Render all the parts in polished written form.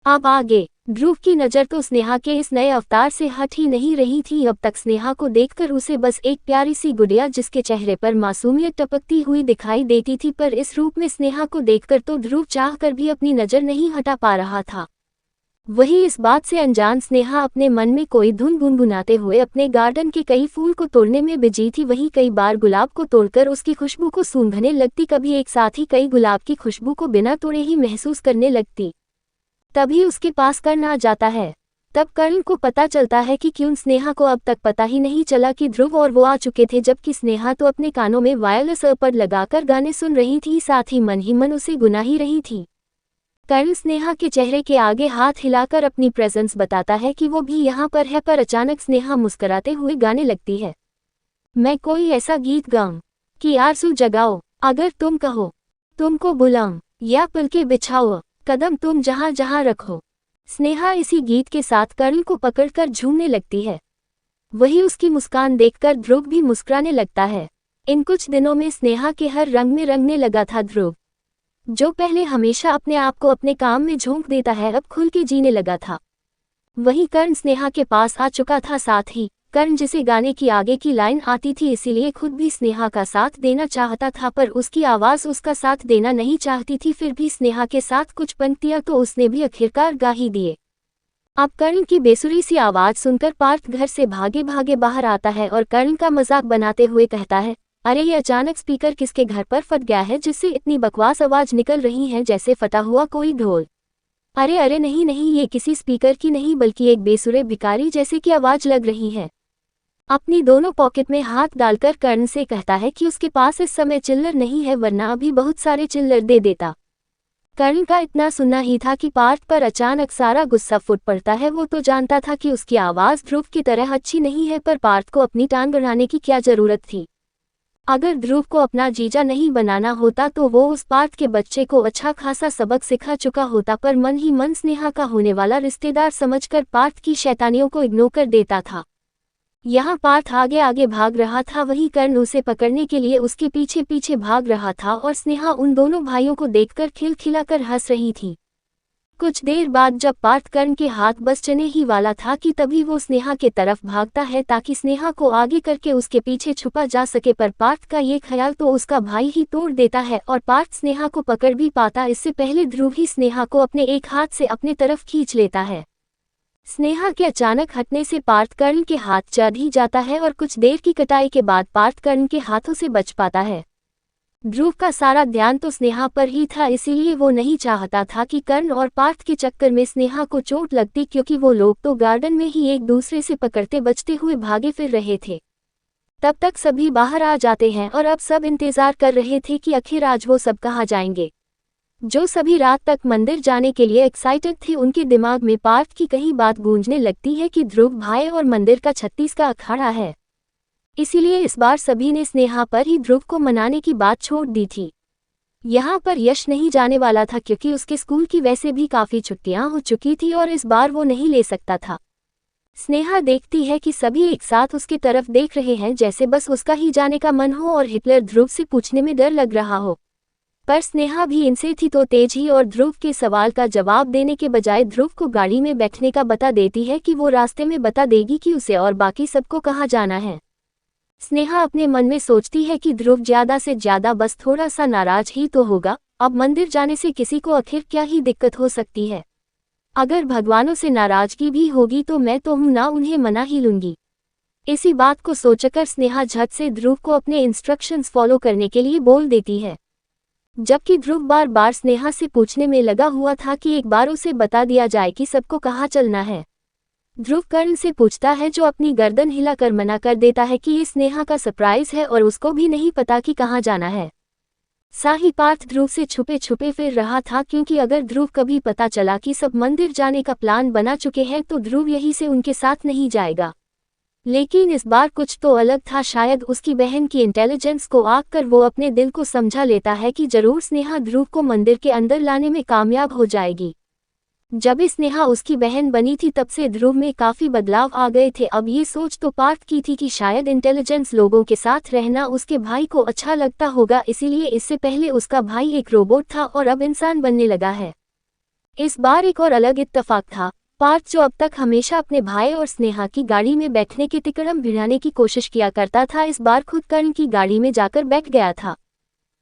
अब आगे ध्रुव की नज़र तो स्नेहा के इस नए अवतार से हट ही नहीं रही थी। अब तक स्नेहा को देखकर उसे बस एक प्यारी सी गुड़िया जिसके चेहरे पर मासूमियत टपकती हुई दिखाई देती थी, पर इस रूप में स्नेहा को देखकर तो ध्रुव चाहकर भी अपनी नज़र नहीं हटा पा रहा था। वही इस बात से अनजान स्नेहा अपने मन में कोई धुन गुनगुनाते हुए अपने गार्डन के कई फूल को तोड़ने में बिजी थी। वहीं कई बार गुलाब को तोड़कर उसकी खुशबू को सूंघने लगती, कभी एक साथ ही कई गुलाब की खुशबू को बिना तोड़े ही महसूस करने लगती। तभी उसके पास कर्ण आ जाता है। तब कर्ण को पता चलता है कि क्यों स्नेहा को अब तक पता ही नहीं चला कि ध्रुव और वो आ चुके थे, जबकि स्नेहा तो अपने कानों में वायरलेस ईयरबड लगाकर गाने सुन रही थी, साथ ही मन उसे गुना ही रही थी। कर्ण स्नेहा के चेहरे के आगे हाथ हिलाकर अपनी प्रेजेंस बताता है कि वो भी यहाँ पर है, पर अचानक स्नेहा मुस्कुराते हुए गाने लगती है। मैं कोई ऐसा गीत गाऊं कि आरज़ू जगाओ, अगर तुम कहो तुमको बुलाऊं, या पलके बिछाओ, कदम तुम जहाँ जहाँ रखो। स्नेहा इसी गीत के साथ कर्ण को पकड़कर झूमने लगती है। वही उसकी मुस्कान देखकर ध्रुव भी मुस्कुराने लगता है। इन कुछ दिनों में स्नेहा के हर रंग में रंगने लगा था ध्रुव। जो पहले हमेशा अपने आप को अपने काम में झोंक देता है, अब खुल के जीने लगा था। वहीं कर्ण स्नेहा के पास आ चुका था, साथ ही कर्ण जिसे गाने की आगे की लाइन आती थी, इसीलिए खुद भी स्नेहा का साथ देना चाहता था, पर उसकी आवाज़ उसका साथ देना नहीं चाहती थी। फिर भी स्नेहा के साथ कुछ पंक्तियां तो उसने भी आखिरकार गा ही दिए। अब कर्ण की बेसुरी सी आवाज़ सुनकर पार्थ घर से भागे भागे बाहर आता है और कर्ण का मजाक बनाते हुए कहता है, अरे ये अचानक स्पीकर किसके घर पर फट गया है जिससे इतनी बकवास आवाज़ निकल रही है जैसे फटा हुआ कोई ढोल। अरे अरे नहीं नहीं, ये किसी स्पीकर की नहीं बल्कि एक बेसुरे भिखारी जैसे की आवाज़ लग रही है। अपनी दोनों पॉकेट में हाथ डालकर कर्ण से कहता है कि उसके पास इस समय चिल्लर नहीं है, वरना अभी बहुत सारे चिल्लर दे देता। कर्ण का इतना सुनना ही था कि पार्थ पर अचानक सारा गुस्सा फूट पड़ता है। वो तो जानता था कि उसकी आवाज़ ध्रुव की तरह अच्छी नहीं है, पर पार्थ को अपनी टांग बढ़ाने की क्या जरूरत थी। अगर ध्रुव को अपना जीजा नहीं बनाना होता तो वो उस पार्थ के बच्चे को अच्छा खासा सबक सिखा चुका होता, पर मन ही मन स्नेहा का होने वाला रिश्तेदार समझकर पार्थ की शैतानियों को इग्नोर कर देता था। यहाँ पार्थ आगे आगे भाग रहा था, वहीं कर्ण उसे पकड़ने के लिए उसके पीछे पीछे भाग रहा था और स्नेहा उन दोनों भाइयों को देखकर खिलखिलाकर हंस रही थी। कुछ देर बाद जब पार्थ कर्ण के हाथ बस चने ही वाला था कि तभी वो स्नेहा के तरफ भागता है ताकि स्नेहा को आगे करके उसके पीछे छुपा जा सके, पर पार्थ का ये ख्याल तो उसका भाई ही तोड़ देता है और पार्थ स्नेहा को पकड़ भी पाता इससे पहले ध्रुव ही स्नेहा को अपने एक हाथ से अपने तरफ खींच लेता है। स्नेहा के अचानक हटने से पार्थ कर्ण के हाथ चढ़ ही जाता है और कुछ देर की कटाई के बाद पार्थ कर्ण के हाथों से बच पाता है। ध्रुव का सारा ध्यान तो स्नेहा पर ही था, इसीलिए वो नहीं चाहता था कि कर्ण और पार्थ के चक्कर में स्नेहा को चोट लगती, क्योंकि वो लोग तो गार्डन में ही एक दूसरे से पकड़ते बचते हुए भागे फिर रहे थे। तब तक सभी बाहर आ जाते हैं और अब सब इंतजार कर रहे थे कि आखिर आज वो सब कहाँ जाएंगे। जो सभी रात तक मंदिर जाने के लिए एक्साइटेड थे, उनके दिमाग में पार्थ की कही बात गूंजने लगती है कि ध्रुव भाई और मंदिर का 36 का अखाड़ा है। इसीलिए इस बार सभी ने स्नेहा पर ही ध्रुव को मनाने की बात छोड़ दी थी। यहाँ पर यश नहीं जाने वाला था क्योंकि उसके स्कूल की वैसे भी काफ़ी छुट्टियाँ हो चुकी थी और इस बार वो नहीं ले सकता था। स्नेहा देखती है कि सभी एक साथ उसकी तरफ देख रहे हैं जैसे बस उसका ही जाने का मन हो और हिटलर ध्रुव से पूछने में डर लग रहा हो, पर स्नेहा भी इनसे थी तो तेज ही और ध्रुव के सवाल का जवाब देने के बजाय ध्रुव को गाड़ी में बैठने का बता देती है कि वो रास्ते में बता देगी कि उसे और बाकी सबको कहाँ जाना है। स्नेहा अपने मन में सोचती है कि ध्रुव ज्यादा से ज्यादा बस थोड़ा सा नाराज ही तो होगा, अब मंदिर जाने से किसी को आखिर क्या ही दिक्कत हो सकती है। अगर भगवानों से नाराजगी भी होगी तो मैं तो हूं ना, उन्हें मना ही लूंगी। इसी बात को सोचकर स्नेहा झट से ध्रुव को अपने इंस्ट्रक्शंस फॉलो करने के लिए बोल देती है, जबकि ध्रुव बार बार स्नेहा से पूछने में लगा हुआ था कि एक बार उसे बता दिया जाए कि सबको कहाँ चलना है। ध्रुव कर्ण से पूछता है, जो अपनी गर्दन हिलाकर मना कर देता है कि ये स्नेहा का सरप्राइज है और उसको भी नहीं पता कि कहाँ जाना है। साही पार्थ ध्रुव से छुपे छुपे फिर रहा था, क्योंकि अगर ध्रुव कभी पता चला कि सब मंदिर जाने का प्लान बना चुके हैं तो ध्रुव यहीं से उनके साथ नहीं जाएगा। लेकिन इस बार कुछ तो अलग था, शायद उसकी बहन की इंटेलिजेंस को आग कर वो अपने दिल को समझा लेता है कि जरूर स्नेहा ध्रुव को मंदिर के अंदर लाने में कामयाब हो जाएगी। जब स्नेहा उसकी बहन बनी थी तब से ध्रुव में काफी बदलाव आ गए थे। अब ये सोच तो पार्थ की थी कि शायद इंटेलिजेंस लोगों के साथ रहना उसके भाई को अच्छा लगता होगा, इसीलिए इससे पहले उसका भाई एक रोबोट था और अब इंसान बनने लगा है। इस बार एक और अलग इत्तेफाक था। पार्थ, जो अब तक हमेशा अपने भाई और स्नेहा की गाड़ी में बैठने के तिकड़म भिड़ाने की कोशिश किया करता था, इस बार खुद कर्ण की गाड़ी में जाकर बैठ गया था।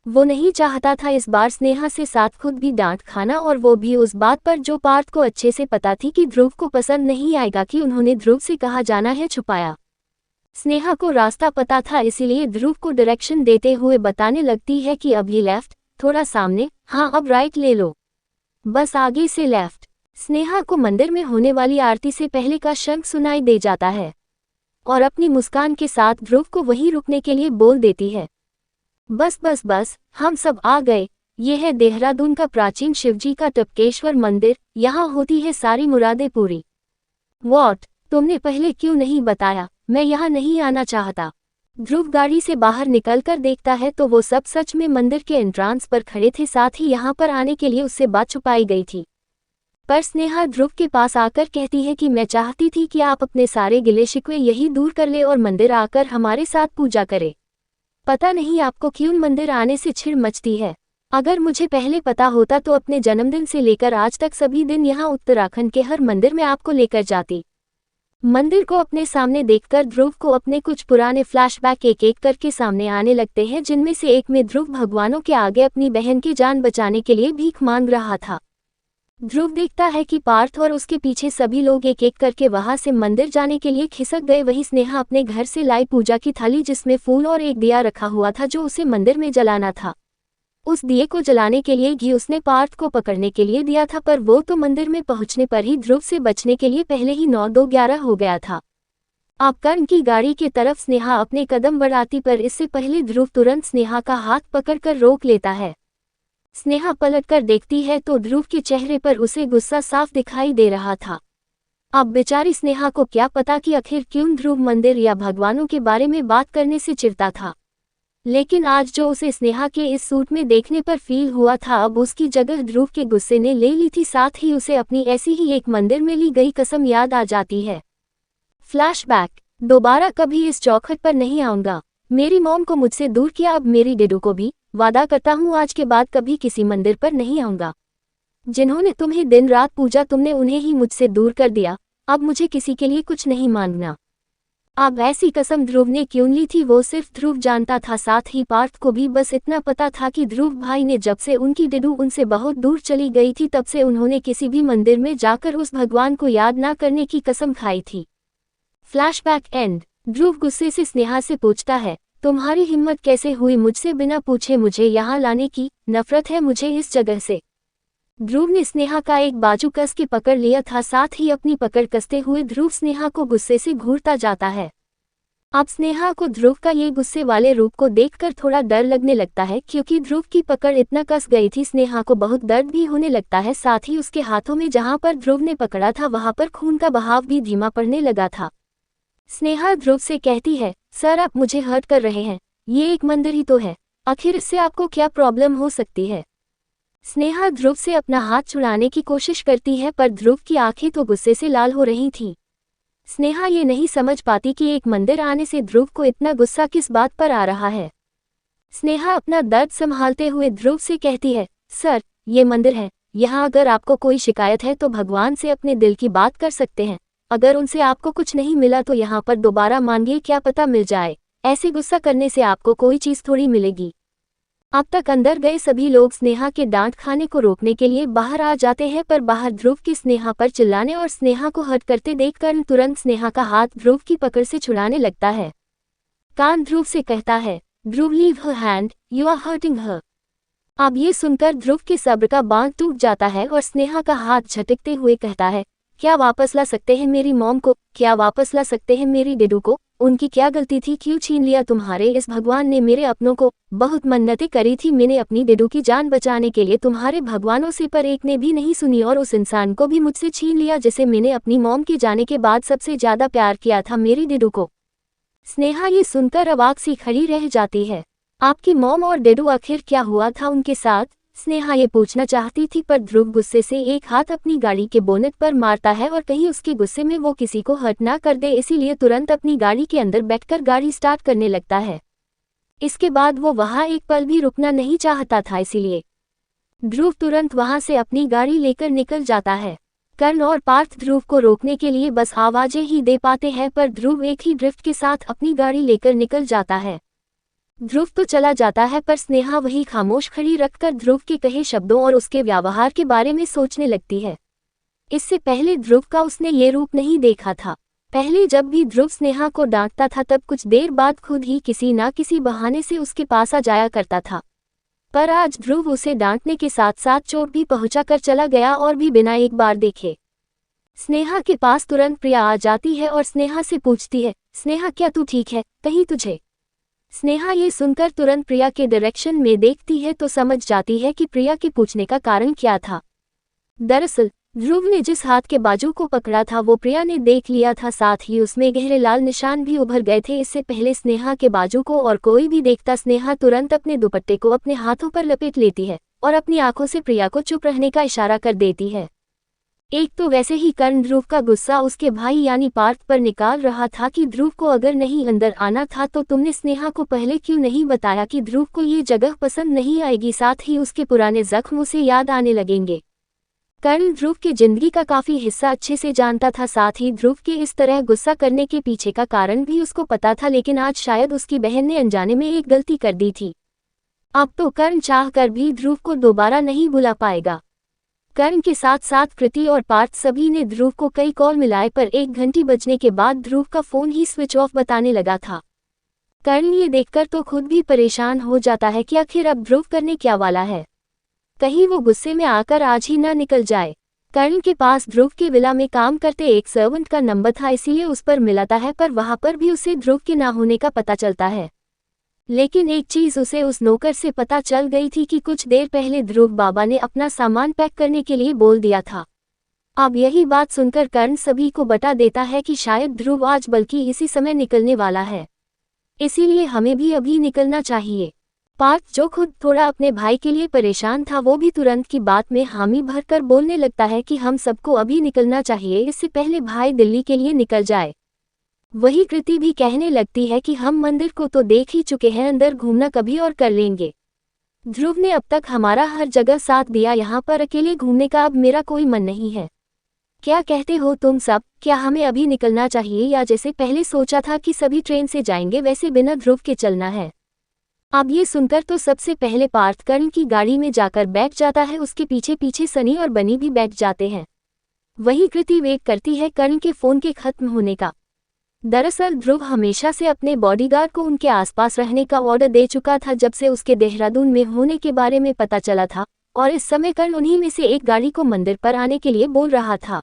वो नहीं चाहता था इस बार स्नेहा से साथ खुद भी डांट खाना, और वो भी उस बात पर जो पार्थ को अच्छे से पता थी कि ध्रुव को पसंद नहीं आएगा कि उन्होंने ध्रुव से कहा जाना है छुपाया। स्नेहा को रास्ता पता था, इसीलिए ध्रुव को डायरेक्शन देते हुए बताने लगती है कि अब ये लेफ्ट, थोड़ा सामने, हाँ अब राइट ले लो, बस आगे से लेफ्ट। स्नेहा को मंदिर में होने वाली आरती से पहले का शंख सुनाई दे जाता है और अपनी मुस्कान के साथ ध्रुव को वहीं रुकने के लिए बोल देती है, बस बस बस, हम सब आ गए। ये है देहरादून का प्राचीन शिवजी का टपकेश्वर मंदिर, यहाँ होती है सारी मुरादें पूरी। वॉट, तुमने पहले क्यों नहीं बताया? मैं यहाँ नहीं आना चाहता। ध्रुव गाड़ी से बाहर निकलकर देखता है तो वो सब सच में मंदिर के एंट्रांस पर खड़े थे, साथ ही यहाँ पर आने के लिए उससे बात छुपाई गई थी। पर स्नेहा ध्रुव के पास आकर कहती है कि मैं चाहती थी कि आप अपने सारे गिले शिकवे यही दूर कर ले और मंदिर आकर हमारे साथ पूजा करे। पता नहीं आपको क्यों मंदिर आने से चिढ़ मचती है। अगर मुझे पहले पता होता तो अपने जन्मदिन से लेकर आज तक सभी दिन यहाँ उत्तराखंड के हर मंदिर में आपको लेकर जाती। मंदिर को अपने सामने देखकर ध्रुव को अपने कुछ पुराने फ्लैशबैक एक एक करके सामने आने लगते हैं, जिनमें से एक में ध्रुव भगवानों के आगे अपनी बहन की जान बचाने के लिए भीख मांग रहा था। ध्रुव देखता है कि पार्थ और उसके पीछे सभी लोग एक एक करके वहां से मंदिर जाने के लिए खिसक गए। वहीं स्नेहा अपने घर से लाई पूजा की थाली, जिसमें फूल और एक दिया रखा हुआ था जो उसे मंदिर में जलाना था। उस दिए को जलाने के लिए घी उसने पार्थ को पकड़ने के लिए दिया था, पर वो तो मंदिर में पहुंचने पर ही ध्रुव से बचने के लिए पहले ही 9-2-11 हो गया था। अब कर्ण की गाड़ी की तरफ स्नेहा अपने कदम बढ़ाती, पर इससे पहले ध्रुव तुरंत स्नेहा का हाथ पकड़कर रोक लेता है। स्नेहा पलटकर देखती है तो ध्रुव के चेहरे पर उसे गुस्सा साफ दिखाई दे रहा था। अब बेचारी स्नेहा को क्या पता कि आखिर क्यों ध्रुव मंदिर या भगवानों के बारे में बात करने से चिढ़ता था, लेकिन आज जो उसे स्नेहा के इस सूट में देखने पर फील हुआ था, अब उसकी जगह ध्रुव के गुस्से ने ले ली थी। साथ ही उसे अपनी ऐसी ही एक मंदिर में ली गई कसम याद आ जाती है। फ्लैशबैक, दोबारा कभी इस चौखट पर नहीं आऊंगा। मेरी मॉम को मुझसे दूर किया, अब मेरी डेडू को भी। वादा करता हूँ आज के बाद कभी किसी मंदिर पर नहीं आऊंगा। जिन्होंने तुम्हें दिन रात पूजा, तुमने उन्हें ही मुझसे दूर कर दिया। अब मुझे किसी के लिए कुछ नहीं मांगना। अब ऐसी कसम ध्रुव ने क्यों ली थी वो सिर्फ ध्रुव जानता था। साथ ही पार्थ को भी बस इतना पता था कि ध्रुव भाई ने जब से उनकी डेडू उनसे बहुत दूर चली गई थी, तब से उन्होंने किसी भी मंदिर में जाकर उस भगवान को याद ना करने की कसम खाई थी। Flashback and. ध्रुव गुस्से से स्नेहा से पूछता है, तुम्हारी हिम्मत कैसे हुई मुझसे बिना पूछे मुझे यहाँ लाने की? नफरत है मुझे इस जगह से। ध्रुव ने स्नेहा का एक बाजू कस के पकड़ लिया था। साथ ही अपनी पकड़ कसते हुए ध्रुव स्नेहा को गुस्से से घूरता जाता है। अब स्नेहा को ध्रुव का ये गुस्से वाले रूप को देखकर थोड़ा डर लगने लगता है, क्योंकि ध्रुव की पकड़ इतना कस गई थी स्नेहा को बहुत दर्द भी होने लगता है। साथ ही उसके हाथों में जहां पर ध्रुव ने पकड़ा था वहां पर खून का बहाव भी धीमा पड़ने लगा था। स्नेहा ध्रुव से कहती है, सर आप मुझे हर्ट कर रहे हैं, ये एक मंदिर ही तो है, आखिर इससे आपको क्या प्रॉब्लम हो सकती है? स्नेहा ध्रुव से अपना हाथ छुड़ाने की कोशिश करती है, पर ध्रुव की आंखें तो गुस्से से लाल हो रही थीं। स्नेहा ये नहीं समझ पाती कि एक मंदिर आने से ध्रुव को इतना गुस्सा किस बात पर आ रहा है। स्नेहा अपना दर्द संभालते हुए ध्रुव से कहती है, सर ये मंदिर है, यहाँ अगर आपको कोई शिकायत है तो भगवान से अपने दिल की बात कर सकते हैं। अगर उनसे आपको कुछ नहीं मिला तो यहाँ पर दोबारा मांगिए, क्या पता मिल जाए। ऐसे गुस्सा करने से आपको कोई चीज़ थोड़ी मिलेगी। अब तक अंदर गए सभी लोग स्नेहा के डांट खाने को रोकने के लिए बाहर आ जाते हैं, पर बाहर ध्रुव की स्नेहा पर चिल्लाने और स्नेहा को हर्ट करते देखकर तुरंत स्नेहा का हाथ ध्रुव की पकड़ से छुड़ाने लगता है। कान ध्रुव से कहता है, Dhruv leave her hand, you are hurting her. अब ये सुनकर ध्रुव के सब्र का बांध टूट जाता है और स्नेहा का हाथ झटकते हुए कहता है, क्या वापस ला सकते हैं मेरी मॉम को? क्या वापस ला सकते हैं मेरी डेडू को? उनकी क्या गलती थी, क्यों छीन लिया तुम्हारे इस भगवान ने मेरे अपनों को? बहुत मन्नतें करी थी मैंने अपनी डेडू की जान बचाने के लिए तुम्हारे भगवानों से, पर एक ने भी नहीं सुनी और उस इंसान को भी मुझसे छीन लिया जिसे मैंने अपनी मॉम के जाने के बाद सबसे ज्यादा प्यार किया था, मेरी डेडू को। स्नेहा ये सुनकर अवाक सी खड़ी रह जाती है। आपकी मॉम और डेडू, आखिर क्या हुआ था उनके साथ? स्नेहा ये पूछना चाहती थी, पर ध्रुव गुस्से से एक हाथ अपनी गाड़ी के बोनेट पर मारता है और कहीं उसके गुस्से में वो किसी को हर्ट ना कर दे, इसीलिए तुरंत अपनी गाड़ी के अंदर बैठकर गाड़ी स्टार्ट करने लगता है। इसके बाद वो वहां एक पल भी रुकना नहीं चाहता था, इसीलिए ध्रुव तुरंत वहां से अपनी गाड़ी लेकर निकल जाता है। कर्ण और पार्थ ध्रुव को रोकने के लिए बस आवाजें ही दे पाते हैं, पर ध्रुव एक ही ड्रिफ्ट के साथ अपनी गाड़ी लेकर निकल जाता है। ध्रुव तो चला जाता है, पर स्नेहा वही खामोश खड़ी रखकर ध्रुव के कहे शब्दों और उसके व्यवहार के बारे में सोचने लगती है। इससे पहले ध्रुव का उसने ये रूप नहीं देखा था। पहले जब भी ध्रुव स्नेहा को डांटता था तब कुछ देर बाद खुद ही किसी ना किसी बहाने से उसके पास आ जाया करता था, पर आज ध्रुव उसे डांटने के साथ साथ चोट भी पहुंचा कर चला गया, और भी बिना एक बार देखे। स्नेहा के पास तुरंत प्रिया आ जाती है और स्नेहा से पूछती है, स्नेहा क्या तू ठीक है, कहीं तुझे? स्नेहा ये सुनकर तुरंत प्रिया के डायरेक्शन में देखती है तो समझ जाती है कि प्रिया के पूछने का कारण क्या था। दरअसल ध्रुव ने जिस हाथ के बाजू को पकड़ा था वो प्रिया ने देख लिया था, साथ ही उसमें गहरे लाल निशान भी उभर गए थे। इससे पहले स्नेहा के बाजू को और कोई भी देखता, स्नेहा तुरंत अपने दुपट्टे को अपने हाथों पर लपेट लेती है और अपनी आंखों से प्रिया को चुप रहने का इशारा कर देती है। एक तो वैसे ही कर्ण ध्रुव का गुस्सा उसके भाई यानी पार्थ पर निकाल रहा था कि ध्रुव को अगर नहीं अंदर आना था तो तुमने स्नेहा को पहले क्यों नहीं बताया कि ध्रुव को ये जगह पसंद नहीं आएगी, साथ ही उसके पुराने जख्म उसे याद आने लगेंगे। कर्ण ध्रुव की जिंदगी का काफी हिस्सा अच्छे से जानता था, साथ ही ध्रुव के इस तरह गुस्सा करने के पीछे का कारण भी उसको पता था, लेकिन आज शायद उसकी बहन ने अनजाने में एक गलती कर दी थी। अब तो कर्ण चाह कर भी ध्रुव को दोबारा नहीं बुला पाएगा। कर्ण के साथ साथ कृति और पार्थ सभी ने ध्रुव को कई कॉल मिलाए, पर 1 घंटी बजने के बाद ध्रुव का फोन ही स्विच ऑफ बताने लगा था। कर्ण ये देखकर तो खुद भी परेशान हो जाता है कि आखिर अब ध्रुव करने क्या वाला है, कहीं वो गुस्से में आकर आज ही ना निकल जाए। कर्ण के पास ध्रुव के विला में काम करते एक सर्वेंट का नंबर था, इसीलिए उस पर मिलाता है, पर वहां पर भी उसे ध्रुव के ना होने का पता चलता है। लेकिन एक चीज उसे उस नौकर से पता चल गई थी कि कुछ देर पहले ध्रुव बाबा ने अपना सामान पैक करने के लिए बोल दिया था। अब यही बात सुनकर कर्ण सभी को बता देता है कि शायद ध्रुव आज बल्कि इसी समय निकलने वाला है, इसीलिए हमें भी अभी निकलना चाहिए। पार्थ जो खुद थोड़ा अपने भाई के लिए परेशान था वो भी तुरंत की बात में हामी भरकर बोलने लगता है कि हम सबको अभी निकलना चाहिए, इससे पहले भाई दिल्ली के लिए निकल जाए। वही कृति भी कहने लगती है कि हम मंदिर को तो देख ही चुके हैं, अंदर घूमना कभी और कर लेंगे। ध्रुव ने अब तक हमारा हर जगह साथ दिया, यहाँ पर अकेले घूमने का अब मेरा कोई मन नहीं है। क्या कहते हो तुम सब, क्या हमें अभी निकलना चाहिए या जैसे पहले सोचा था कि सभी ट्रेन से जाएंगे वैसे बिना ध्रुव के चलना है? अब ये सुनकर तो सबसे पहले पार्थ कर्ण की गाड़ी में जाकर बैठ जाता है, उसके पीछे पीछे सनी और बनी भी बैठ जाते हैं। वही कृति वेट करती है कर्ण के फोन के खत्म होने का। दरअसल ध्रुव हमेशा से अपने बॉडीगार्ड को उनके आसपास रहने का ऑर्डर दे चुका था जब से उसके देहरादून में होने के बारे में पता चला था, और इस समय कर्ण उन्हीं में से एक गाड़ी को मंदिर पर आने के लिए बोल रहा था।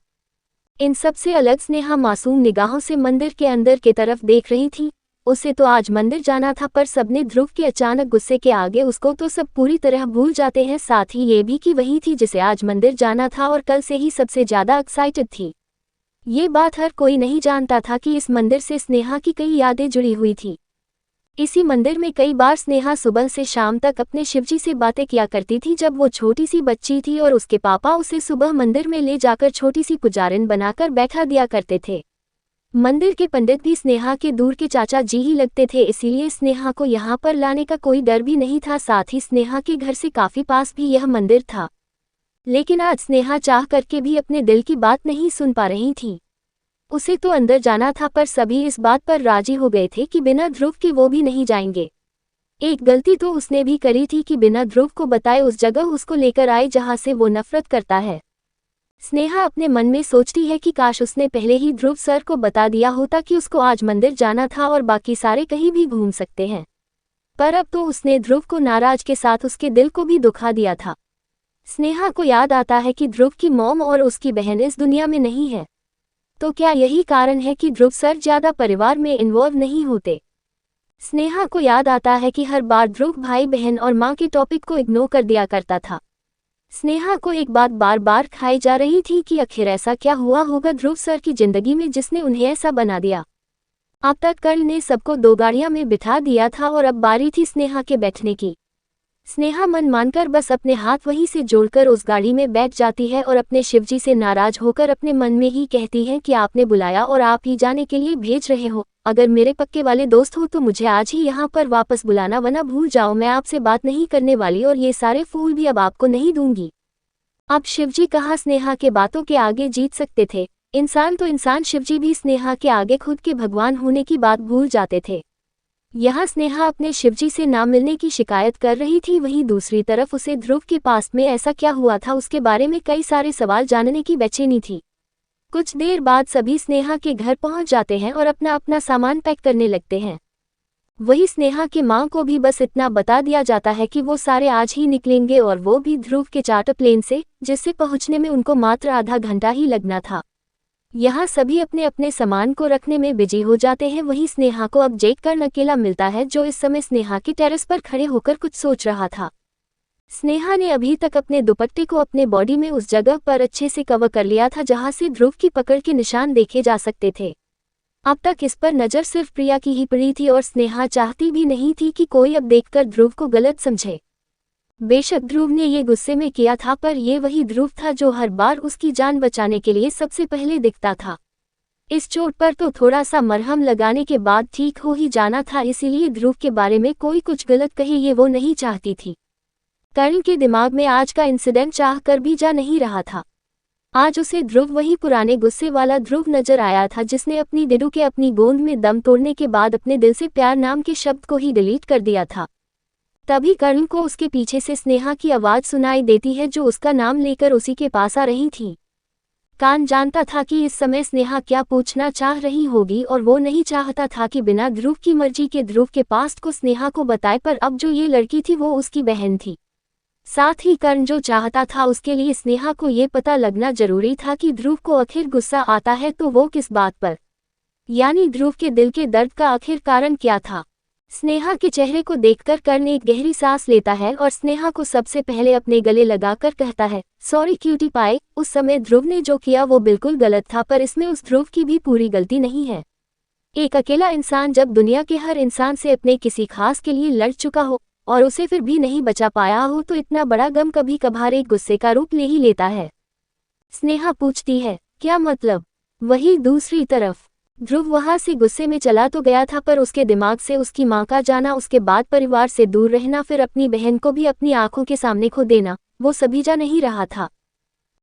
इन सब से अलग स्नेहा मासूम निगाहों से मंदिर के अंदर की तरफ देख रही थी। उसे तो आज मंदिर जाना था, पर सबने ध्रुव के अचानक गुस्से के आगे उसको तो सब पूरी तरह भूल जाते हैं, साथ ही ये भी कि वही थी जिसे आज मंदिर जाना था और कल से ही सबसे ज्यादा एक्साइटेड थी। ये बात हर कोई नहीं जानता था कि इस मंदिर से स्नेहा की कई यादें जुड़ी हुई थी। इसी मंदिर में कई बार स्नेहा सुबह से शाम तक अपने शिवजी से बातें किया करती थी जब वो छोटी सी बच्ची थी, और उसके पापा उसे सुबह मंदिर में ले जाकर छोटी सी पुजारिन बनाकर बैठा दिया करते थे। मंदिर के पंडित भी स्नेहा के दूर के चाचा जी ही लगते थे, इसीलिए स्नेहा को यहाँ पर लाने का कोई डर भी नहीं था। साथ ही स्नेहा के घर से काफी पास भी यह मंदिर था, लेकिन आज स्नेहा चाह करके भी अपने दिल की बात नहीं सुन पा रही थी। उसे तो अंदर जाना था, पर सभी इस बात पर राजी हो गए थे कि बिना ध्रुव के वो भी नहीं जाएंगे। एक गलती तो उसने भी करी थी कि बिना ध्रुव को बताए उस जगह उसको लेकर आए जहां से वो नफरत करता है। स्नेहा अपने मन में सोचती है कि काश उसने पहले ही ध्रुव सर को बता दिया होता कि उसको आज मंदिर जाना था और बाकी सारे कहीं भी घूम सकते हैं, पर अब तो उसने ध्रुव को नाराज के साथ उसके दिल को भी दुखा दिया था। स्नेहा को याद आता है कि ध्रुव की मॉम और उसकी बहन इस दुनिया में नहीं है, तो क्या यही कारण है कि ध्रुव सर ज्यादा परिवार में इन्वॉल्व नहीं होते? स्नेहा को याद आता है कि हर बार ध्रुव भाई बहन और माँ के टॉपिक को इग्नोर कर दिया करता था। स्नेहा को एक बात बार बार खाई जा रही थी कि आखिर ऐसा क्या हुआ होगा ध्रुव सर की जिंदगी में जिसने उन्हें ऐसा बना दिया। अब तक कर्ण ने सबको 2 गाड़ियां में बिठा दिया था और अब बारी थी स्नेहा के बैठने की। स्नेहा मन मानकर बस अपने हाथ वहीं से जोड़कर उस गाड़ी में बैठ जाती है और अपने शिवजी से नाराज होकर अपने मन में ही कहती है कि आपने बुलाया और आप ही जाने के लिए भेज रहे हो। अगर मेरे पक्के वाले दोस्त हो तो मुझे आज ही यहाँ पर वापस बुलाना, वरना भूल जाओ मैं आपसे बात नहीं करने वाली और ये सारे फूल भी अब आपको नहीं दूंगी। अब शिवजी कहाँ स्नेहा के बातों के आगे जीत सकते थे। इंसान तो इंसान, शिवजी भी स्नेहा के आगे खुद के भगवान होने की बात भूल जाते थे। यहाँ स्नेहा अपने शिवजी से ना मिलने की शिकायत कर रही थी, वहीं दूसरी तरफ उसे ध्रुव के पास में ऐसा क्या हुआ था उसके बारे में कई सारे सवाल जानने की बेचैनी थी। कुछ देर बाद सभी स्नेहा के घर पहुंच जाते हैं और अपना अपना सामान पैक करने लगते हैं। वही स्नेहा की मां को भी बस इतना बता दिया जाता है कि वो सारे आज ही निकलेंगे और वो भी ध्रुव के चार्टर प्लेन से, जिससे पहुंचने में उनको मात्र आधा घंटा ही लगना था। यहाँ सभी अपने अपने सामान को रखने में बिजी हो जाते हैं। वहीं स्नेहा को अब जेक कर्ण अकेला मिलता है, जो इस समय स्नेहा की टेरेस पर खड़े होकर कुछ सोच रहा था। स्नेहा ने अभी तक अपने दुपट्टे को अपने बॉडी में उस जगह पर अच्छे से कवर कर लिया था जहां से ध्रुव की पकड़ के निशान देखे जा सकते थे। अब तक इस पर नजर सिर्फ प्रिया की ही पड़ी थी और स्नेहा चाहती भी नहीं थी कि कोई अब देखकर ध्रुव को गलत समझे। बेशक ध्रुव ने ये गुस्से में किया था, पर ये वही ध्रुव था जो हर बार उसकी जान बचाने के लिए सबसे पहले दिखता था। इस चोट पर तो थोड़ा सा मरहम लगाने के बाद ठीक हो ही जाना था, इसीलिए ध्रुव के बारे में कोई कुछ गलत कहे ये वो नहीं चाहती थी। कर्ण के दिमाग में आज का इंसिडेंट चाह कर भी जा नहीं रहा था। आज उसे ध्रुव वही पुराने गुस्से वाला ध्रुव नजर आया था जिसने अपनी डिडू के अपनी गोंद में दम तोड़ने के बाद अपने दिल से प्यार नाम के शब्द को ही डिलीट कर दिया था। तभी कर्ण को उसके पीछे से स्नेहा की आवाज सुनाई देती है जो उसका नाम लेकर उसी के पास आ रही थी। कान जानता था कि इस समय स्नेहा क्या पूछना चाह रही होगी और वो नहीं चाहता था कि बिना ध्रुव की मर्जी के ध्रुव के पास्ट को स्नेहा को बताए, पर अब जो ये लड़की थी वो उसकी बहन थी। साथ ही कर्ण जो चाहता था उसके लिए स्नेहा को ये पता लगना जरूरी था कि ध्रुव को आखिर गुस्सा आता है तो वो किस बात पर, यानी ध्रुव के दिल के दर्द का आखिर कारण क्या था। स्नेहा के चेहरे को देखकर कर्ण एक गहरी सांस लेता है और स्नेहा को सबसे पहले अपने गले लगाकर कहता है, सॉरी क्यूटी पाई, उस समय ध्रुव ने जो किया वो बिल्कुल गलत था, पर इसमें उस ध्रुव की भी पूरी गलती नहीं है। एक अकेला इंसान जब दुनिया के हर इंसान से अपने किसी खास के लिए लड़ चुका हो और उसे फिर भी नहीं बचा पाया हो तो इतना बड़ा गम कभी कभार एक गुस्से का रूप ले ही लेता है। स्नेहा पूछती है, क्या मतलब? वही दूसरी तरफ ध्रुव वहां से गुस्से में चला तो गया था, पर उसके दिमाग से उसकी मां का जाना, उसके बाद परिवार से दूर रहना, फिर अपनी बहन को भी अपनी आंखों के सामने खो देना, वो सभी जा नहीं रहा था।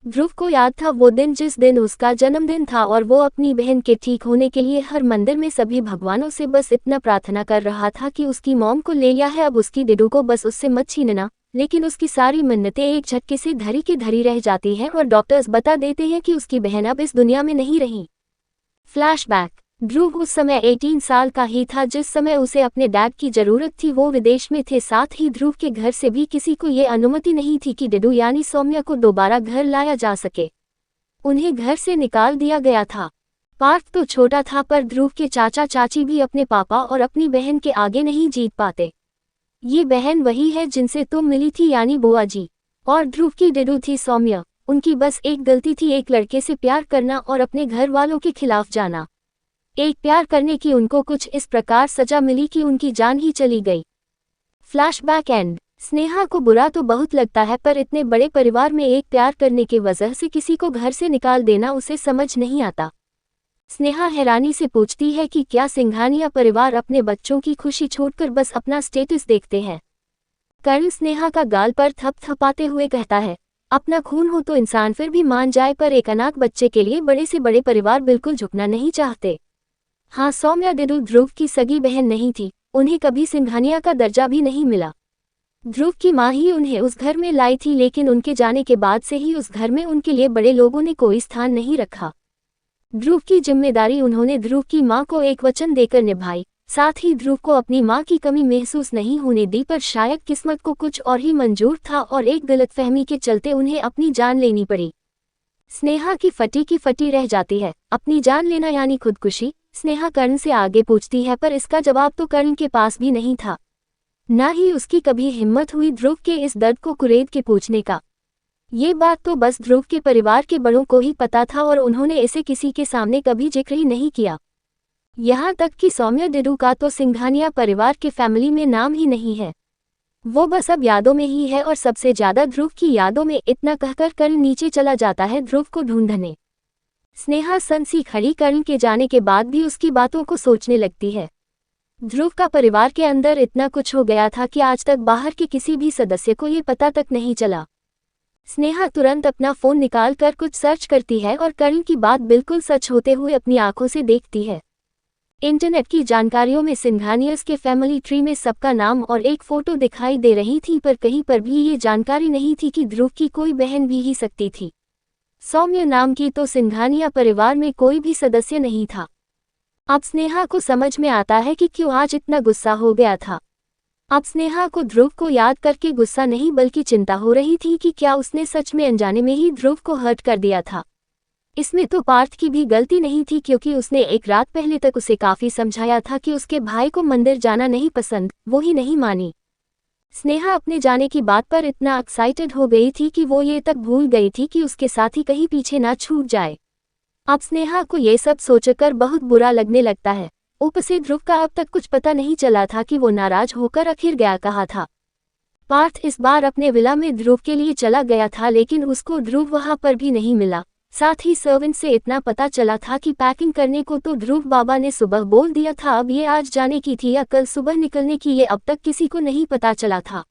ध्रुव को याद था वो दिन जिस दिन उसका जन्मदिन था और वो अपनी बहन के ठीक होने के लिए हर मंदिर में सभी भगवानों से बस इतना प्रार्थना कर रहा था कि उसकी मॉम को ले लिया है, अब उसकी डिडू को बस उससे मत छीनना। लेकिन उसकी सारी मन्नतें एक झटके से धरी की धरी रह जाती हैं और डॉक्टर्स बता देते हैं कि उसकी बहन अब इस दुनिया में नहीं रही। फ्लैशबैक, ध्रुव उस समय 18 साल का ही था जिस समय उसे अपने डैड की जरूरत थी। वो विदेश में थे, साथ ही ध्रुव के घर से भी किसी को ये अनुमति नहीं थी कि डिडू यानी सौम्या को दोबारा घर लाया जा सके। उन्हें घर से निकाल दिया गया था। पार्थ तो छोटा था, पर ध्रुव के चाचा चाची भी अपने पापा और अपनी बहन के आगे नहीं जीत पाते। ये बहन वही है जिनसे तुम मिली थी, यानी बुआ जी। और ध्रुव की डिडू थी सौम्या। उनकी बस एक गलती थी, एक लड़के से प्यार करना और अपने घर वालों के खिलाफ जाना। एक प्यार करने की उनको कुछ इस प्रकार सजा मिली कि उनकी जान ही चली गई। Flashback and. स्नेहा को बुरा तो बहुत लगता है, पर इतने बड़े परिवार में एक प्यार करने की वजह से किसी को घर से निकाल देना उसे समझ नहीं आता। स्नेहा हैरानी से पूछती है कि क्या सिंघानिया परिवार अपने बच्चों की खुशी छोड़कर बस अपना स्टेटस देखते हैं? कर्ण स्नेहा का गाल पर थपथपाते हुए कहता है, अपना खून हो तो इंसान फिर भी मान जाए, पर एक अनाथ बच्चे के लिए बड़े से बड़े परिवार बिल्कुल झुकना नहीं चाहते। हाँ, सौम्या डिडू ध्रुव की सगी बहन नहीं थी, उन्हें कभी सिंघानिया का दर्जा भी नहीं मिला। ध्रुव की माँ ही उन्हें उस घर में लाई थी, लेकिन उनके जाने के बाद से ही उस घर में उनके लिए बड़े लोगों ने कोई स्थान नहीं रखा। ध्रुव की जिम्मेदारी उन्होंने ध्रुव की माँ को एक वचन देकर निभाई, साथ ही ध्रुव को अपनी माँ की कमी महसूस नहीं होने दी, पर शायद किस्मत को कुछ और ही मंजूर था और एक गलतफहमी के चलते उन्हें अपनी जान लेनी पड़ी। स्नेहा की फटी रह जाती है। अपनी जान लेना यानी खुदकुशी? स्नेहा कर्ण से आगे पूछती है, पर इसका जवाब तो कर्ण के पास भी नहीं था। ना ही उसकी कभी हिम्मत हुई ध्रुव के इस दर्द को कुरेद के पूछने का। ये बात तो बस ध्रुव के परिवार के बड़ों को ही पता था और उन्होंने इसे किसी के सामने कभी जिक्र ही नहीं किया। यहाँ तक कि सौम्या डिडू का तो सिंघानिया परिवार के फैमिली में नाम ही नहीं है। वो बस अब यादों में ही है और सबसे ज्यादा ध्रुव की यादों में। इतना कहकर कर्ण नीचे चला जाता है ध्रुव को ढूंढने। स्नेहा सनसी खड़ी कर्ण के जाने के बाद भी उसकी बातों को सोचने लगती है। ध्रुव का परिवार के अंदर इतना कुछ हो गया था कि आज तक बाहर के किसी भी सदस्य को ये पता तक नहीं चला। स्नेहा तुरंत अपना फोन निकाल कर कुछ सर्च करती है और कर्ण की बात बिल्कुल सच होते हुए अपनी आंखों से देखती है। इंटरनेट की जानकारियों में सिंघानियर्स के फैमिली ट्री में सबका नाम और एक फोटो दिखाई दे रही थी, पर कहीं पर भी ये जानकारी नहीं थी कि ध्रुव की कोई बहन भी ही सकती थी। सौम्य नाम की तो सिंघानिया परिवार में कोई भी सदस्य नहीं था। अब स्नेहा को समझ में आता है कि क्यों आज इतना गुस्सा हो गया था। अब स्नेहा को ध्रुव को याद करके गुस्सा नहीं बल्कि चिंता हो रही थी कि क्या उसने सच में अनजाने में ही ध्रुव को हर्ट कर दिया था। इसमें तो पार्थ की भी गलती नहीं थी, क्योंकि उसने एक रात पहले तक उसे काफी समझाया था कि उसके भाई को मंदिर जाना नहीं पसंद, वो ही नहीं मानी। स्नेहा अपने जाने की बात पर इतना एक्साइटेड हो गई थी कि वो ये तक भूल गई थी कि उसके साथी कहीं पीछे ना छूट जाए। अब स्नेहा को ये सब सोचकर बहुत बुरा लगने लगता है। ऊपर से ध्रुव का अब तक कुछ पता नहीं चला था कि वो नाराज होकर आखिर गया कहाँ था। पार्थ इस बार अपने विला में ध्रुव के लिए चला गया था, लेकिन उसको ध्रुव वहां पर भी नहीं मिला। साथ ही सर्वेंट से इतना पता चला था कि पैकिंग करने को तो ध्रुव बाबा ने सुबह बोल दिया था, अब ये आज जाने की थी या कल सुबह निकलने की ये अब तक किसी को नहीं पता चला था।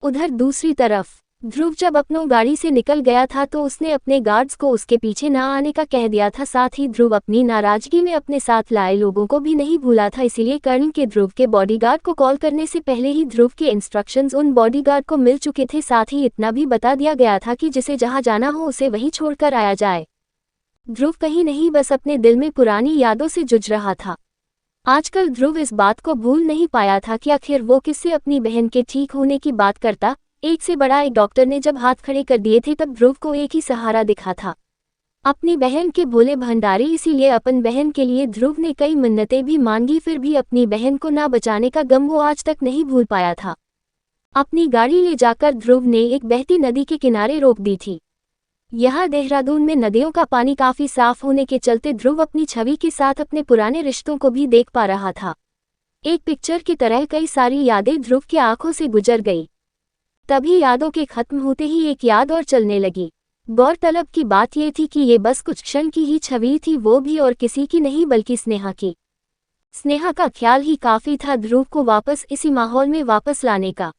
उधर दूसरी तरफ ध्रुव जब अपनों गाड़ी से निकल गया था तो उसने अपने गार्ड्स को उसके पीछे न आने का कह दिया था। साथ ही ध्रुव अपनी नाराजगी में अपने साथ लाए लोगों को भी नहीं भूला था, इसीलिए कर्ण के ध्रुव के बॉडीगार्ड को कॉल करने से पहले ही ध्रुव के इंस्ट्रक्शंस उन बॉडीगार्ड को मिल चुके थे। साथ ही इतना भी बता दिया गया था कि जिसे जहां जाना हो उसे वहीं छोड़कर आया जाए। ध्रुव कहीं नहीं बस अपने दिल में पुरानी यादों से जूझ रहा था। आजकल ध्रुव इस बात को भूल नहीं पाया था कि आखिर वो किससे अपनी बहन के ठीक होने की बात करता। एक से बड़ा एक डॉक्टर ने जब हाथ खड़े कर दिए थे तब ध्रुव को एक ही सहारा दिखा था, अपनी बहन के भोले भंडारी। इसीलिए अपन बहन के लिए ध्रुव ने कई मिन्नतें भी मांगी, फिर भी अपनी बहन को ना बचाने का गम वो आज तक नहीं भूल पाया था। अपनी गाड़ी ले जाकर ध्रुव ने एक बहती नदी के किनारे रोक दी थी। यहाँ देहरादून में नदियों का पानी काफी साफ होने के चलते ध्रुव अपनी छवि के साथ अपने पुराने रिश्तों को भी देख पा रहा था। एक पिक्चर की तरह कई सारी यादें ध्रुव की आंखों से गुजर गई। तभी यादों के खत्म होते ही एक याद और चलने लगी। गौरतलब की बात यह थी कि ये बस कुछ क्षण की ही छवि थी, वो भी और किसी की नहीं बल्कि स्नेहा की। स्नेहा का ख्याल ही काफी था ध्रुव को वापस इसी माहौल में वापस लाने का।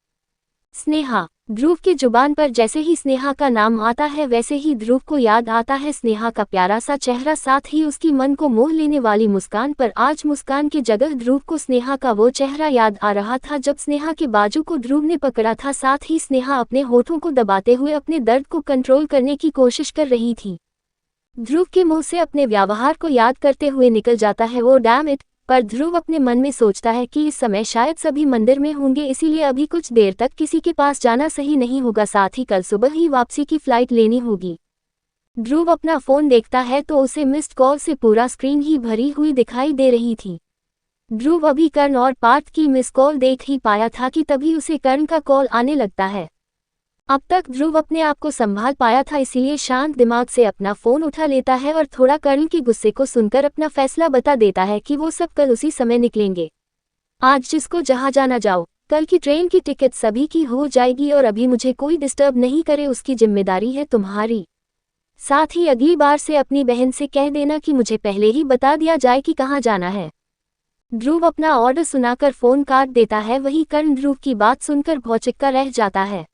स्नेहा, ध्रुव की जुबान पर जैसे ही स्नेहा का नाम आता है वैसे ही ध्रुव को याद आता है स्नेहा का प्यारा सा चेहरा, साथ ही उसकी मन को मोह लेने वाली मुस्कान। पर आज मुस्कान की जगह ध्रुव को स्नेहा का वो चेहरा याद आ रहा था जब स्नेहा के बाजू को ध्रुव ने पकड़ा था। साथ ही स्नेहा अपने होठों को दबाते हुए अपने दर्द को कंट्रोल करने की कोशिश कर रही थी। ध्रुव के मुंह से अपने व्यवहार को याद करते हुए निकल जाता है वो डैम इट, पर ध्रुव अपने मन में सोचता है कि इस समय शायद सभी मंदिर में होंगे, इसीलिए अभी कुछ देर तक किसी के पास जाना सही नहीं होगा। साथ ही कल सुबह ही वापसी की फ्लाइट लेनी होगी। ध्रुव अपना फोन देखता है तो उसे मिस्ड कॉल से पूरा स्क्रीन ही भरी हुई दिखाई दे रही थी। ध्रुव अभी कर्ण और पार्थ की मिस कॉल देख ही पाया था कि तभी उसे कर्ण का कॉल आने लगता है। अब तक ध्रुव अपने आप को संभाल पाया था, इसीलिए शांत दिमाग से अपना फोन उठा लेता है और थोड़ा कर्ण के गुस्से को सुनकर अपना फैसला बता देता है कि वो सब कल उसी समय निकलेंगे। आज जिसको जहां जाना जाओ, कल की ट्रेन की टिकट सभी की हो जाएगी और अभी मुझे कोई डिस्टर्ब नहीं करे उसकी जिम्मेदारी है तुम्हारी। साथ ही अगली बार से अपनी बहन से कह देना कि मुझे पहले ही बता दिया जाए कि कहाँ जाना है। ध्रुव अपना ऑर्डर सुनाकर फोन काट देता है। वहीं कर्ण ध्रुव की बात सुनकर भौचक्का रह जाता है।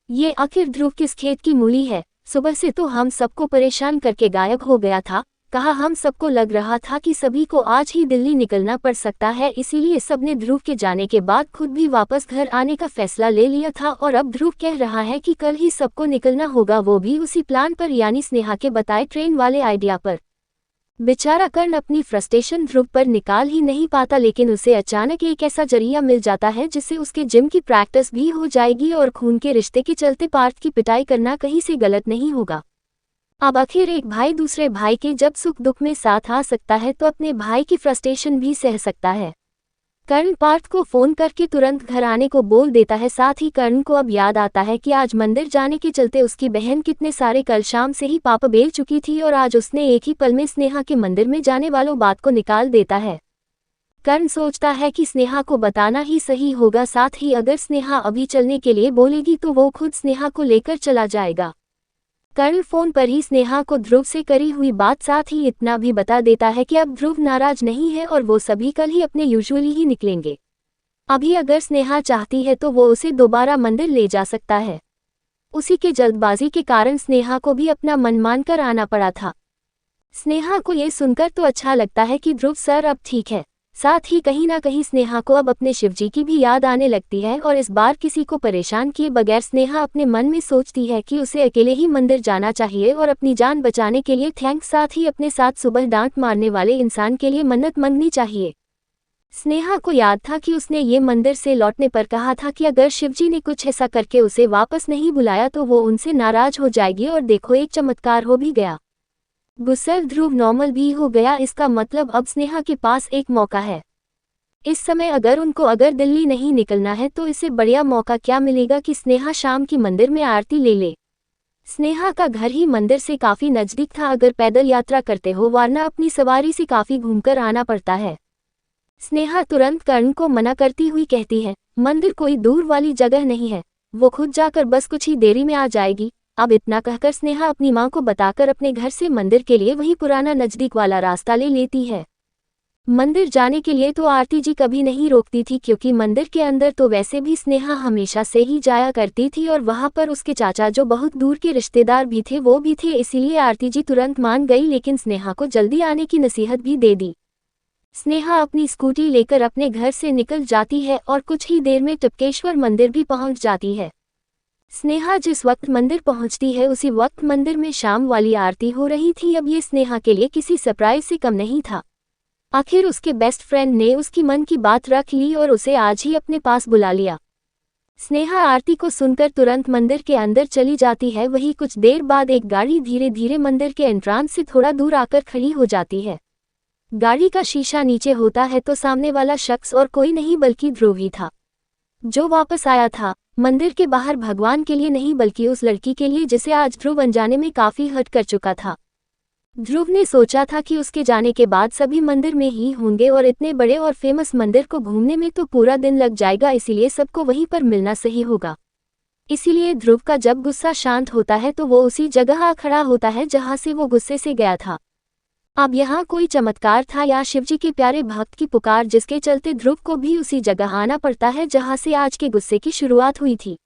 ये आखिर ध्रुव किस खेत की मूली है, सुबह से तो हम सबको परेशान करके गायब हो गया था। कहा हम सबको लग रहा था कि सभी को आज ही दिल्ली निकलना पड़ सकता है, इसीलिए सबने ध्रुव के जाने के बाद खुद भी वापस घर आने का फैसला ले लिया था। और अब ध्रुव कह रहा है कि कल ही सबको निकलना होगा, वो भी उसी प्लान पर, यानी स्नेहा के बताए ट्रेन वाले आइडिया पर। बेचारा कर्ण अपनी फ्रस्ट्रेशन ध्रुव पर निकाल ही नहीं पाता, लेकिन उसे अचानक एक ऐसा जरिया मिल जाता है जिससे उसके जिम की प्रैक्टिस भी हो जाएगी और खून के रिश्ते के चलते पार्थ की पिटाई करना कहीं से गलत नहीं होगा। अब आखिर एक भाई दूसरे भाई के जब सुख दुख में साथ आ सकता है तो अपने भाई की फ्रस्ट्रेशन भी सह सकता है। कर्ण पार्थ को फोन करके तुरंत घर आने को बोल देता है। साथ ही कर्ण को अब याद आता है कि आज मंदिर जाने के चलते उसकी बहन कितने सारे कल शाम से ही पाप बेल चुकी थी और आज उसने एक ही पल में स्नेहा के मंदिर में जाने वालों बात को निकाल देता है। कर्ण सोचता है कि स्नेहा को बताना ही सही होगा, साथ ही अगर स्नेहा अभी चलने के लिए बोलेगी तो वो खुद स्नेहा को लेकर चला जाएगा। कर्ण फोन पर ही स्नेहा को ध्रुव से करी हुई बात साथ ही इतना भी बता देता है कि अब ध्रुव नाराज नहीं है और वो सभी कल ही अपने यूजुअली ही निकलेंगे। अभी अगर स्नेहा चाहती है तो वो उसे दोबारा मंदिर ले जा सकता है। उसी के जल्दबाजी के कारण स्नेहा को भी अपना मन मानकर आना पड़ा था। स्नेहा को ये सुनकर तो अच्छा लगता है कि ध्रुव सर अब ठीक है, साथ ही कहीं ना कहीं स्नेहा को अब अपने शिवजी की भी याद आने लगती है और इस बार किसी को परेशान किए बगैर स्नेहा अपने मन में सोचती है कि उसे अकेले ही मंदिर जाना चाहिए और अपनी जान बचाने के लिए थैंक्स, साथ ही अपने साथ सुबह डांट मारने वाले इंसान के लिए मन्नत मांगनी चाहिए। स्नेहा को याद था कि उसने ये मंदिर से लौटने पर कहा था कि अगर शिवजी ने कुछ ऐसा करके उसे वापस नहीं बुलाया तो वो उनसे नाराज हो जाएगी, और देखो एक चमत्कार हो भी गया। गुस्सेल ध्रुव नॉर्मल भी हो गया। इसका मतलब अब स्नेहा के पास एक मौका है। इस समय अगर दिल्ली नहीं निकलना है तो इससे बढ़िया मौका क्या मिलेगा कि स्नेहा शाम की मंदिर में आरती ले ले। स्नेहा का घर ही मंदिर से काफी नजदीक था, अगर पैदल यात्रा करते हो वरना अपनी सवारी से काफी घूमकर आना पड़ता है। स्नेहा तुरंत कर्ण को मना करती हुई कहती है, मंदिर कोई दूर वाली जगह नहीं है, वो खुद जाकर बस कुछ ही देरी में आ जाएगी। अब इतना कहकर स्नेहा अपनी मां को बताकर अपने घर से मंदिर के लिए वही पुराना नजदीक वाला रास्ता ले लेती है। मंदिर जाने के लिए तो आरती जी कभी नहीं रोकती थी, क्योंकि मंदिर के अंदर तो वैसे भी स्नेहा हमेशा से ही जाया करती थी और वहां पर उसके चाचा जो बहुत दूर के रिश्तेदार भी थे वो भी थे, इसीलिए आरती जी तुरंत मान गई, लेकिन स्नेहा को जल्दी आने की नसीहत भी दे दी। स्नेहा अपनी स्कूटी लेकर अपने घर से निकल जाती है और कुछ ही देर में टपकेश्वर मंदिर भी पहुंच जाती है। स्नेहा जिस वक्त मंदिर पहुंचती है उसी वक्त मंदिर में शाम वाली आरती हो रही थी। अब ये स्नेहा के लिए किसी सरप्राइज से कम नहीं था। आखिर उसके बेस्ट फ्रेंड ने उसकी मन की बात रख ली और उसे आज ही अपने पास बुला लिया। स्नेहा आरती को सुनकर तुरंत मंदिर के अंदर चली जाती है। वही कुछ देर बाद एक गाड़ी धीरे धीरे मंदिर के एंट्रांस से थोड़ा दूर आकर खड़ी हो जाती है। गाड़ी का शीशा नीचे होता है तो सामने वाला शख्स और कोई नहीं बल्कि ध्रुव ही था, जो वापस आया था मंदिर के बाहर भगवान के लिए नहीं बल्कि उस लड़की के लिए जिसे आज ध्रुव अनजाने में काफी हर्ट कर चुका था। ध्रुव ने सोचा था कि उसके जाने के बाद सभी मंदिर में ही होंगे और इतने बड़े और फेमस मंदिर को घूमने में तो पूरा दिन लग जाएगा, इसीलिए सबको वहीं पर मिलना सही होगा। इसीलिए ध्रुव का जब गुस्सा शांत होता है तो वो उसी जगह आ खड़ा होता है जहां से वो गुस्से से गया था। अब यहाँ कोई चमत्कार था या शिवजी के प्यारे भक्त की पुकार, जिसके चलते ध्रुव को भी उसी जगह आना पड़ता है जहां से आज के गुस्से की शुरुआत हुई थी।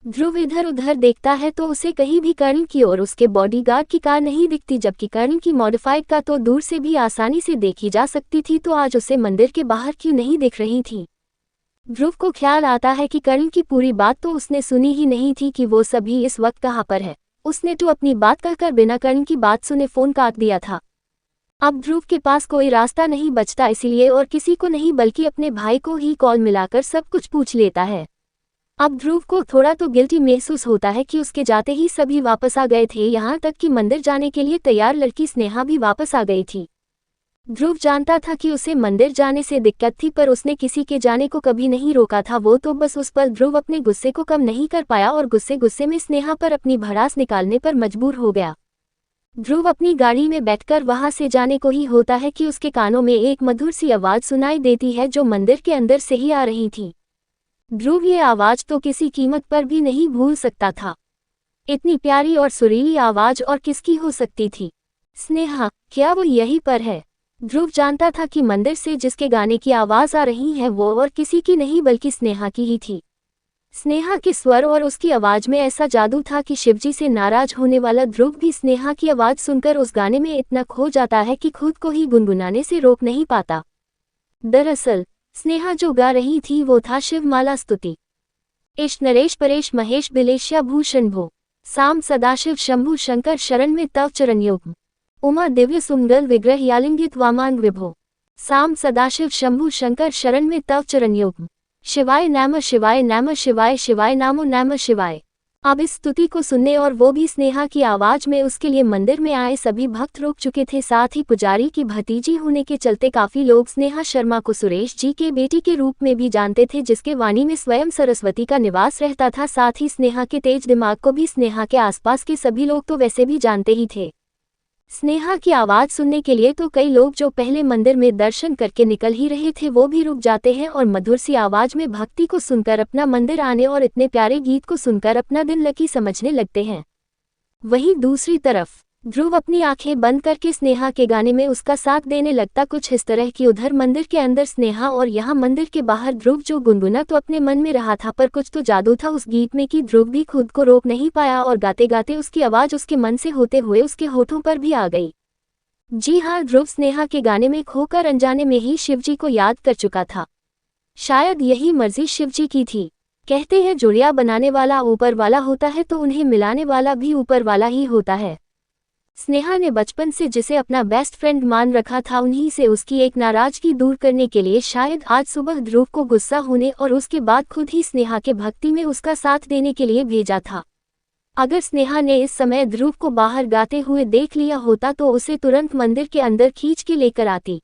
ध्रुव इधर उधर देखता है तो उसे कहीं भी कर्ण की और उसके बॉडीगार्ड की कार नहीं दिखती, जबकि कर्ण की मॉडिफाइड कार तो दूर से भी आसानी से देखी जा सकती थी, तो आज उसे मंदिर के बाहर क्यों नहीं दिख रही थी। ध्रुव को ख्याल आता है कि कर्ण की पूरी बात तो उसने सुनी ही नहीं थी कि वो सभी इस वक्त कहाँ पर है। उसने तो अपनी बात कहकर बिना कर्ण की बात सुने फोन काट दिया था। अब ध्रुव के पास कोई रास्ता नहीं बचता, इसीलिए और किसी को नहीं बल्कि अपने भाई को ही कॉल मिलाकर सब कुछ पूछ लेता है। अब ध्रुव को थोड़ा तो गिल्टी महसूस होता है कि उसके जाते ही सभी वापस आ गए थे, यहाँ तक कि मंदिर जाने के लिए तैयार लड़की स्नेहा भी वापस आ गई थी। ध्रुव जानता था कि उसे मंदिर जाने से दिक्कत थी, पर उसने किसी के जाने को कभी नहीं रोका था। वो तो बस उस पर ध्रुव अपने गुस्से को कम नहीं कर पाया और गुस्से में स्नेहा पर अपनी भड़ास निकालने पर मजबूर हो गया। ध्रुव अपनी गाड़ी में बैठकर वहां से जाने को ही होता है कि उसके कानों में एक मधुर सी आवाज सुनाई देती है जो मंदिर के अंदर से ही आ रही थी। ध्रुव ये आवाज तो किसी कीमत पर भी नहीं भूल सकता था। इतनी प्यारी और सुरीली आवाज और किसकी हो सकती थी? स्नेहा, क्या वो यहीं पर है? ध्रुव जानता था कि मंदिर से जिसके गाने की आवाज आ रही है वो और किसी की नहीं बल्कि स्नेहा की ही थी। स्नेहा के स्वर और उसकी आवाज में ऐसा जादू था कि शिवजी से नाराज होने वाला ध्रुव भी स्नेहा की आवाज सुनकर उस गाने में इतना खो जाता है कि खुद को ही गुनगुनाने से रोक नहीं पाता। दरअसल स्नेहा जो गा रही थी वो था शिवमाला स्तुति। इश नरेश परेश महेश बिलेश्या भूषण भो साम सदाशिव शंभु शंकर शरण में तव चरण युग्म उमा दिव्य सुमंगल विग्रह यालिंगित वामांग विभो साम सदाशिव शंभु शंकर शरण में तव चरण युग्म शिवाय नमः शिवाय नमः शिवाय शिवाय नमो नमः शिवाय। अब इस स्तुति को सुनने और वो भी स्नेहा की आवाज में उसके लिए मंदिर में आए सभी भक्त रुक चुके थे। साथ ही पुजारी की भतीजी होने के चलते काफी लोग स्नेहा शर्मा को सुरेश जी के बेटी के रूप में भी जानते थे, जिसके वाणी में स्वयं सरस्वती का निवास रहता था। साथ ही स्नेहा के तेज दिमाग को भी स्नेहा के आसपास के सभी लोग तो वैसे भी जानते ही थे। स्नेहा की आवाज सुनने के लिए तो कई लोग जो पहले मंदिर में दर्शन करके निकल ही रहे थे वो भी रुक जाते हैं और मधुर सी आवाज में भक्ति को सुनकर अपना मंदिर आने और इतने प्यारे गीत को सुनकर अपना दिन लकी समझने लगते हैं। वहीं दूसरी तरफ ध्रुव अपनी आंखें बंद करके स्नेहा के गाने में उसका साथ देने लगता, कुछ इस तरह कि उधर मंदिर के अंदर स्नेहा और यहाँ मंदिर के बाहर ध्रुव जो गुनगुना तो अपने मन में रहा था, पर कुछ तो जादू था उस गीत में कि ध्रुव भी खुद को रोक नहीं पाया और गाते गाते उसकी आवाज उसके मन से होते हुए उसके होठों पर भी आ गई। जी हाँ, ध्रुव स्नेहा के गाने में खोकर अनजाने में ही शिवजी को याद कर चुका था। शायद यही मर्जी शिवजी की थी। कहते हैं जोड़ियां बनाने वाला ऊपर वाला होता है तो उन्हें मिलाने वाला भी ऊपर वाला ही होता है। स्नेहा ने बचपन से जिसे अपना बेस्ट फ्रेंड मान रखा था उन्हीं से उसकी एक नाराजगी दूर करने के लिए शायद आज सुबह ध्रुव को गुस्सा होने और उसके बाद खुद ही स्नेहा के भक्ति में उसका साथ देने के लिए भेजा था। अगर स्नेहा ने इस समय ध्रुव को बाहर गाते हुए देख लिया होता तो उसे तुरंत मंदिर के अंदर खींच के लेकर आती।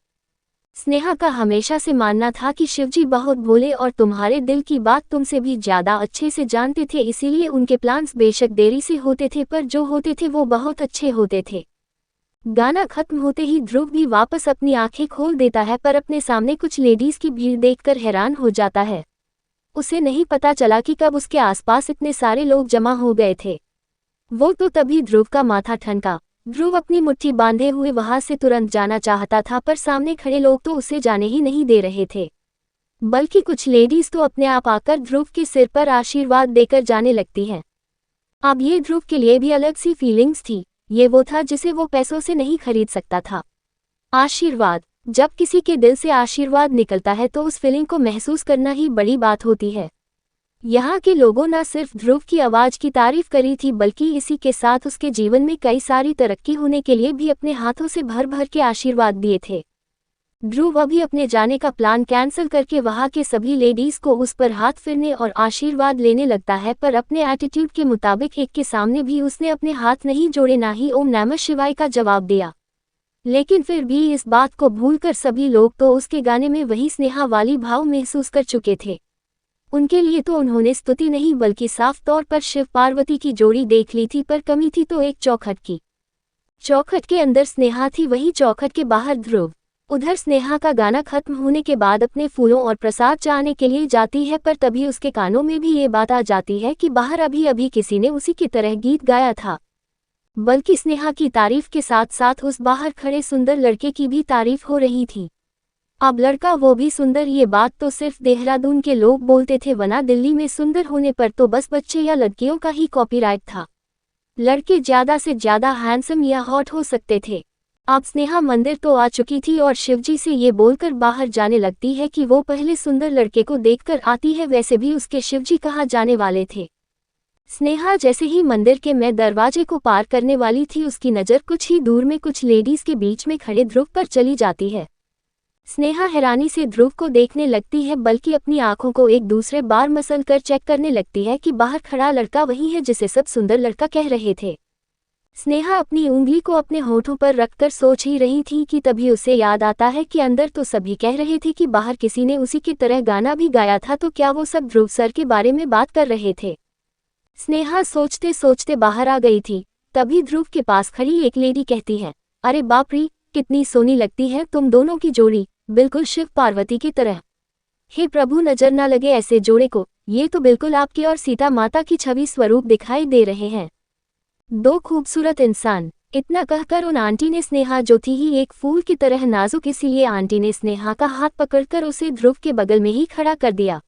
स्नेहा का हमेशा से मानना था कि शिवजी बहुत भोले और तुम्हारे दिल की बात तुमसे भी ज्यादा अच्छे से जानते थे, इसीलिए उनके प्लान्स बेशक देरी से होते थे पर जो होते थे वो बहुत अच्छे होते थे। गाना खत्म होते ही ध्रुव भी वापस अपनी आंखें खोल देता है पर अपने सामने कुछ लेडीज की भीड़ देखकर हैरान हो जाता है। उसे नहीं पता चला कि कब उसके आसपास इतने सारे लोग जमा हो गए थे। वो तो तभी ध्रुव का माथा ठनका। ध्रुव अपनी मुट्ठी बांधे हुए वहां से तुरंत जाना चाहता था पर सामने खड़े लोग तो उसे जाने ही नहीं दे रहे थे, बल्कि कुछ लेडीज तो अपने आप आकर ध्रुव के सिर पर आशीर्वाद देकर जाने लगती हैं। अब ये ध्रुव के लिए भी अलग सी फीलिंग्स थी। ये वो था जिसे वो पैसों से नहीं खरीद सकता था। आशीर्वाद। जब किसी के दिल से आशीर्वाद निकलता है तो उस फीलिंग को महसूस करना ही बड़ी बात होती है। यहाँ के लोगों न सिर्फ ध्रुव की आवाज की तारीफ करी थी बल्कि इसी के साथ उसके जीवन में कई सारी तरक्की होने के लिए भी अपने हाथों से भर भर के आशीर्वाद दिए थे। ध्रुव अभी अपने जाने का प्लान कैंसिल करके वहां के सभी लेडीज को उस पर हाथ फिरने और आशीर्वाद लेने लगता है, पर अपने एटीट्यूड के मुताबिक एक के सामने भी उसने अपने हाथ नहीं जोड़े, ना ही ओम नमः शिवाय का जवाब दिया। लेकिन फिर भी इस बात को भूलकर सभी लोग तो उसके गाने में वही स्नेहा वाली भाव महसूस कर चुके थे। उनके लिए तो उन्होंने स्तुति नहीं बल्कि साफ तौर पर शिव पार्वती की जोड़ी देख ली थी, पर कमी थी तो एक चौखट की। चौखट के अंदर स्नेहा थी, वही चौखट के बाहर ध्रुव। उधर स्नेहा का गाना खत्म होने के बाद अपने फूलों और प्रसाद चाहने के लिए जाती है, पर तभी उसके कानों में भी ये बात आ जाती है कि बाहर अभी अभी किसी ने उसी की तरह गीत गाया था। बल्कि स्नेहा की तारीफ के साथ साथ उस बाहर खड़े सुंदर लड़के की भी तारीफ हो रही थी। अब लड़का वो भी सुंदर, ये बात तो सिर्फ देहरादून के लोग बोलते थे, वरना दिल्ली में सुंदर होने पर तो बस बच्चे या लड़कियों का ही कॉपीराइट था। लड़के ज्यादा से ज्यादा हैंडसम या हॉट हो सकते थे। अब स्नेहा मंदिर तो आ चुकी थी और शिवजी से ये बोलकर बाहर जाने लगती है कि वो पहले सुंदर लड़के को देखकर आती है, वैसे भी उसके शिवजी कहाँ जाने वाले थे। स्नेहा जैसे ही मंदिर के मैं दरवाजे को पार करने वाली थी, उसकी नज़र कुछ ही दूर में कुछ लेडीज के बीच में खड़े ध्रुव पर चली जाती है। स्नेहा हैरानी से ध्रुव को देखने लगती है, बल्कि अपनी आंखों को एक दूसरे बार मसल कर चेक करने लगती है कि बाहर खड़ा लड़का वही है जिसे सब सुंदर लड़का कह रहे थे। स्नेहा अपनी उंगली को अपने होठों पर रखकर सोच ही रही थी कि तभी उसे याद आता है कि अंदर तो सभी कह रहे थे कि बाहर किसी ने उसी की तरह गाना भी गाया था, तो क्या वो सब ध्रुव सर के बारे में बात कर रहे थे। स्नेहा सोचते सोचते बाहर आ गई थी। तभी ध्रुव के पास खड़ी एक लेडी कहती है, अरे बाप रे, कितनी सोनी लगती है तुम दोनों की जोड़ी, बिल्कुल शिव पार्वती की तरह। हे प्रभु, नजर ना लगे ऐसे जोड़े को, ये तो बिल्कुल आपके और सीता माता की छवि स्वरूप दिखाई दे रहे हैं। दो खूबसूरत इंसान। इतना कहकर उन आंटी ने, स्नेहा जो थी ही एक फूल की तरह नाजुक, इसीलिए आंटी ने स्नेहा का हाथ पकड़कर उसे ध्रुव के बगल में ही खड़ा कर दिया।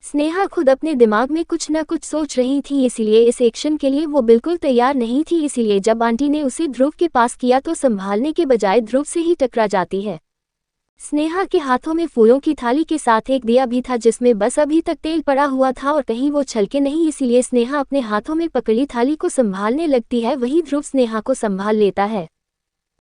स्नेहा खुद अपने दिमाग में कुछ न कुछ सोच रही थी, इसीलिए इस एक्शन के लिए वो बिल्कुल तैयार नहीं थी। इसीलिए जब आंटी ने उसे ध्रुव के पास किया तो संभालने के बजाय ध्रुव से ही टकरा जाती है। स्नेहा के हाथों में फूलों की थाली के साथ एक दिया भी था जिसमें बस अभी तक तेल पड़ा हुआ था और कहीं वो छलके नहीं, इसीलिए स्नेहा अपने हाथों में पकड़ी थाली को संभालने लगती है, वही ध्रुव स्नेहा को संभाल लेता है।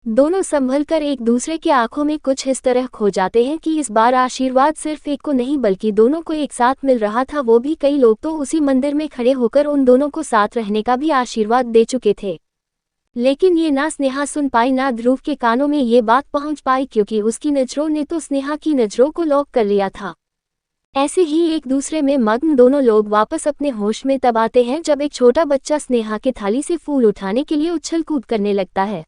दोनों संभल कर एक दूसरे के आंखों में कुछ इस तरह खो जाते हैं कि इस बार आशीर्वाद सिर्फ एक को नहीं बल्कि दोनों को एक साथ मिल रहा था। वो भी कई लोग तो उसी मंदिर में खड़े होकर उन दोनों को साथ रहने का भी आशीर्वाद दे चुके थे। लेकिन ये ना स्नेहा सुन पाई ना ध्रुव के कानों में ये बात पहुंच पाई, क्योंकि उसकी नजरों ने तो स्नेहा की नजरों को लॉक कर लिया था। ऐसे ही एक दूसरे में मग्न दोनों लोग वापस अपने होश में तब आते हैं जब एक छोटा बच्चा स्नेहा के थाली से फूल उठाने के लिए उछल कूद करने लगता है।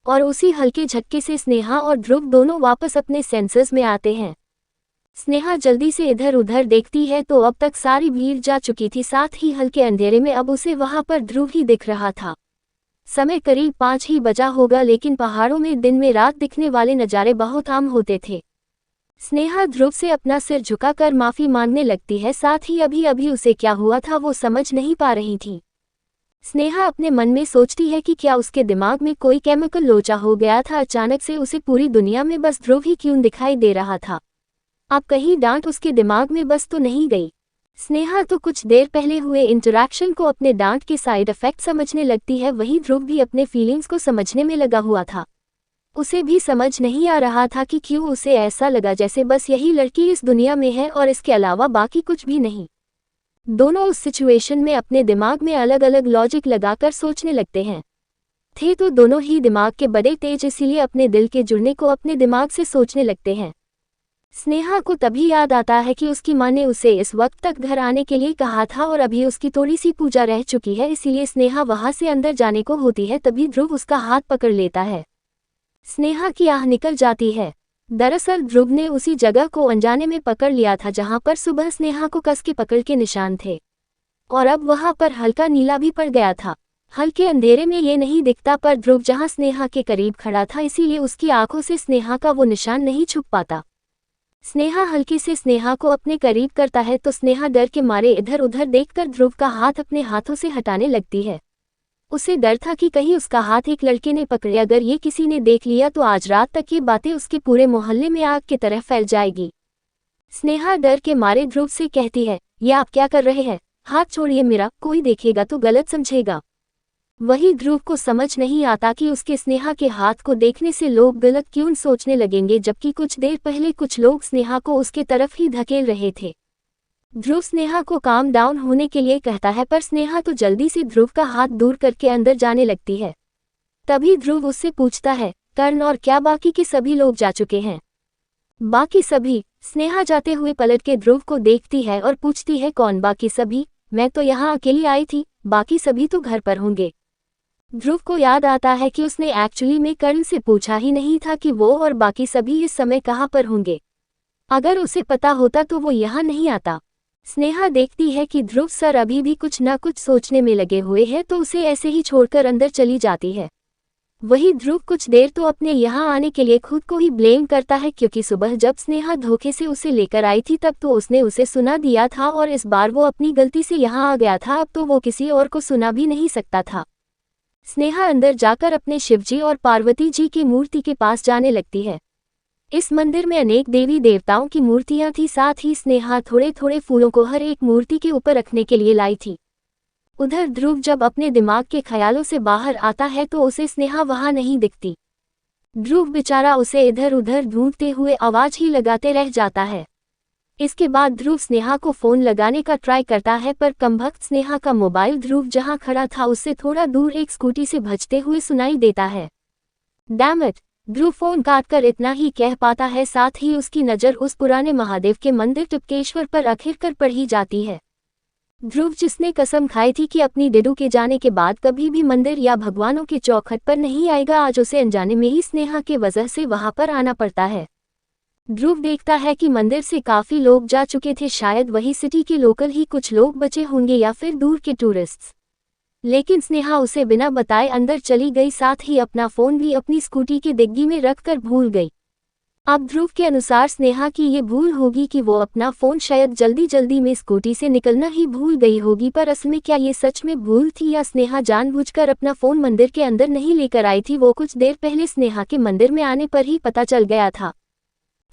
और उसी हल्के झटके से स्नेहा और ध्रुव दोनों वापस अपने सेंसर्स में आते हैं। स्नेहा जल्दी से इधर उधर देखती है तो अब तक सारी भीड़ जा चुकी थी, साथ ही हल्के अंधेरे में अब उसे वहां पर ध्रुव ही दिख रहा था। समय करीब 5 ही बजा होगा, लेकिन पहाड़ों में दिन में रात दिखने वाले नज़ारे बहुत आम होते थे। स्नेहा ध्रुव से अपना सिर झुकाकर माफी मांगने लगती है, साथ ही अभी अभी उसे क्या हुआ था वो समझ नहीं पा रही थी। स्नेहा अपने मन में सोचती है कि क्या उसके दिमाग में कोई केमिकल लोचा हो गया था। अचानक से उसे पूरी दुनिया में बस ध्रुव ही क्यों दिखाई दे रहा था। अब कहीं डांट उसके दिमाग में बस तो नहीं गई। स्नेहा तो कुछ देर पहले हुए इंटरैक्शन को अपने डांट के साइड इफेक्ट समझने लगती है, वहीं ध्रुव भी अपने फीलिंग्स को समझने में लगा हुआ था। उसे भी समझ नहीं आ रहा था कि क्यों उसे ऐसा लगा जैसे बस यही लड़की इस दुनिया में है और इसके अलावा बाकी कुछ भी नहीं। दोनों उस सिचुएशन में अपने दिमाग में अलग अलग लॉजिक लगाकर सोचने लगते हैं। थे तो दोनों ही दिमाग के बड़े तेज, इसीलिए अपने दिल के जुड़ने को अपने दिमाग से सोचने लगते हैं। स्नेहा को तभी याद आता है कि उसकी माँ ने उसे इस वक्त तक घर आने के लिए कहा था और अभी उसकी थोड़ी सी पूजा रह चुकी है, इसीलिए स्नेहा वहां से अंदर जाने को होती है। तभी ध्रुव उसका हाथ पकड़ लेता है। स्नेहा की आह निकल जाती है। दरअसल ध्रुव ने उसी जगह को अनजाने में पकड़ लिया था जहां पर सुबह स्नेहा को कस के पकड़ के निशान थे, और अब वहां पर हल्का नीला भी पड़ गया था। हल्के अंधेरे में ये नहीं दिखता, पर ध्रुव जहां स्नेहा के करीब खड़ा था इसीलिए उसकी आंखों से स्नेहा का वो निशान नहीं छुप पाता। स्नेहा हल्के से स्नेहा को अपने करीब करता है तो स्नेहा डर के मारे इधर उधर देखकर ध्रुव का हाथ अपने हाथों से हटाने लगती है। उसे डर था कि कहीं उसका हाथ एक लड़के ने पकड़े, अगर ये किसी ने देख लिया तो आज रात तक ये बातें उसके पूरे मोहल्ले में आग की तरह फैल जाएगी। स्नेहा डर के मारे ध्रुव से कहती है, ये आप क्या कर रहे हैं, हाथ छोड़िए मेरा, कोई देखेगा तो गलत समझेगा। वही ध्रुव को समझ नहीं आता कि उसके स्नेहा के हाथ को देखने से लोग गलत क्यों सोचने लगेंगे, जबकि कुछ देर पहले कुछ लोग स्नेहा को उसके तरफ ही धकेल रहे थे। ध्रुव स्नेहा को काम डाउन होने के लिए कहता है, पर स्नेहा तो जल्दी से ध्रुव का हाथ दूर करके अंदर जाने लगती है। तभी ध्रुव उससे पूछता है, कर्ण और क्या बाकी के सभी लोग जा चुके हैं? बाकी सभी? स्नेहा जाते हुए पलट के ध्रुव को देखती है और पूछती है, कौन बाकी सभी? मैं तो यहाँ अकेली आई थी, बाकी सभी तो घर पर होंगे। ध्रुव को याद आता है कि उसने एक्चुअली में कर्ण से पूछा ही नहीं था कि वो और बाकी सभी इस समय कहाँ पर होंगे। अगर उसे पता होता तो वो यहाँ नहीं आता। स्नेहा देखती है कि ध्रुव सर अभी भी कुछ ना कुछ सोचने में लगे हुए हैं तो उसे ऐसे ही छोड़कर अंदर चली जाती है। वही ध्रुव कुछ देर तो अपने यहाँ आने के लिए खुद को ही ब्लेम करता है, क्योंकि सुबह जब स्नेहा धोखे से उसे लेकर आई थी तब तो उसने उसे सुना दिया था और इस बार वो अपनी गलती से यहाँ आ गया था, अब तो वो किसी और को सुना भी नहीं सकता था। स्नेहा अंदर जाकर अपने शिवजी और पार्वती जी की मूर्ति के पास जाने लगती है। इस मंदिर में अनेक देवी देवताओं की मूर्तियां थी, साथ ही स्नेहा थोड़े थोड़े फूलों को हर एक मूर्ति के ऊपर रखने के लिए लाई थी। उधर ध्रुव जब अपने दिमाग के ख्यालों से बाहर आता है तो उसे स्नेहा वहां नहीं दिखती। ध्रुव बेचारा उसे इधर उधर ढूंढते हुए आवाज ही लगाते रह जाता है। इसके बाद ध्रुव स्नेहा को फोन लगाने का ट्राई करता है, पर कमबख्त स्नेहा का मोबाइल ध्रुव जहां खड़ा था उससे थोड़ा दूर एक स्कूटी से भजते हुए सुनाई देता है। Damn it! ध्रुव फोन काटकर इतना ही कह पाता है, साथ ही उसकी नज़र उस पुराने महादेव के मंदिर टुपकेश्वर पर आखिरकार पड़ ही जाती है। ध्रुव जिसने कसम खाई थी कि अपनी डिडू के जाने के बाद कभी भी मंदिर या भगवानों के चौखट पर नहीं आएगा, आज उसे अनजाने में ही स्नेहा के वजह से वहां पर आना पड़ता है। ध्रुव देखता है कि मंदिर से काफी लोग जा चुके थे, शायद वही सिटी के लोकल ही कुछ लोग बचे होंगे या फिर दूर के टूरिस्ट्स। लेकिन स्नेहा उसे बिना बताए अंदर चली गई, साथ ही अपना फोन भी अपनी स्कूटी की डिग्गी में रखकर भूल गई। अब ध्रुव के अनुसार स्नेहा की ये भूल होगी कि वो अपना फोन शायद जल्दी जल्दी में स्कूटी से निकलना ही भूल गई होगी, पर असल में क्या ये सच में भूल थी या स्नेहा जानबूझकर अपना फोन मंदिर के अंदर नहीं लेकर आई थी? वो कुछ देर पहले स्नेहा के मंदिर में आने पर ही पता चल गया था।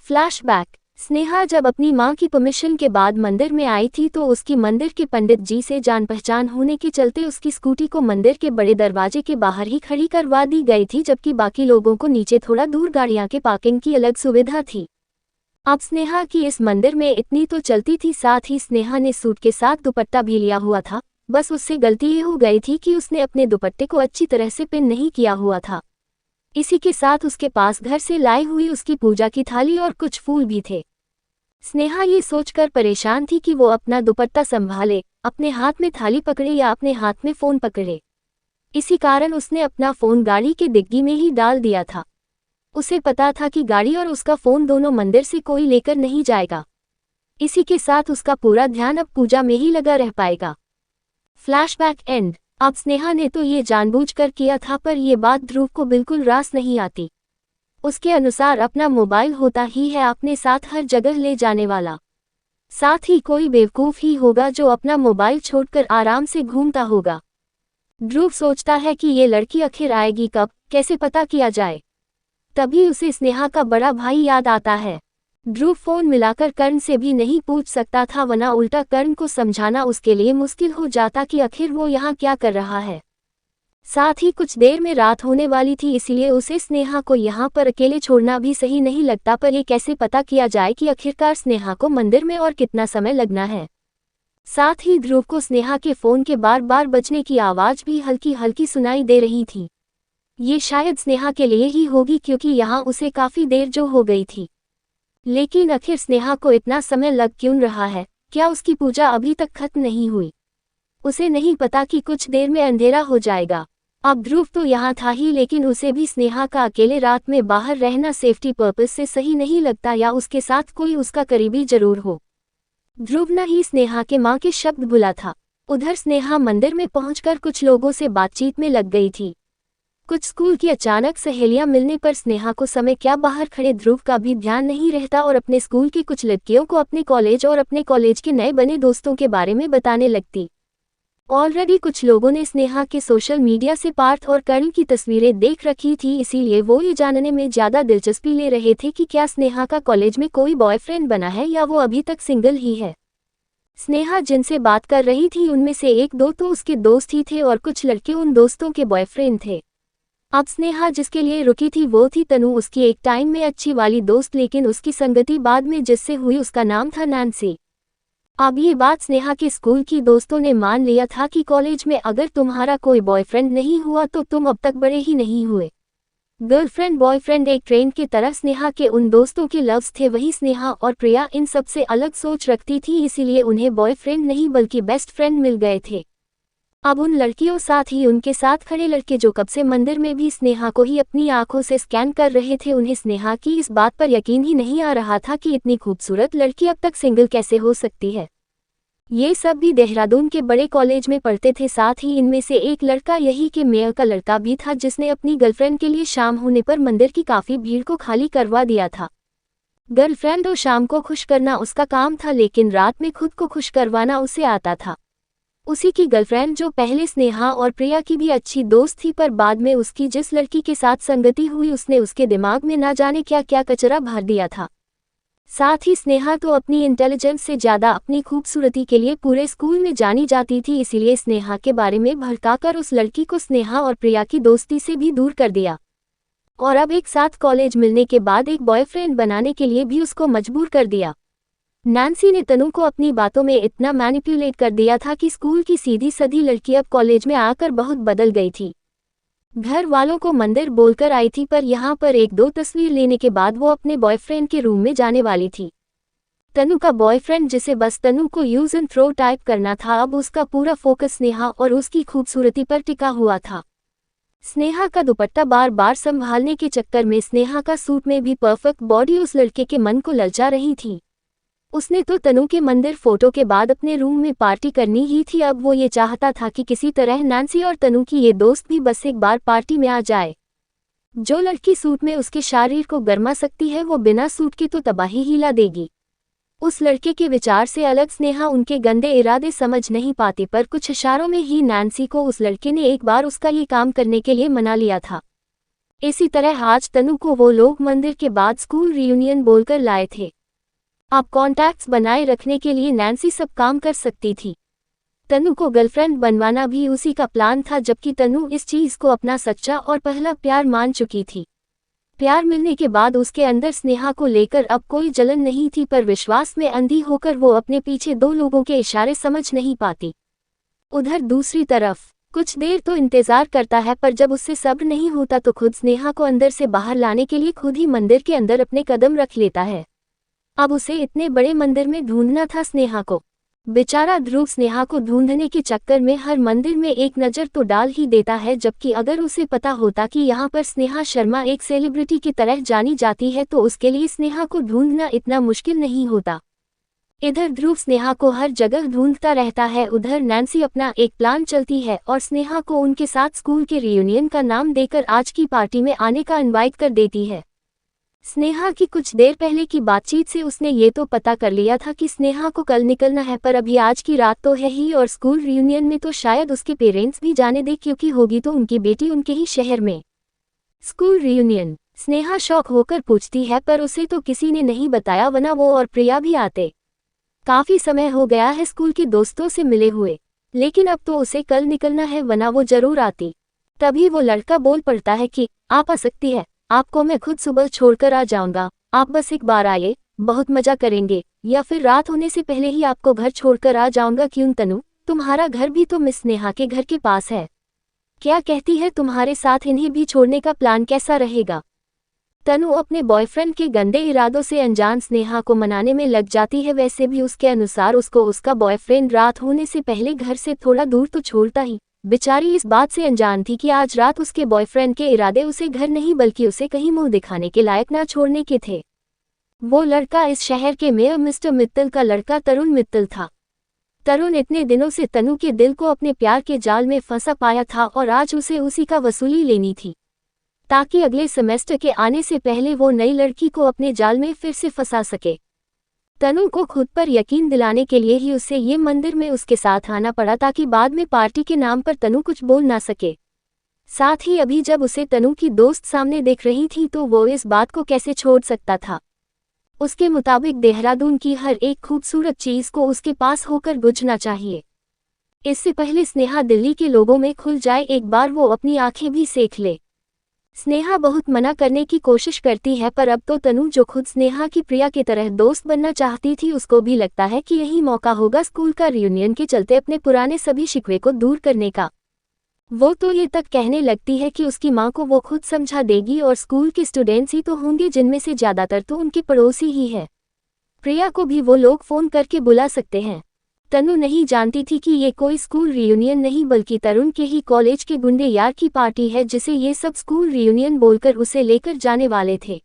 फ्लैशबैक। स्नेहा जब अपनी मां की परमिशन के बाद मंदिर में आई थी तो उसकी मंदिर के पंडित जी से जान पहचान होने के चलते उसकी स्कूटी को मंदिर के बड़े दरवाजे के बाहर ही खड़ी करवा दी गई थी, जबकि बाकी लोगों को नीचे थोड़ा दूर गाड़ियां के पार्किंग की अलग सुविधा थी। अब स्नेहा की इस मंदिर में इतनी तो चलती थी, साथ ही स्नेहा ने सूट के साथ दुपट्टा भी लिया हुआ था। बस उससे गलती ये हो गई थी कि उसने अपने दुपट्टे को अच्छी तरह से पिन नहीं किया हुआ था। इसी के साथ उसके पास घर से लाई हुई उसकी पूजा की थाली और कुछ फूल भी थे। स्नेहा ये सोचकर परेशान थी कि वो अपना दुपट्टा संभाले, अपने हाथ में थाली पकड़े या अपने हाथ में फोन पकड़े। इसी कारण उसने अपना फोन गाड़ी के डिग्गी में ही डाल दिया था। उसे पता था कि गाड़ी और उसका फोन दोनों मंदिर से कोई लेकर नहीं जाएगा। इसी के साथ उसका पूरा ध्यान अब पूजा में ही लगा रह पाएगा। Flashback and. अब स्नेहा ने तो ये जानबूझकर किया था, पर यह बात ध्रुव को बिल्कुल रास नहीं आती। उसके अनुसार अपना मोबाइल होता ही है अपने साथ हर जगह ले जाने वाला। साथ ही कोई बेवकूफ ही होगा जो अपना मोबाइल छोड़कर आराम से घूमता होगा। ध्रुव सोचता है कि ये लड़की आखिर आएगी कब, कैसे पता किया जाए। तभी उसे स्नेहा का बड़ा भाई याद आता है। ध्रुव फोन मिलाकर कर्ण से भी नहीं पूछ सकता था, वरना उल्टा कर्ण को समझाना उसके लिए मुश्किल हो जाता कि आखिर वो यहाँ क्या कर रहा है। साथ ही कुछ देर में रात होने वाली थी, इसलिए उसे स्नेहा को यहाँ पर अकेले छोड़ना भी सही नहीं लगता। पर ये कैसे पता किया जाए कि आखिरकार स्नेहा को मंदिर में और कितना समय लगना है। साथ ही ध्रुव को स्नेहा के फोन के बार बार बजने की आवाज भी हल्की हल्की सुनाई दे रही थी। ये शायद स्नेहा के लिए ही होगी, क्योंकि यहाँ उसे काफी देर जो हो गई थी। लेकिन आखिर स्नेहा को इतना समय लग क्यों रहा है? क्या उसकी पूजा अभी तक खत्म नहीं हुई? उसे नहीं पता कि कुछ देर में अंधेरा हो जाएगा। अब ध्रुव तो यहाँ था ही, लेकिन उसे भी स्नेहा का अकेले रात में बाहर रहना सेफ्टी पर्पस से सही नहीं लगता, या उसके साथ कोई उसका करीबी जरूर हो। ध्रुव न ही स्नेहा के माँ के शब्द भुला था। उधर स्नेहा मंदिर में पहुंचकर कुछ लोगों से बातचीत में लग गई थी। कुछ स्कूल की अचानक सहेलियां मिलने पर स्नेहा को समय क्या बाहर खड़े ध्रुव का भी ध्यान नहीं रहता और अपने स्कूल की कुछ लड़कियों को अपने कॉलेज और अपने कॉलेज के नए बने दोस्तों के बारे में बताने लगती। ऑलरेडी कुछ लोगों ने स्नेहा के सोशल मीडिया से पार्थ और कर्ण की तस्वीरें देख रखी थी, इसीलिए वो ये जानने में ज्यादा दिलचस्पी ले रहे थे कि क्या स्नेहा का कॉलेज में कोई बॉयफ्रेंड बना है या वो अभी तक सिंगल ही है। स्नेहा जिनसे बात कर रही थी उनमें से एक दो तो उसके दोस्त ही थे और कुछ लड़के उन दोस्तों के बॉयफ्रेंड थे। अब स्नेहा जिसके लिए रुकी थी वो थी तनु, उसकी एक टाइम में अच्छी वाली दोस्त, लेकिन उसकी संगति बाद में जिससे हुई उसका नाम था नैन्सी। अब ये बात स्नेहा के स्कूल की दोस्तों ने मान लिया था कि कॉलेज में अगर तुम्हारा कोई बॉयफ्रेंड नहीं हुआ तो तुम अब तक बड़े ही नहीं हुए। गर्लफ्रेंड बॉयफ्रेंड एक ट्रेंड की तरह स्नेहा के उन दोस्तों के लव्स थे। वही स्नेहा और प्रिया इन सब से अलग सोच रखती थी, इसीलिए उन्हें बॉयफ्रेंड नहीं बल्कि बेस्ट फ्रेंड मिल गए थे। अब उन लड़कियों साथ ही उनके साथ खड़े लड़के जो कब से मंदिर में भी स्नेहा को ही अपनी आंखों से स्कैन कर रहे थे, उन्हें स्नेहा की इस बात पर यकीन ही नहीं आ रहा था कि इतनी खूबसूरत लड़की अब तक सिंगल कैसे हो सकती है। ये सब भी देहरादून के बड़े कॉलेज में पढ़ते थे। साथ ही इनमें से एक लड़का यही के मेयर का लड़का भी था, जिसने अपनी गर्लफ्रेंड के लिए शाम होने पर मंदिर की काफी भीड़ को खाली करवा दिया था। गर्लफ्रेंड और शाम को खुश करना उसका काम था, लेकिन रात में खुद को खुश करवाना उसे आता था। उसी की गर्लफ्रेंड जो पहले स्नेहा और प्रिया की भी अच्छी दोस्त थी, पर बाद में उसकी जिस लड़की के साथ संगति हुई उसने उसके दिमाग में ना जाने क्या क्या कचरा भर दिया था। साथ ही स्नेहा तो अपनी इंटेलिजेंस से ज्यादा अपनी खूबसूरती के लिए पूरे स्कूल में जानी जाती थी, इसीलिए स्नेहा के बारे में भड़काकर उस लड़की को स्नेहा और प्रिया की दोस्ती से भी दूर कर दिया और अब एक साथ कॉलेज मिलने के बाद एक बॉयफ्रेंड बनाने के लिए भी उसको मजबूर कर दिया। नैन्सी ने तनु को अपनी बातों में इतना मैनिपुलेट कर दिया था कि स्कूल की सीधी सधी लड़की अब कॉलेज में आकर बहुत बदल गई थी। घर वालों को मंदिर बोलकर आई थी, पर यहाँ पर एक दो तस्वीर लेने के बाद वो अपने बॉयफ्रेंड के रूम में जाने वाली थी। तनु का बॉयफ्रेंड जिसे बस तनु को यूज एंड थ्रो टाइप करना था, अब उसका पूरा फोकस स्नेहा और उसकी खूबसूरती पर टिका हुआ था। स्नेहा का दुपट्टा बार बार संभालने के चक्कर में स्नेहा का सूट में भी परफेक्ट बॉडी उस लड़के के मन को ललचा रही थी। उसने तो तनु के मंदिर फोटो के बाद अपने रूम में पार्टी करनी ही थी। अब वो ये चाहता था कि किसी तरह नैन्सी और तनु की ये दोस्त भी बस एक बार पार्टी में आ जाए। जो लड़की सूट में उसके शरीर को गरमा सकती है वो बिना सूट के तो तबाही हिला देगी। उस लड़के के विचार से अलग स्नेहा उनके गंदे इरादे समझ नहीं पाती, पर कुछ इशारों में ही नैन्सी को उस लड़के ने एक बार उसका ये काम करने के लिए मना लिया था। इसी तरह आज तनु को वो लोग मंदिर के बाद स्कूल रियूनियन बोलकर लाए थे। अब कॉन्टैक्ट्स बनाए रखने के लिए नैन्सी सब काम कर सकती थी। तनु को गर्लफ्रेंड बनवाना भी उसी का प्लान था, जबकि तनु इस चीज को अपना सच्चा और पहला प्यार मान चुकी थी। प्यार मिलने के बाद उसके अंदर स्नेहा को लेकर अब कोई जलन नहीं थी, पर विश्वास में अंधी होकर वो अपने पीछे दो लोगों के इशारे समझ नहीं पाती। उधर दूसरी तरफ कुछ देर तो इंतजार करता है, पर जब उससे सब्र नहीं होता तो खुद स्नेहा को अंदर से बाहर लाने के लिए खुद ही मंदिर के अंदर अपने कदम रख लेता है। अब उसे इतने बड़े मंदिर में ढूंढना था स्नेहा को। बेचारा ध्रुव स्नेहा को ढूंढने के चक्कर में हर मंदिर में एक नज़र तो डाल ही देता है, जबकि अगर उसे पता होता कि यहाँ पर स्नेहा शर्मा एक सेलिब्रिटी की तरह जानी जाती है तो उसके लिए स्नेहा को ढूंढना इतना मुश्किल नहीं होता। इधर ध्रुव स्नेहा को हर जगह ढूंढता रहता है, उधर नैन्सी अपना एक प्लान चलती है और स्नेहा को उनके साथ स्कूल के रियूनियन का नाम देकर आज की पार्टी में आने का इनवाइट कर देती है। स्नेहा की कुछ देर पहले की बातचीत से उसने ये तो पता कर लिया था कि स्नेहा को कल निकलना है, पर अभी आज की रात तो है ही और स्कूल रियूनियन में तो शायद उसके पेरेंट्स भी जाने दे, क्योंकि होगी तो उनकी बेटी उनके ही शहर में। स्कूल रियूनियन, स्नेहा शौक होकर पूछती है, पर उसे तो किसी ने नहीं बताया, वरना वो और प्रिया भी आते। काफी समय हो गया है स्कूल के दोस्तों से मिले हुए, लेकिन अब तो उसे कल निकलना है, वरना वो जरूर आती। तभी वो लड़का बोल पड़ता है कि आप आ सकती है, आपको मैं खुद सुबह छोड़कर आ जाऊंगा, आप बस एक बार आइए, बहुत मजा करेंगे, या फिर रात होने से पहले ही आपको घर छोड़कर आ जाऊंगा। क्यों तनु, तुम्हारा घर भी तो मिस नेहा के घर के पास है, क्या कहती है तुम्हारे साथ इन्हें भी छोड़ने का प्लान कैसा रहेगा? तनु अपने बॉयफ्रेंड के गंदे इरादों से अनजान स्नेहा को मनाने में लग जाती है। वैसे भी उसके अनुसार उसको उसका बॉयफ्रेंड रात होने से पहले घर से थोड़ा दूर तो छोड़ता ही। बेचारी इस बात से अनजान थी कि आज रात उसके बॉयफ्रेंड के इरादे उसे घर नहीं बल्कि उसे कहीं मुंह दिखाने के लायक ना छोड़ने के थे। वो लड़का इस शहर के मेयर मिस्टर मित्तल का लड़का तरुण मित्तल था। तरुण इतने दिनों से तनु के दिल को अपने प्यार के जाल में फंसा पाया था और आज उसे उसी का वसूली लेनी थी, ताकि अगले सेमेस्टर के आने से पहले वो नई लड़की को अपने जाल में फिर से फंसा सके। तनु को खुद पर यकीन दिलाने के लिए ही उसे ये मंदिर में उसके साथ आना पड़ा, ताकि बाद में पार्टी के नाम पर तनु कुछ बोल ना सके। साथ ही अभी जब उसे तनु की दोस्त सामने देख रही थी तो वो इस बात को कैसे छोड़ सकता था। उसके मुताबिक देहरादून की हर एक खूबसूरत चीज को उसके पास होकर गुजरना चाहिए। इससे पहले स्नेहा दिल्ली के लोगों में खुल जाए, एक बार वो अपनी आंखें भी सेक ले। स्नेहा बहुत मना करने की कोशिश करती है, पर अब तो तनु, जो खुद स्नेहा की प्रिया की तरह दोस्त बनना चाहती थी, उसको भी लगता है कि यही मौका होगा स्कूल का रियूनियन के चलते अपने पुराने सभी शिकवे को दूर करने का। वो तो ये तक कहने लगती है कि उसकी माँ को वो खुद समझा देगी और स्कूल के स्टूडेंट्स ही तो होंगे, जिनमें से ज्यादातर तो उनके पड़ोसी ही है। प्रिया को भी वो लोग फोन करके बुला सकते हैं। तनु नहीं जानती थी कि ये कोई स्कूल रियूनियन नहीं बल्कि तरुण के ही कॉलेज के गुंडे यार की पार्टी है, जिसे ये सब स्कूल रियूनियन बोलकर उसे लेकर जाने वाले थे।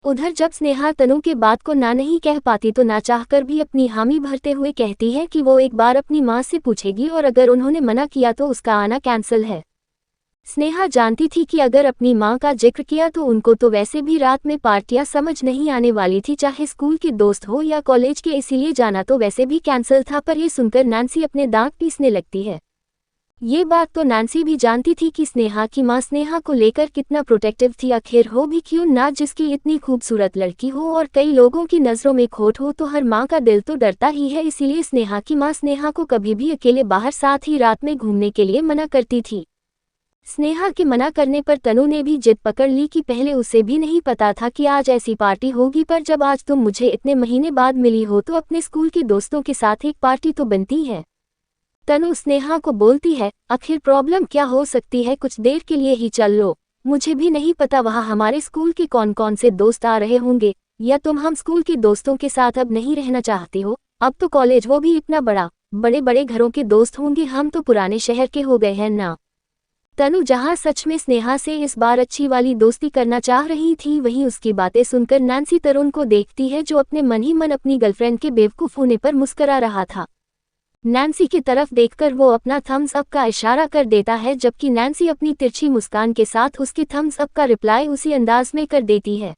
उधर जब स्नेहा तनु के बात को ना नहीं कह पाती तो ना चाहकर भी अपनी हामी भरते हुए कहती है कि वो एक बार अपनी माँ से पूछेगी और अगर उन्होंने मना किया तो उसका आना कैंसिल है। स्नेहा जानती थी कि अगर अपनी माँ का जिक्र किया तो उनको तो वैसे भी रात में पार्टियां समझ नहीं आने वाली थी, चाहे स्कूल के दोस्त हो या कॉलेज के, इसीलिए जाना तो वैसे भी कैंसिल था। पर ये सुनकर नैन्सी अपने दांत पीसने लगती है। ये बात तो नैन्सी भी जानती थी कि स्नेहा की माँ स्नेहा को लेकर कितना प्रोटेक्टिव थी। आखिर हो भी क्यों ना, जिसकी इतनी खूबसूरत लड़की हो और कई लोगों की नज़रों में खोट हो, तो हर माँ का दिल तो डरता ही है। इसीलिए स्नेहा की माँ स्नेहा को कभी भी अकेले बाहर, साथ ही रात में घूमने के लिए मना करती थी। स्नेहा के मना करने पर तनु ने भी जिद पकड़ ली कि पहले उसे भी नहीं पता था कि आज ऐसी पार्टी होगी, पर जब आज तुम मुझे इतने महीने बाद मिली हो तो अपने स्कूल के दोस्तों के साथ एक पार्टी तो बनती है। तनु स्नेहा को बोलती है, आखिर प्रॉब्लम क्या हो सकती है, कुछ देर के लिए ही चल लो, मुझे भी नहीं पता वहाँ हमारे स्कूल के कौन कौन से दोस्त आ रहे होंगे, या तुम हम स्कूल के दोस्तों के साथ अब नहीं रहना चाहती हो? अब तो कॉलेज, वो भी इतना बड़ा, बड़े बड़े घरों के दोस्त होंगे, हम तो पुराने शहर के हो गए हैं ना। तनु जहां सच में स्नेहा से इस बार अच्छी वाली दोस्ती करना चाह रही थी, वहीं उसकी बातें सुनकर नैन्सी तरुण को देखती है, जो अपने मन ही मन अपनी गर्लफ्रेंड के बेवकूफ होने पर मुस्करा रहा था। नैन्सी की तरफ देखकर वो अपना थम्स अप का इशारा कर देता है, जबकि नैन्सी अपनी तिरछी मुस्कान के साथ उसके थम्स अप का रिप्लाई उसी अंदाज में कर देती है।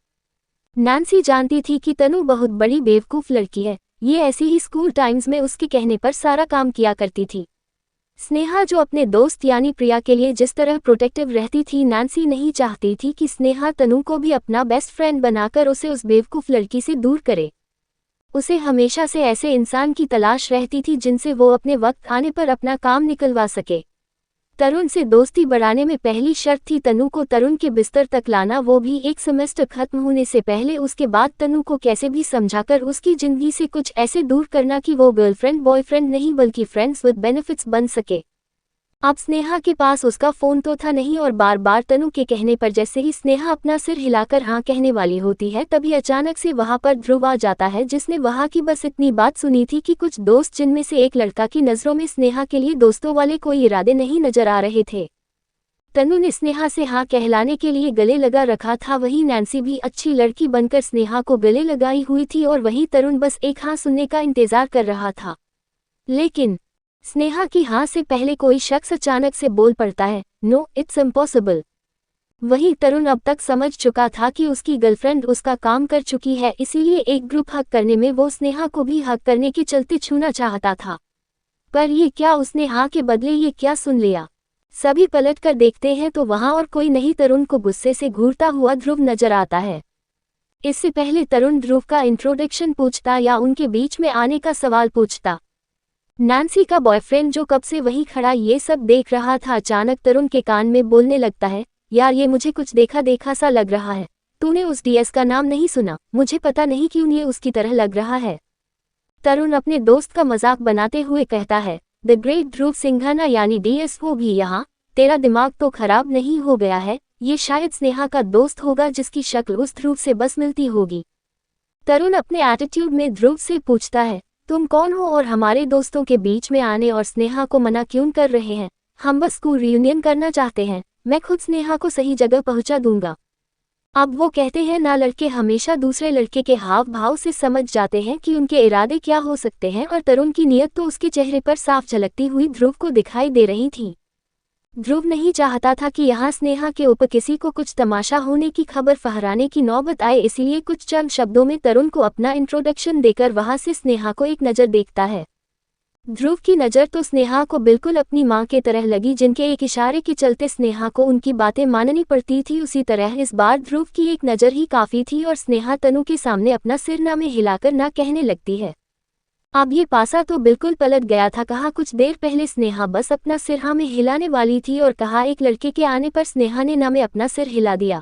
नैन्सी जानती थी कि तनु बहुत बड़ी बेवकूफ लड़की है, ये ऐसी ही स्कूल टाइम्स में उसके कहने पर सारा काम किया करती थी। स्नेहा जो अपने दोस्त यानी प्रिया के लिए जिस तरह प्रोटेक्टिव रहती थी, नैन्सी नहीं चाहती थी कि स्नेहा तनु को भी अपना बेस्ट फ्रेंड बनाकर उसे उस बेवकूफ लड़की से दूर करे। उसे हमेशा से ऐसे इंसान की तलाश रहती थी जिनसे वो अपने वक्त आने पर अपना काम निकलवा सके। तरुण से दोस्ती बढ़ाने में पहली शर्त थी तनु को तरुण के बिस्तर तक लाना, वो भी एक सेमेस्टर खत्म होने से पहले। उसके बाद तनु को कैसे भी समझाकर उसकी जिंदगी से कुछ ऐसे दूर करना कि वो गर्लफ्रेंड बॉयफ्रेंड नहीं बल्कि फ्रेंड्स विद बेनिफिट्स बन सके। अब स्नेहा के पास उसका फोन तो था नहीं और बार बार तनु के कहने पर जैसे ही स्नेहा अपना सिर हिलाकर हाँ कहने वाली होती है तभी अचानक से वहां पर ध्रुव आ जाता है, जिसने वहां की बस इतनी बात सुनी थी कि कुछ दोस्त जिनमें से एक लड़का की नजरों में स्नेहा के लिए दोस्तों वाले कोई इरादे नहीं नजर आ रहे थे। तनु ने स्नेहा से हाँ कहलाने के लिए गले लगा रखा था, वहीं नैन्सी भी अच्छी लड़की बनकर स्नेहा को गले लगाई हुई थी और वहीं तरुण बस एक हाँ सुनने का इंतजार कर रहा था। लेकिन स्नेहा की हाँ से पहले कोई शख्स अचानक से बोल पड़ता है, नो इट्स इम्पॉसिबल। वही तरुण अब तक समझ चुका था कि उसकी गर्लफ्रेंड उसका काम कर चुकी है, इसीलिए एक ग्रुप हक करने में वो स्नेहा को भी हक करने के चलते छूना चाहता था। पर ये क्या, उसने हाँ के बदले ये क्या सुन लिया। सभी पलट कर देखते हैं तो वहां और कोई नहीं तरुण को गुस्से से घूरता हुआ ध्रुव नजर आता है। इससे पहले तरुण ध्रुव का इंट्रोडक्शन पूछता या उनके बीच में आने का सवाल पूछता। नैन्सी का बॉयफ्रेंड जो कब से वहीं खड़ा ये सब देख रहा था अचानक तरुण के कान में बोलने लगता है, यार ये मुझे कुछ देखा देखा सा लग रहा है। तूने उस डीएस का नाम नहीं सुना? मुझे पता नहीं क्यों ये उसकी तरह लग रहा है। तरुण अपने दोस्त का मजाक बनाते हुए कहता है, द ग्रेट ध्रुव सिंघाना यानी डीएस वो भी यहाँ? तेरा दिमाग तो खराब नहीं हो गया है? ये शायद स्नेहा का दोस्त होगा जिसकी शक्ल उस ध्रुव से बस मिलती होगी। तरुण अपने एटीट्यूड में ध्रुव से पूछता है, तुम कौन हो और हमारे दोस्तों के बीच में आने और स्नेहा को मना क्यों कर रहे हैं? हम बस स्कूल रियूनियन करना चाहते हैं, मैं खुद स्नेहा को सही जगह पहुंचा दूंगा। अब वो कहते हैं ना, लड़के हमेशा दूसरे लड़के के हाव भाव से समझ जाते हैं कि उनके इरादे क्या हो सकते हैं और तरुण की नीयत तो उसके चेहरे पर साफ झलकती हुई ध्रुव को दिखाई दे रही थी। ध्रुव नहीं चाहता था कि यहाँ स्नेहा के ऊपर किसी को कुछ तमाशा होने की खबर फहराने की नौबत आए, इसलिए कुछ चंद शब्दों में तरुण को अपना इंट्रोडक्शन देकर वहां से स्नेहा को एक नज़र देखता है। ध्रुव की नज़र तो स्नेहा को बिल्कुल अपनी मां के तरह लगी, जिनके एक इशारे के चलते स्नेहा को उनकी बातें माननी पड़ती थी। उसी तरह इस बार ध्रुव की एक नज़र ही काफ़ी थी और स्नेहा तनु के सामने अपना सिर ना में हिलाकर ना कहने लगती है। अब ये पासा तो बिल्कुल पलट गया था। कहा कुछ देर पहले स्नेहा बस अपना सिर हाँ में हिलाने वाली थी और कहा एक लड़के के आने पर स्नेहा ने ना में अपना सिर हिला दिया।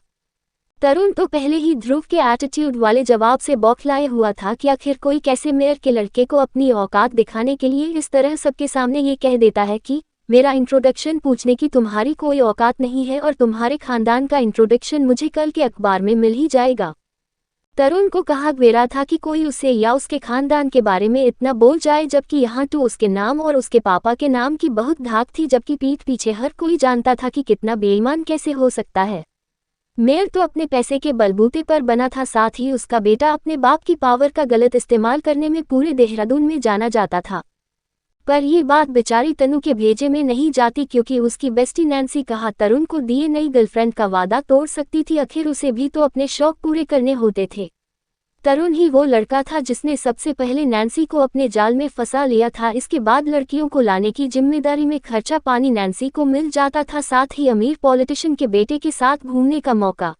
तरुण तो पहले ही ध्रुव के एटीट्यूड वाले जवाब से बौखलाए हुआ था कि आखिर कोई कैसे मेयर के लड़के को अपनी औकात दिखाने के लिए इस तरह सबके सामने ये कह देता है कि मेरा इंट्रोडक्शन पूछने की तुम्हारी कोई औकात नहीं है और तुम्हारे खानदान का इंट्रोडक्शन मुझे कल के अखबार में मिल ही जाएगा। तरुण को कहा गया था कि कोई उसे या उसके खानदान के बारे में इतना बोल जाए, जबकि यहाँ तो उसके नाम और उसके पापा के नाम की बहुत धाक थी, जबकि पीठ पीछे हर कोई जानता था कि कितना बेईमान कैसे हो सकता है। मेयर तो अपने पैसे के बलबूते पर बना था, साथ ही उसका बेटा अपने बाप की पावर का गलत इस्तेमाल करने में पूरे देहरादून में जाना जाता था। पर ये बात बेचारी तनु के भेजे में नहीं जाती, क्योंकि उसकी बेस्टी नैन्सी कहा तरुण को दिए नई गर्लफ्रेंड का वादा तोड़ सकती थी, आखिर उसे भी तो अपने शौक पूरे करने होते थे। तरुण ही वो लड़का था जिसने सबसे पहले नैन्सी को अपने जाल में फंसा लिया था। इसके बाद लड़कियों को लाने की जिम्मेदारी में खर्चा पानी नैन्सी को मिल जाता था, साथ ही अमीर पॉलिटिशियन के बेटे के साथ घूमने का मौका।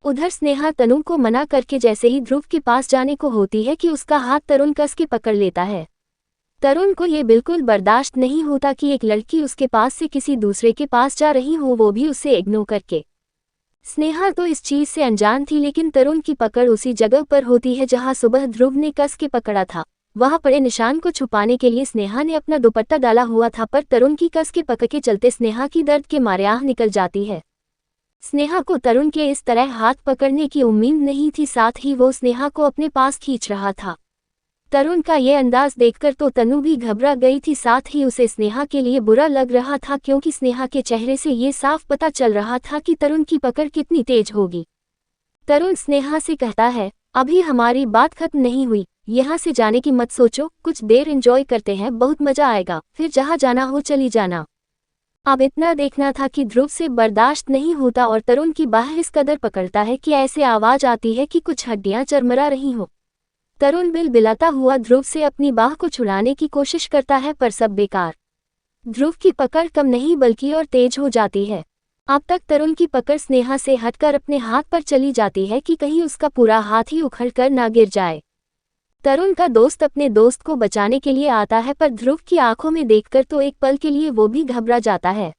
उधर स्नेहा तनु को मना करके जैसे ही ध्रुव के पास जाने को होती है कि उसका हाथ तरुण कस के पकड़ लेता है। तरुण को ये बिल्कुल बर्दाश्त नहीं होता कि एक लड़की उसके पास से किसी दूसरे के पास जा रही हो, वो भी उसे इग्नोर करके। स्नेहा तो इस चीज से अनजान थी, लेकिन तरुण की पकड़ उसी जगह पर होती है जहां सुबह ध्रुव ने कस के पकड़ा था। वहां पड़े निशान को छुपाने के लिए स्नेहा ने अपना दुपट्टा डाला हुआ था, पर तरुण की कस के पकड़ के चलते स्नेहा की दर्द के मारे आह निकल जाती है। स्नेहा को तरुण के इस तरह हाथ पकड़ने की उम्मीद नहीं थी, साथ ही वो स्नेहा को अपने पास खींच रहा था। तरुण का ये अंदाज देखकर तो तनु भी घबरा गई थी, साथ ही उसे स्नेहा के लिए बुरा लग रहा था, क्योंकि स्नेहा के चेहरे से ये साफ पता चल रहा था कि तरुण की पकड़ कितनी तेज होगी। तरुण स्नेहा से कहता है, अभी हमारी बात खत्म नहीं हुई, यहाँ से जाने की मत सोचो, कुछ देर एंजॉय करते हैं, बहुत मजा आएगा, फिर जहाँ जाना हो चली जाना। अब इतना देखना था कि ध्रुव से बर्दाश्त नहीं होता और तरुण की बाह इस कदर पकड़ता है कि ऐसे आवाज आती है कि कुछ हड्डियां चरमरा रही हो। तरुण बिलबिलाता हुआ ध्रुव से अपनी बाह को छुड़ाने की कोशिश करता है, पर सब बेकार। ध्रुव की पकड़ कम नहीं बल्कि और तेज हो जाती है। अब तक तरुण की पकड़ स्नेहा से हटकर अपने हाथ पर चली जाती है कि कहीं उसका पूरा हाथ ही उखड़कर ना गिर जाए। तरुण का दोस्त अपने दोस्त को बचाने के लिए आता है, पर ध्रुव की आंखों में देखकर तो एक पल के लिए वो भी घबरा जाता है।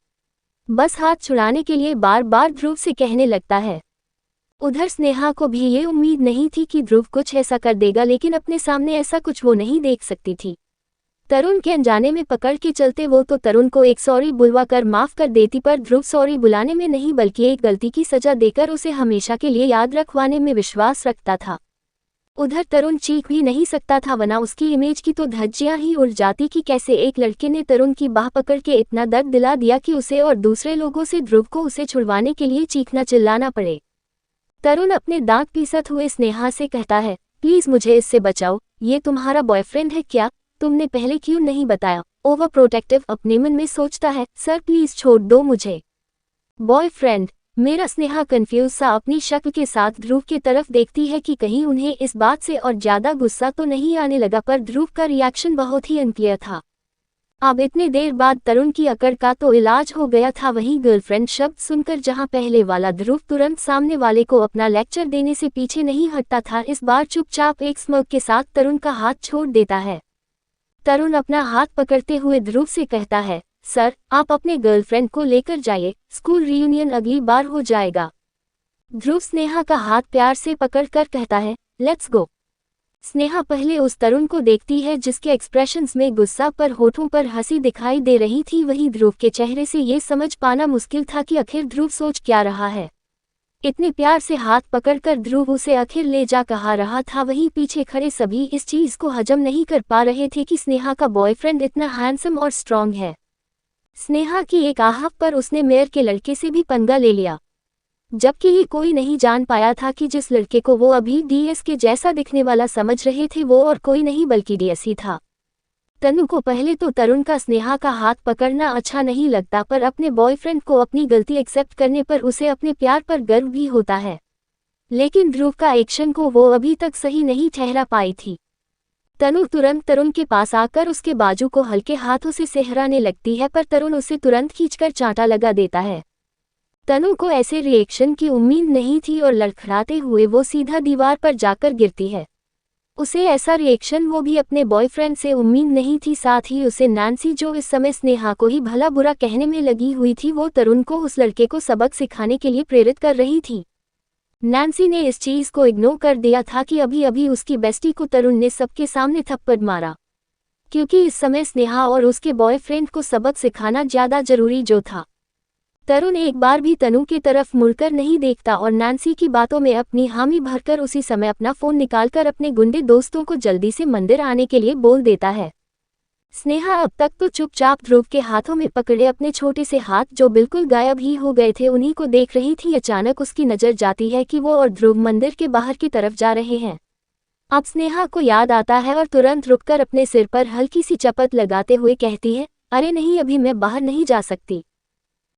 बस हाथ छुड़ाने के लिए बार बार ध्रुव से कहने लगता है। उधर स्नेहा को भी ये उम्मीद नहीं थी कि ध्रुव कुछ ऐसा कर देगा, लेकिन अपने सामने ऐसा कुछ वो नहीं देख सकती थी। तरुण के अनजाने में पकड़ के चलते वो तो तरुण को एक सॉरी बुलवा कर माफ कर देती, पर ध्रुव सॉरी बुलाने में नहीं बल्कि एक गलती की सजा देकर उसे हमेशा के लिए याद रखवाने में विश्वास रखता था। उधर तरुण चीख भी नहीं सकता था, वरना उसकी इमेज की तो धज्जियां ही उड़ जाती कि कैसे एक लड़के ने तरुण की बाह पकड़ के इतना दर्द दिला दिया कि उसे और दूसरे लोगों से ध्रुव को उसे छुड़वाने के लिए चीखना चिल्लाना पड़े। तरुण अपने दांत पीसत हुए स्नेहा से कहता है, प्लीज मुझे इससे बचाओ, ये तुम्हारा बॉयफ्रेंड है क्या? तुमने पहले क्यों नहीं बताया? ओवर प्रोटेक्टिव अपने मन में सोचता है। सर प्लीज छोड़ दो मुझे। बॉयफ्रेंड? मेरा स्नेहा कंफ्यूज सा अपनी शक्ल के साथ ध्रुव की तरफ देखती है कि कहीं उन्हें इस बात से और ज्यादा गुस्सा तो नहीं आने लगा, पर ध्रुव का रिएक्शन बहुत ही अनक्लियर था। अब इतने देर बाद तरुण की अकड़ का तो इलाज हो गया था। वहीं गर्लफ्रेंड शब्द सुनकर जहां पहले वाला ध्रुव तुरंत सामने वाले को अपना लेक्चर देने से पीछे नहीं हटता था, इस बार चुपचाप एक स्मर्क के साथ तरुण का हाथ छोड़ देता है। तरुण अपना हाथ पकड़ते हुए ध्रुव से कहता है, सर आप अपने गर्लफ्रेंड को लेकर जाइए, स्कूल रियूनियन अगली बार हो जाएगा। ध्रुव स्नेहा का हाथ प्यार से पकड़कर कहता है, लेट्स गो। स्नेहा पहले उस तरुण को देखती है जिसके एक्सप्रेशंस में गुस्सा पर होठों पर हंसी दिखाई दे रही थी। वहीं ध्रुव के चेहरे से ये समझ पाना मुश्किल था कि आखिर ध्रुव सोच क्या रहा है। इतने प्यार से हाथ पकड़कर ध्रुव उसे आखिर ले जा कहा रहा था। वहीं पीछे खड़े सभी इस चीज को हजम नहीं कर पा रहे थे कि स्नेहा का बॉयफ्रेंड इतना हैंडसम और स्ट्रॉन्ग है। स्नेहा की एक आहट पर उसने मेयर के लड़के से भी पंगा ले लिया, जबकि ये कोई नहीं जान पाया था कि जिस लड़के को वो अभी डीएस के जैसा दिखने वाला समझ रहे थे वो और कोई नहीं बल्कि डीएस ही था। तनु को पहले तो तरुण का स्नेहा का हाथ पकड़ना अच्छा नहीं लगता, पर अपने बॉयफ्रेंड को अपनी गलती एक्सेप्ट करने पर उसे अपने प्यार पर गर्व भी होता है। लेकिन ध्रुव का एक्शन को वो अभी तक सही नहीं ठहरा पाई थी। तनु तुरंत तरुण के पास आकर उसके बाजू को हल्के हाथों से सहराने लगती है, पर तरुण उसे तुरंत खींचकर चांटा लगा देता है। तनु को ऐसे रिएक्शन की उम्मीद नहीं थी और लड़खड़ाते हुए वो सीधा दीवार पर जाकर गिरती है। उसे ऐसा रिएक्शन वो भी अपने बॉयफ्रेंड से उम्मीद नहीं थी। साथ ही उसे नैन्सी, जो इस समय स्नेहा को ही भला बुरा कहने में लगी हुई थी, वो तरुण को उस लड़के को सबक सिखाने के लिए प्रेरित कर रही थी। नैन्सी ने इस चीज को इग्नोर कर दिया था कि अभी अभी उसकी बेस्टी को तरुण ने सबके सामने थप्पड़ मारा, क्योंकि इस समय स्नेहा और उसके बॉयफ्रेंड को सबक सिखाना ज्यादा जरूरी जो था। तरुण एक बार भी तनु की तरफ मुड़कर नहीं देखता और नैन्सी की बातों में अपनी हामी भरकर उसी समय अपना फोन निकालकर अपने गुंडे दोस्तों को जल्दी से मंदिर आने के लिए बोल देता है। स्नेहा अब तक तो चुपचाप ध्रुव के हाथों में पकड़े अपने छोटे से हाथ, जो बिल्कुल गायब ही हो गए थे, उन्हीं को देख रही थी। अचानक उसकी नजर जाती है कि वो और ध्रुव मंदिर के बाहर की तरफ जा रहे हैं। अब स्नेहा को याद आता है और तुरंत रुककर अपने सिर पर हल्की सी चपत लगाते हुए कहती है, अरे नहीं, अभी मैं बाहर नहीं जा सकती।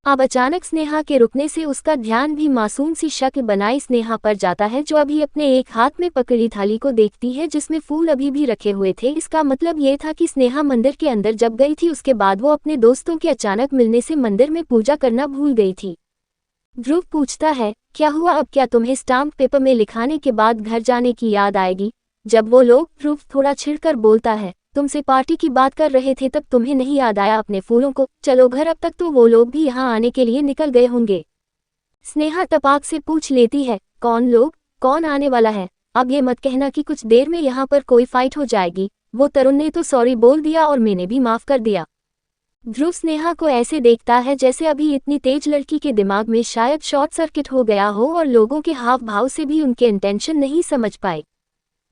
अब अचानक स्नेहा के रुकने से उसका ध्यान भी मासूम सी शक्ल बनाई स्नेहा पर जाता है, जो अभी अपने एक हाथ में पकड़ी थाली को देखती है जिसमें फूल अभी भी रखे हुए थे। इसका मतलब ये था कि स्नेहा मंदिर के अंदर जब गई थी उसके बाद वो अपने दोस्तों के अचानक मिलने से मंदिर में पूजा करना भूल गई थी। ध्रुव पूछता है, क्या हुआ, अब क्या तुम्हें स्टाम्प पेपर में लिखाने के बाद घर जाने की याद आएगी? जब वो लोग, ध्रुव थोड़ा छिड़कर बोलता है, तुमसे पार्टी की बात कर रहे थे तब तुम्हें नहीं याद आया अपने फूलों को? चलो घर, अब तक तो वो लोग भी यहाँ आने के लिए निकल गए होंगे। स्नेहा तपाक से पूछ लेती है, कौन लोग, कौन आने वाला है? अब ये मत कहना कि कुछ देर में यहाँ पर कोई फाइट हो जाएगी। वो तरुण ने तो सॉरी बोल दिया और मैंने भी माफ कर दिया। ध्रुव स्नेहा को ऐसे देखता है जैसे अभी इतनी तेज लड़की के दिमाग में शायद शॉर्ट सर्किट हो गया हो और लोगों के हाव भाव से भी उनके इंटेंशन नहीं समझ पाए।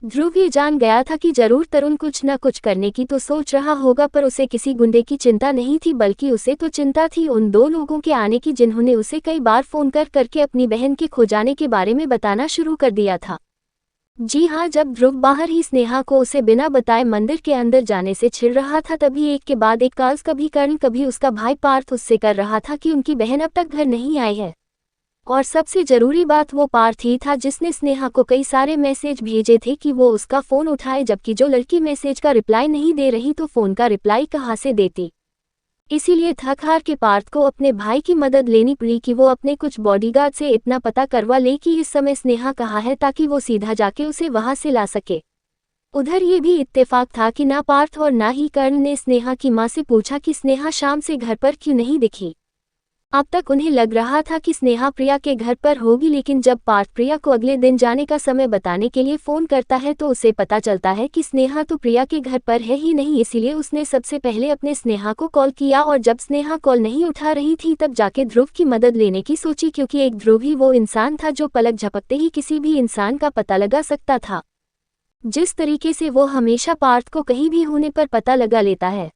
ध्रुव ये जान गया था कि जरूर तरुण कुछ न कुछ करने की तो सोच रहा होगा, पर उसे किसी गुंडे की चिंता नहीं थी, बल्कि उसे तो चिंता थी उन दो लोगों के आने की जिन्होंने उसे कई बार फोन करके अपनी बहन के खो जाने के बारे में बताना शुरू कर दिया था। जी हाँ, जब ध्रुव बाहर ही स्नेहा को उसे बिना बताए मंदिर के अंदर जाने से छिड़ रहा था, तभी एक के बाद एक कॉल्स कभी कर्ण कभी उसका भाई पार्थ उससे कर रहा था कि उनकी बहन अब तक घर नहीं आई है। और सबसे जरूरी बात, वो पार्थ ही था जिसने स्नेहा को कई सारे मैसेज भेजे थे कि वो उसका फोन उठाए, जबकि जो लड़की मैसेज का रिप्लाई नहीं दे रही तो फोन का रिप्लाई कहाँ से देती। इसीलिए थक हार के पार्थ को अपने भाई की मदद लेनी पड़ी कि वो अपने कुछ बॉडीगार्ड से इतना पता करवा ले कि इस समय स्नेहा कहाँ है, ताकि वो सीधा जाके उसे वहां से ला सके। उधर ये भी इत्तेफाक था कि ना पार्थ और ना ही कर्ण ने स्नेहा की माँ से पूछा कि स्नेहा शाम से घर पर क्यों नहीं दिखी। अब तक उन्हें लग रहा था कि स्नेहा प्रिया के घर पर होगी, लेकिन जब पार्थ प्रिया को अगले दिन जाने का समय बताने के लिए फ़ोन करता है तो उसे पता चलता है कि स्नेहा तो प्रिया के घर पर है ही नहीं। इसीलिए उसने सबसे पहले अपने स्नेहा को कॉल किया और जब स्नेहा कॉल नहीं उठा रही थी तब जाके ध्रुव की मदद लेने की सोची, क्योंकि एक ध्रुव ही वो इंसान था जो पलक झपकते ही किसी भी इंसान का पता लगा सकता था। जिस तरीके से वो हमेशा पार्थ को कहीं भी होने पर पता लगा लेता है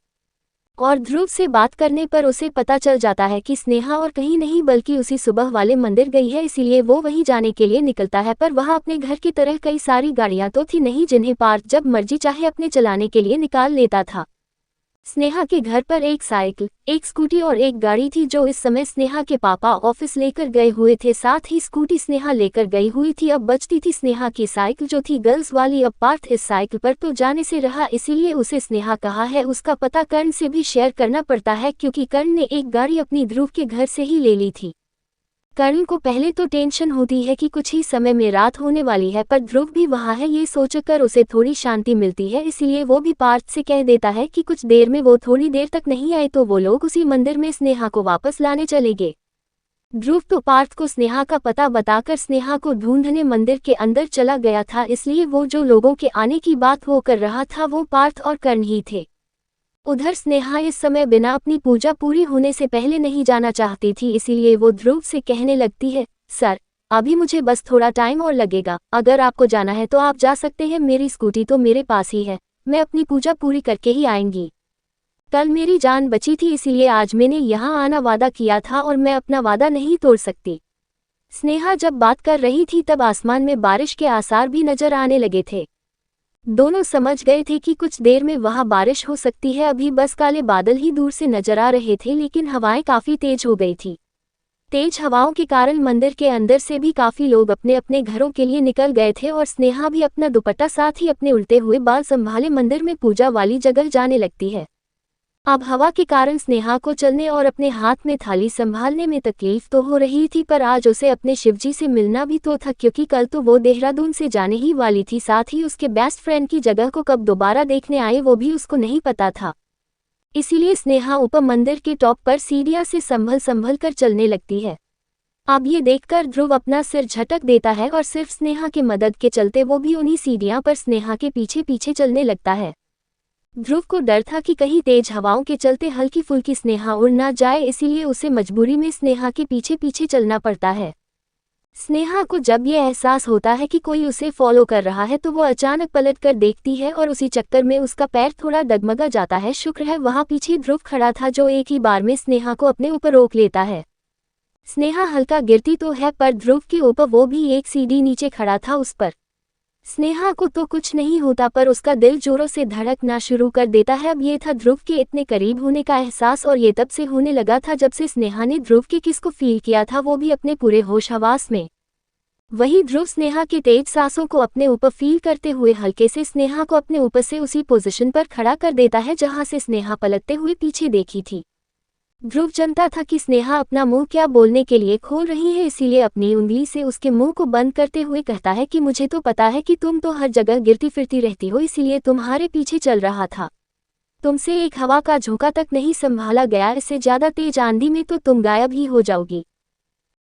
और ध्रुव से बात करने पर उसे पता चल जाता है कि स्नेहा और कहीं नहीं बल्कि उसी सुबह वाले मंदिर गई है। इसीलिए वो वहीं जाने के लिए निकलता है, पर वहाँ अपने घर की तरह कई सारी गाड़ियां तो थी नहीं जिन्हें पार्थ जब मर्जी चाहे अपने चलाने के लिए निकाल लेता था। स्नेहा के घर पर एक साइकिल, एक स्कूटी और एक गाड़ी थी जो इस समय स्नेहा के पापा ऑफिस लेकर गए हुए थे। साथ ही स्कूटी स्नेहा लेकर गई हुई थी। अब बचती थी स्नेहा की साइकिल जो थी गर्ल्स वाली। अब पार्थ इस साइकिल पर तो जाने से रहा, इसीलिए उसे स्नेहा कहा है उसका पता कर्ण से भी शेयर करना पड़ता है, क्योंकि कर्ण ने एक गाड़ी अपनी ध्रुव के घर से ही ले ली थी। कर्ण को पहले तो टेंशन होती है कि कुछ ही समय में रात होने वाली है, पर ध्रुव भी वहाँ है ये सोचकर उसे थोड़ी शांति मिलती है। इसीलिए वो भी पार्थ से कह देता है कि कुछ देर में वो थोड़ी देर तक नहीं आए तो वो लोग उसी मंदिर में स्नेहा को वापस लाने चलेंगे। ध्रुव तो पार्थ को स्नेहा का पता बताकर स्नेहा को ढूंढने मंदिर के अंदर चला गया था, इसलिए वो जो लोगों के आने की बात वो कर रहा था वो पार्थ और कर्ण ही थे। उधर स्नेहा इस समय बिना अपनी पूजा पूरी होने से पहले नहीं जाना चाहती थी, इसीलिए वो ध्रुव से कहने लगती है, सर अभी मुझे बस थोड़ा टाइम और लगेगा, अगर आपको जाना है तो आप जा सकते हैं, मेरी स्कूटी तो मेरे पास ही है, मैं अपनी पूजा पूरी करके ही आएंगी। कल मेरी जान बची थी इसीलिए आज मैंने यहाँ आना वादा किया था और मैं अपना वादा नहीं तोड़ सकती। स्नेहा जब बात कर रही थी तब आसमान में बारिश के आसार भी नजर आने लगे थे। दोनों समझ गए थे कि कुछ देर में वहां बारिश हो सकती है। अभी बस काले बादल ही दूर से नजर आ रहे थे, लेकिन हवाएं काफी तेज हो गई थी। तेज हवाओं के कारण मंदिर के अंदर से भी काफी लोग अपने अपने घरों के लिए निकल गए थे और स्नेहा भी अपना दुपट्टा साथ ही अपने उल्टे हुए बाल संभाले मंदिर में पूजा वाली जगह जाने लगती है। अब हवा के कारण स्नेहा को चलने और अपने हाथ में थाली संभालने में तकलीफ तो हो रही थी, पर आज उसे अपने शिवजी से मिलना भी तो था, क्योंकि कल तो वो देहरादून से जाने ही वाली थी। साथ ही उसके बेस्ट फ्रेंड की जगह को कब दोबारा देखने आए वो भी उसको नहीं पता था। इसीलिए स्नेहा ऊपर मंदिर के टॉप पर सीढ़ियां से संभल कर चलने लगती है। अब ये देखकर ध्रुव अपना सिर झटक देता है और सिर्फ स्नेहा के मदद के चलते वो भी उन्हीं सीढ़ियां पर स्नेहा के पीछे पीछे चलने लगता है। ध्रुव को डर था कि कहीं तेज हवाओं के चलते हल्की फुल्की स्नेहा उड़ ना जाए, इसीलिए उसे मजबूरी में स्नेहा के पीछे पीछे चलना पड़ता है। स्नेहा को जब ये एहसास होता है कि कोई उसे फॉलो कर रहा है तो वो अचानक पलट कर देखती है और उसी चक्कर में उसका पैर थोड़ा डगमगा जाता है। शुक्र है वहां पीछे ध्रुव खड़ा था जो एक ही बार में स्नेहा को अपने ऊपर रोक लेता है। स्नेहा हल्का गिरती तो है, पर ध्रुव के ऊपर वो भी एक सीढ़ी नीचे खड़ा था उस पर। स्नेहा को तो कुछ नहीं होता, पर उसका दिल जोरों से धड़कना शुरू कर देता है। अब ये था ध्रुव के इतने करीब होने का एहसास, और ये तब से होने लगा था जब से स्नेहा ने ध्रुव के किस को फील किया था, वो भी अपने पूरे होश हवास में। वही ध्रुव स्नेहा के तेज सांसों को अपने ऊपर फील करते हुए हल्के से स्नेहा को अपने ऊपर से उसी पोजीशन पर खड़ा कर देता है जहां से स्नेहा पलटते हुए पीछे देखी थी। ध्रुव जानता था कि स्नेहा अपना मुंह क्या बोलने के लिए खोल रही है, इसीलिए अपनी उंगली से उसके मुंह को बंद करते हुए कहता है कि मुझे तो पता है कि तुम तो हर जगह गिरती फिरती रहती हो, इसीलिए तुम्हारे पीछे चल रहा था। तुमसे एक हवा का झोंका तक नहीं संभाला गया, इससे ज्यादा तेज आंधी में तो तुम गायब ही हो जाओगी।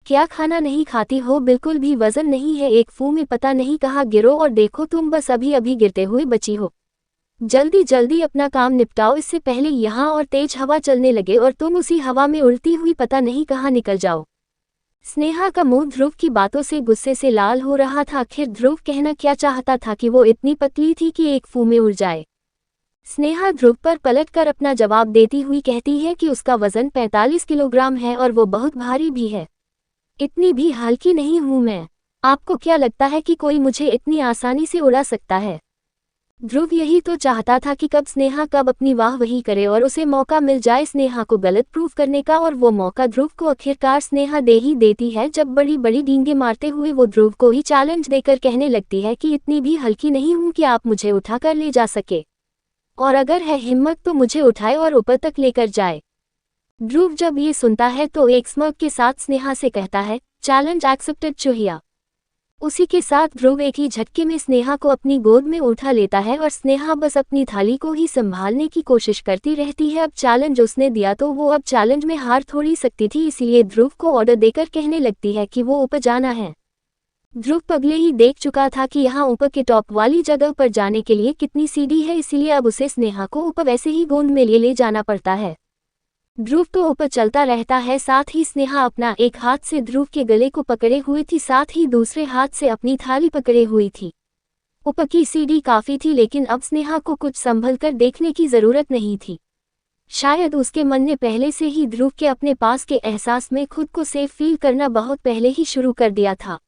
क्या खाना नहीं खाती हो? बिल्कुल भी वजन नहीं है एक फू में, पता नहीं कहाँ गिरो और देखो तुम बस अभी अभी गिरते हुए बची हो। जल्दी जल्दी अपना काम निपटाओ, इससे पहले यहाँ और तेज हवा चलने लगे और तुम उसी हवा में उड़ती हुई पता नहीं कहाँ निकल जाओ। स्नेहा का मुंह ध्रुव की बातों से गुस्से से लाल हो रहा था। आखिर ध्रुव कहना क्या चाहता था कि वो इतनी पतली थी कि एक फू में उड़ जाए। स्नेहा ध्रुव पर पलटकर अपना जवाब देती हुई कहती है कि उसका वजन 45 किलोग्राम है और वो बहुत भारी भी है। इतनी भी हल्की नहीं हूं मैं। आपको क्या लगता है कि कोई मुझे इतनी आसानी से उड़ा सकता है? ध्रुव यही तो चाहता था कि कब स्नेहा कब अपनी वाह वही करे और उसे मौका मिल जाए स्नेहा को गलत प्रूफ करने का, और वो मौका ध्रुव को आखिरकार स्नेहा दे ही देती है जब बड़ी बड़ी डींगे मारते हुए वो ध्रुव को ही चैलेंज देकर कहने लगती है कि इतनी भी हल्की नहीं हूं कि आप मुझे उठा कर ले जा सके, और अगर है हिम्मत तो मुझे उठाए और ऊपर तक लेकर जाए। ध्रुव जब ये सुनता है तो एक स्मर्क के साथ स्नेहा से कहता है, चैलेंज एक्सेप्टेड चूहिया। उसी के साथ ध्रुव एक ही झटके में स्नेहा को अपनी गोद में उठा लेता है और स्नेहा बस अपनी थाली को ही संभालने की कोशिश करती रहती है। अब चैलेंज उसने दिया तो वो अब चैलेंज में हार थोड़ी सकती थी, इसीलिए ध्रुव को ऑर्डर देकर कहने लगती है कि वो ऊपर जाना है। ध्रुव पगले ही देख चुका था कि यहाँ ऊपर के टॉप वाली जगह पर जाने के लिए कितनी सीढ़ी है, इसीलिए अब उसे स्नेहा को ऊपर वैसे ही गोंद में ले जाना पड़ता है। ध्रुव तो ऊपर चलता रहता है, साथ ही स्नेहा अपना एक हाथ से ध्रुव के गले को पकड़े हुई थी, साथ ही दूसरे हाथ से अपनी थाली पकड़े हुई थी। ऊपर की सीढ़ी काफी थी, लेकिन अब स्नेहा को कुछ संभल कर देखने की जरूरत नहीं थी। शायद उसके मन ने पहले से ही ध्रुव के अपने पास के एहसास में खुद को सेफ फील करना बहुत पहले ही शुरू कर दिया था।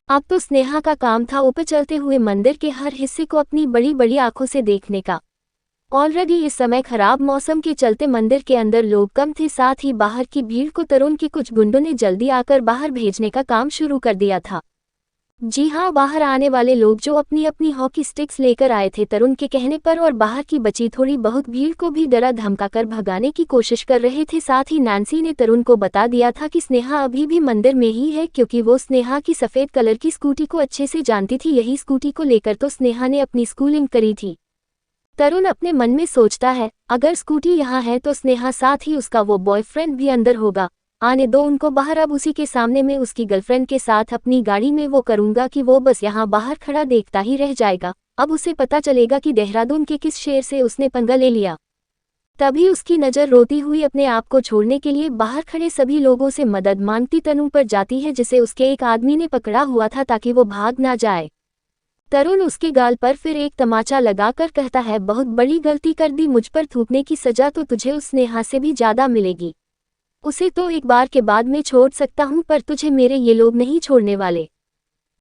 अब तो स्नेहा का काम था ऊपर चलते हुए मंदिर के हर हिस्से को अपनी बड़ी बड़ी आंखों से देखने का। ऑलरेडी इस समय खराब मौसम के चलते मंदिर के अंदर लोग कम थे, साथ ही बाहर की भीड़ को तरुण के कुछ गुंडों ने जल्दी आकर बाहर भेजने का काम शुरू कर दिया था। जी हाँ, बाहर आने वाले लोग जो अपनी अपनी हॉकी स्टिक्स लेकर आए थे तरुण के कहने पर, और बाहर की बची थोड़ी बहुत भीड़ को भी डरा धमकाकर भगाने की कोशिश कर रहे थे। साथ ही नैन्सी ने तरुण को बता दिया था कि स्नेहा अभी भी मंदिर में ही है, क्योंकि वो स्नेहा की सफेद कलर की स्कूटी को अच्छे से जानती थी। यही स्कूटी को लेकर तो स्नेहा ने अपनी स्कूलिंग करी थी। तरुण अपने मन में सोचता है, अगर स्कूटी यहाँ है तो स्नेहा साथ ही उसका वो बॉयफ्रेंड भी अंदर होगा। आने दो उनको बाहर, अब उसी के सामने में उसकी गर्लफ्रेंड के साथ अपनी गाड़ी में वो करूंगा कि वो बस यहाँ बाहर खड़ा देखता ही रह जाएगा। अब उसे पता चलेगा कि देहरादून के किस शेर से उसने पंगा ले लिया। तभी उसकी नज़र रोती हुई अपने आप को छोड़ने के लिए बाहर खड़े सभी लोगों से मदद मांगती तनु पर जाती है, जिसे उसके एक आदमी ने पकड़ा हुआ था ताकि वो भाग ना जाए। तरुण उसके गाल पर फिर एक तमाचा लगाकर कहता है, बहुत बड़ी गलती कर दी, मुझ पर थूकने की सजा तो तुझे उस स्नेहा से भी ज्यादा मिलेगी। उसे तो एक बार के बाद में छोड़ सकता हूं, पर तुझे मेरे ये लोग नहीं छोड़ने वाले।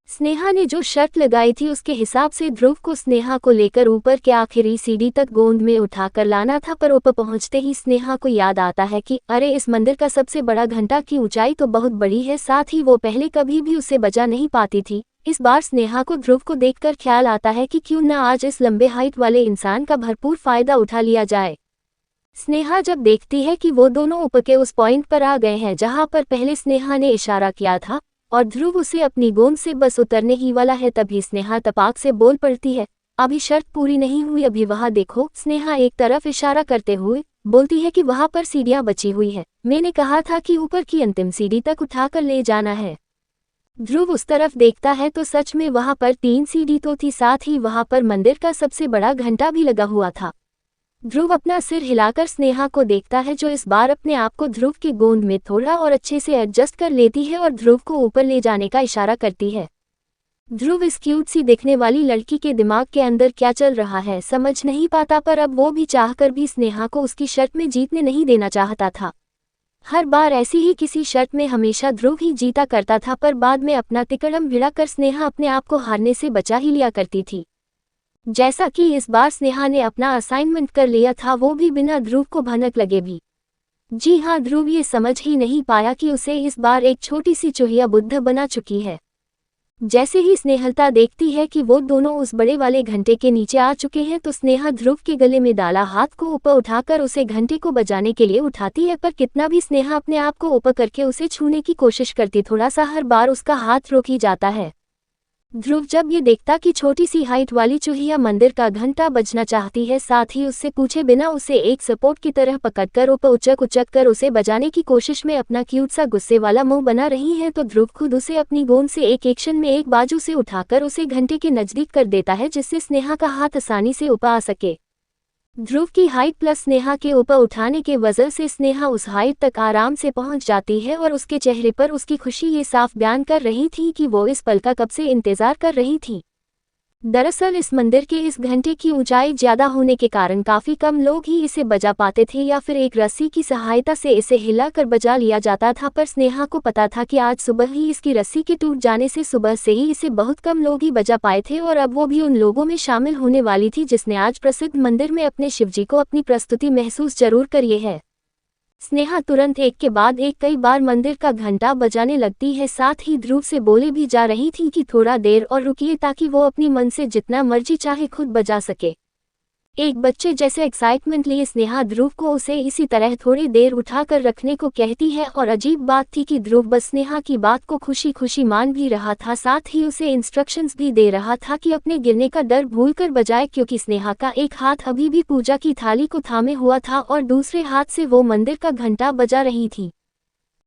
स्नेहा ने जो शर्त लगाई थी उसके हिसाब से ध्रुव को स्नेहा को लेकर ऊपर के आखिरी सीढ़ी तक गोंद में उठाकर लाना था, पर ऊपर पहुंचते ही स्नेहा को याद आता है कि अरे, इस मंदिर का सबसे बड़ा घंटा की ऊंचाई तो बहुत बड़ी है, साथ ही वो पहले कभी भी उसे बजा नहीं पाती थी। इस बार स्नेहा को ध्रुव को देखकर ख्याल आता है कि क्यों न आज इस लंबे हाइट वाले इंसान का भरपूर फायदा उठा लिया जाए। स्नेहा जब देखती है कि वो दोनों ऊपर के उस पॉइंट पर आ गए हैं जहां पर पहले स्नेहा ने इशारा किया था, और ध्रुव उसे अपनी गोंद से बस उतरने ही वाला है, तभी स्नेहा तपाक से बोल पड़ती है, अभी शर्त पूरी नहीं हुई, अभी वहां देखो। स्नेहा एक तरफ इशारा करते हुए बोलती है कि वहां पर सीढ़ियां बची हुई है, मैंने कहा था कि ऊपर की अंतिम सीढ़ी तक उठाकर ले जाना है। ध्रुव उस तरफ देखता है तो सच में वहां पर 3 सीढ़ी तो थी, साथ ही वहां पर मंदिर का सबसे बड़ा घंटा भी लगा हुआ था। ध्रुव अपना सिर हिलाकर स्नेहा को देखता है, जो इस बार अपने आप को ध्रुव के गोंद में थोड़ा और अच्छे से एडजस्ट कर लेती है और ध्रुव को ऊपर ले जाने का इशारा करती है। ध्रुव इस क्यूट सी दिखने वाली लड़की के दिमाग के अंदर क्या चल रहा है समझ नहीं पाता, पर अब वो भी चाहकर भी स्नेहा को उसकी शर्त में जीतने नहीं देना चाहता था। हर बार ऐसी ही किसी शर्त में हमेशा ध्रुव ही जीता करता था, पर बाद में अपना तिकड़म भिड़ाकर स्नेहा अपने आप को हारने से बचा ही लिया करती थी। जैसा कि इस बार स्नेहा ने अपना असाइनमेंट कर लिया था, वो भी बिना ध्रुव को भनक लगे भी। जी हाँ, ध्रुव ये समझ ही नहीं पाया कि उसे इस बार एक छोटी सी चूहिया बुद्ध बना चुकी है। जैसे ही स्नेहलता देखती है कि वो दोनों उस बड़े वाले घंटे के नीचे आ चुके हैं, तो स्नेहा ध्रुव के गले में डाला हाथ को ऊपर उठाकर उसे घंटे को बजाने के लिए उठाती है, पर कितना भी स्नेहा अपने आप को ऊपर करके उसे छूने की कोशिश करती, थोड़ा सा हर बार उसका हाथ रोक ही जाता है। ध्रुव जब ये देखता कि छोटी सी हाइट वाली चूहिया मंदिर का घंटा बजना चाहती है, साथ ही उससे पूछे बिना उसे एक सपोर्ट की तरह पकड़कर ऊपर उचक कर उसे बजाने की कोशिश में अपना क्यूट सा गुस्से वाला मुंह बना रही है, तो ध्रुव खुद उसे अपनी गोंद से एक एक्शन में एक बाजू से उठाकर उसे घंटे के नजदीक कर देता है, जिससे स्नेहा का हाथ आसानी से ऊपर आ सके। ध्रुव की हाइट प्लस स्नेहा के ऊपर उठाने के वजह से स्नेहा उस हाइट तक आराम से पहुंच जाती है, और उसके चेहरे पर उसकी खुशी ये साफ बयान कर रही थी कि वो इस पल का कब से इंतजार कर रही थी। दरअसल इस मंदिर के इस घंटे की ऊंचाई ज्यादा होने के कारण काफी कम लोग ही इसे बजा पाते थे, या फिर एक रस्सी की सहायता से इसे हिलाकर बजा लिया जाता था, पर स्नेहा को पता था कि आज सुबह ही इसकी रस्सी के टूट जाने से सुबह से ही इसे बहुत कम लोग ही बजा पाए थे, और अब वो भी उन लोगों में शामिल होने वाली थी जिसने आज प्रसिद्ध मंदिर में अपने शिवजी को अपनी प्रस्तुति महसूस जरूर करी है। स्नेहा तुरंत एक के बाद एक कई बार मंदिर का घंटा बजाने लगती है, साथ ही ध्रुव से बोले भी जा रही थी कि थोड़ा देर और रुकिए ताकि वो अपनी मन से जितना मर्जी चाहे खुद बजा सके। एक बच्चे जैसे एक्साइटमेंट लिए स्नेहा ध्रुव को उसे इसी तरह थोड़ी देर उठाकर रखने को कहती है और अजीब बात थी कि ध्रुव बस स्नेहा की बात को खुशी खुशी मान भी रहा था, साथ ही उसे इंस्ट्रक्शंस भी दे रहा था कि अपने गिरने का डर भूलकर बजाए, क्योंकि स्नेहा का एक हाथ अभी भी पूजा की थाली को थामे हुआ था और दूसरे हाथ से वो मंदिर का घंटा बजा रही थी।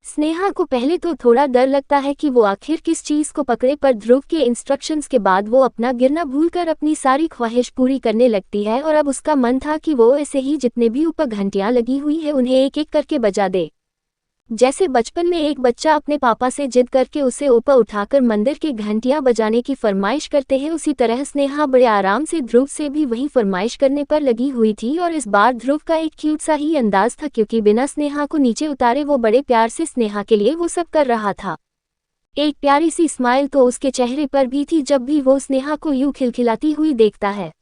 स्नेहा को पहले तो थोड़ा डर लगता है कि वो आखिर किस चीज को पकड़े, पर ध्रुव के इंस्ट्रक्शंस के बाद वो अपना गिरना भूलकर अपनी सारी ख्वाहिश पूरी करने लगती है और अब उसका मन था कि वो ऐसे ही जितने भी ऊपर घंटियां लगी हुई है उन्हें एक एक करके बजा दे। जैसे बचपन में एक बच्चा अपने पापा से जिद करके उसे ऊपर उठाकर मंदिर की घंटियां बजाने की फरमाइश करते हैं, उसी तरह स्नेहा बड़े आराम से ध्रुव से भी वही फरमाइश करने पर लगी हुई थी। और इस बार ध्रुव का एक क्यूट सा ही अंदाज था, क्योंकि बिना स्नेहा को नीचे उतारे वो बड़े प्यार से स्नेहा के लिए वो सब कर रहा था। एक प्यारी सी स्माइल तो उसके चेहरे पर भी थी जब भी वो स्नेहा को यूं खिलखिलाती हुई देखता है।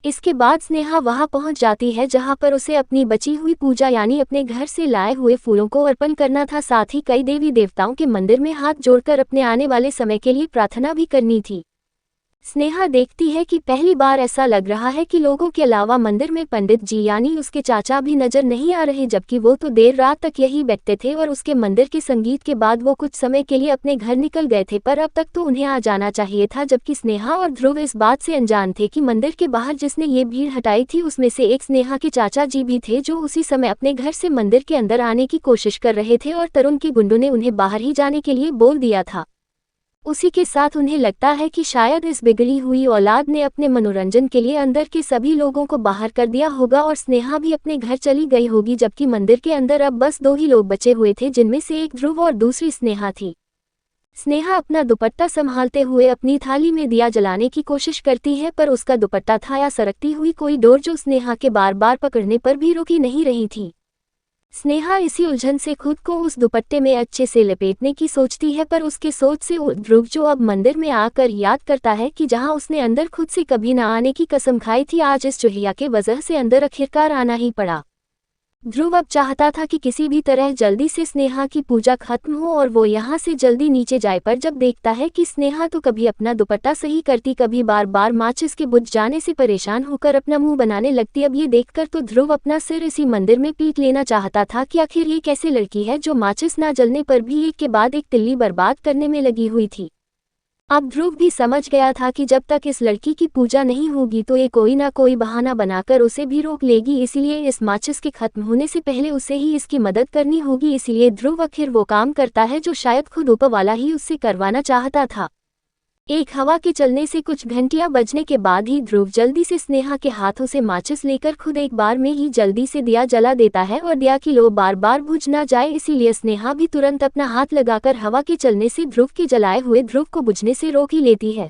इसके बाद स्नेहा वहां पहुंच जाती है जहां पर उसे अपनी बची हुई पूजा यानी अपने घर से लाए हुए फूलों को अर्पण करना था, साथ ही कई देवी देवताओं के मंदिर में हाथ जोड़कर अपने आने वाले समय के लिए प्रार्थना भी करनी थी। स्नेहा देखती है कि पहली बार ऐसा लग रहा है कि लोगों के अलावा मंदिर में पंडित जी यानी उसके चाचा भी नजर नहीं आ रहे, जबकि वो तो देर रात तक यही बैठते थे और उसके मंदिर के संगीत के बाद वो कुछ समय के लिए अपने घर निकल गए थे, पर अब तक तो उन्हें आ जाना चाहिए था। जबकि स्नेहा और ध्रुव इस बात से अनजान थे कि मंदिर के बाहर जिसने ये भीड़ हटाई थी उसमें से एक स्नेहा के चाचा जी भी थे, जो उसी समय अपने घर से मंदिर के अंदर आने की कोशिश कर रहे थे और तरुण के गुंडों ने उन्हें बाहर ही जाने के लिए बोल दिया था। उसी के साथ उन्हें लगता है कि शायद इस बिगड़ी हुई औलाद ने अपने मनोरंजन के लिए अंदर के सभी लोगों को बाहर कर दिया होगा और स्नेहा भी अपने घर चली गई होगी, जबकि मंदिर के अंदर अब बस 2 ही लोग बचे हुए थे, जिनमें से एक ध्रुव और दूसरी स्नेहा थी। स्नेहा अपना दुपट्टा संभालते हुए अपनी थाली में दिया जलाने की कोशिश करती है, पर उसका दुपट्टा था या सरकती हुई कोई डोर जो स्नेहा के बार बार पकड़ने पर भी रुकी नहीं रही थी। स्नेहा इसी उलझन से खुद को उस दुपट्टे में अच्छे से लपेटने की सोचती है, पर उसके सोच से ध्रुव जो अब मंदिर में आकर याद करता है कि जहां उसने अंदर खुद से कभी न आने की कसम खाई थी, आज इस चुहिया के वजह से अंदर आखिरकार आना ही पड़ा। ध्रुव अब चाहता था कि किसी भी तरह जल्दी से स्नेहा की पूजा खत्म हो और वो यहाँ से जल्दी नीचे जाए, पर जब देखता है कि स्नेहा तो कभी अपना दुपट्टा सही करती, कभी बार बार माचिस के बुझ जाने से परेशान होकर अपना मुंह बनाने लगती, अब ये देखकर तो ध्रुव अपना सिर इसी मंदिर में पीट लेना चाहता था कि आखिर ये कैसे लड़की है जो माचिस ना जलने पर भी एक के बाद एक तिल्ली बर्बाद करने में लगी हुई थी। अब ध्रुव भी समझ गया था कि जब तक इस लड़की की पूजा नहीं होगी तो ये कोई ना कोई बहाना बनाकर उसे भी रोक लेगी, इसलिए इस माचिस के खत्म होने से पहले उसे ही इसकी मदद करनी होगी। इसलिए ध्रुव आखिर वो काम करता है जो शायद खुद ऊपर वाला ही उससे करवाना चाहता था। एक हवा के चलने से कुछ घंटियां बजने के बाद ही ध्रुव जल्दी से स्नेहा के हाथों से माचिस लेकर खुद एक बार में ही जल्दी से दिया जला देता है और दिया की लो बार बार बुझ ना जाए, इसीलिए स्नेहा भी तुरंत अपना हाथ लगाकर हवा के चलने से ध्रुव के जलाए हुए ध्रुव को बुझने से रोक ही लेती है।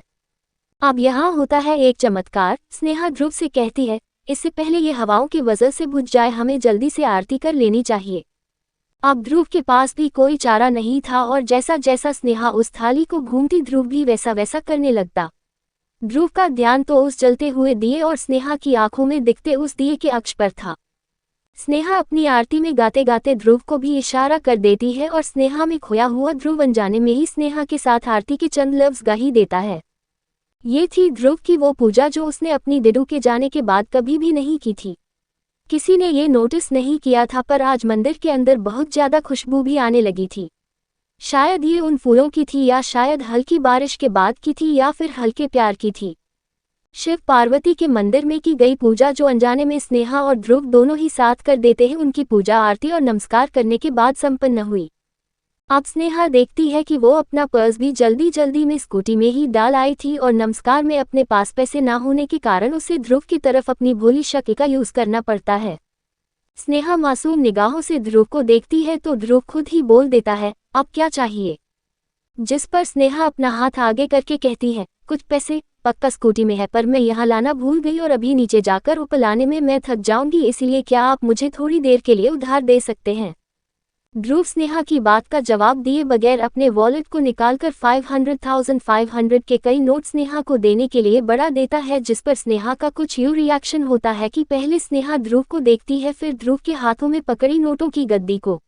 अब यहाँ होता है एक चमत्कार। स्नेहा ध्रुव से कहती है, इससे पहले ये हवाओं की वजह से बुझ जाए हमें जल्दी से आरती कर लेनी चाहिए। अब ध्रुव के पास भी कोई चारा नहीं था और जैसा जैसा स्नेहा उस थाली को घूमती ध्रुव भी वैसा वैसा करने लगता। ध्रुव का ध्यान तो उस जलते हुए दिए और स्नेहा की आंखों में दिखते उस दिए के अक्ष पर था। स्नेहा अपनी आरती में गाते गाते ध्रुव को भी इशारा कर देती है और स्नेहा में खोया हुआ ध्रुव अनजाने में ही स्नेहा के साथ आरती के चंद लफ्ज गा ही देता है। ये थी ध्रुव की वो पूजा जो उसने अपनी डिडू के जाने के बाद कभी भी नहीं की थी। किसी ने ये नोटिस नहीं किया था, पर आज मंदिर के अंदर बहुत ज्यादा खुशबू भी आने लगी थी। शायद ये उन फूलों की थी, या शायद हल्की बारिश के बाद की थी, या फिर हल्के प्यार की थी। शिव पार्वती के मंदिर में की गई पूजा जो अनजाने में स्नेहा और ध्रुव दोनों ही साथ कर देते हैं, उनकी पूजा आरती और नमस्कार करने के बाद संपन्न हुई। अब स्नेहा देखती है कि वो अपना पर्स भी जल्दी जल्दी में स्कूटी में ही डाल आई थी और नमस्कार में अपने पास पैसे ना होने के कारण उसे ध्रुव की तरफ अपनी भोली शक्ल का यूज करना पड़ता है। स्नेहा मासूम निगाहों से ध्रुव को देखती है तो ध्रुव खुद ही बोल देता है, अब क्या चाहिए? जिस पर स्नेहा अपना हाथ आगे करके कहती है, कुछ पैसे पक्का स्कूटी में है, पर मैं यहाँ लाना भूल गई और अभी नीचे जाकर ऊपर लाने में मैं थक जाऊंगी, इसलिए क्या आप मुझे थोड़ी देर के लिए उधार दे सकते हैं? ध्रुव स्नेहा की बात का जवाब दिए बगैर अपने वॉलेट को निकालकर 500,500 के कई नोट स्नेहा को देने के लिए बढ़ा देता है, जिस पर स्नेहा का कुछ यूं रिएक्शन होता है कि पहले स्नेहा ध्रुव को देखती है, फिर ध्रुव के हाथों में पकड़ी नोटों की गद्दी को।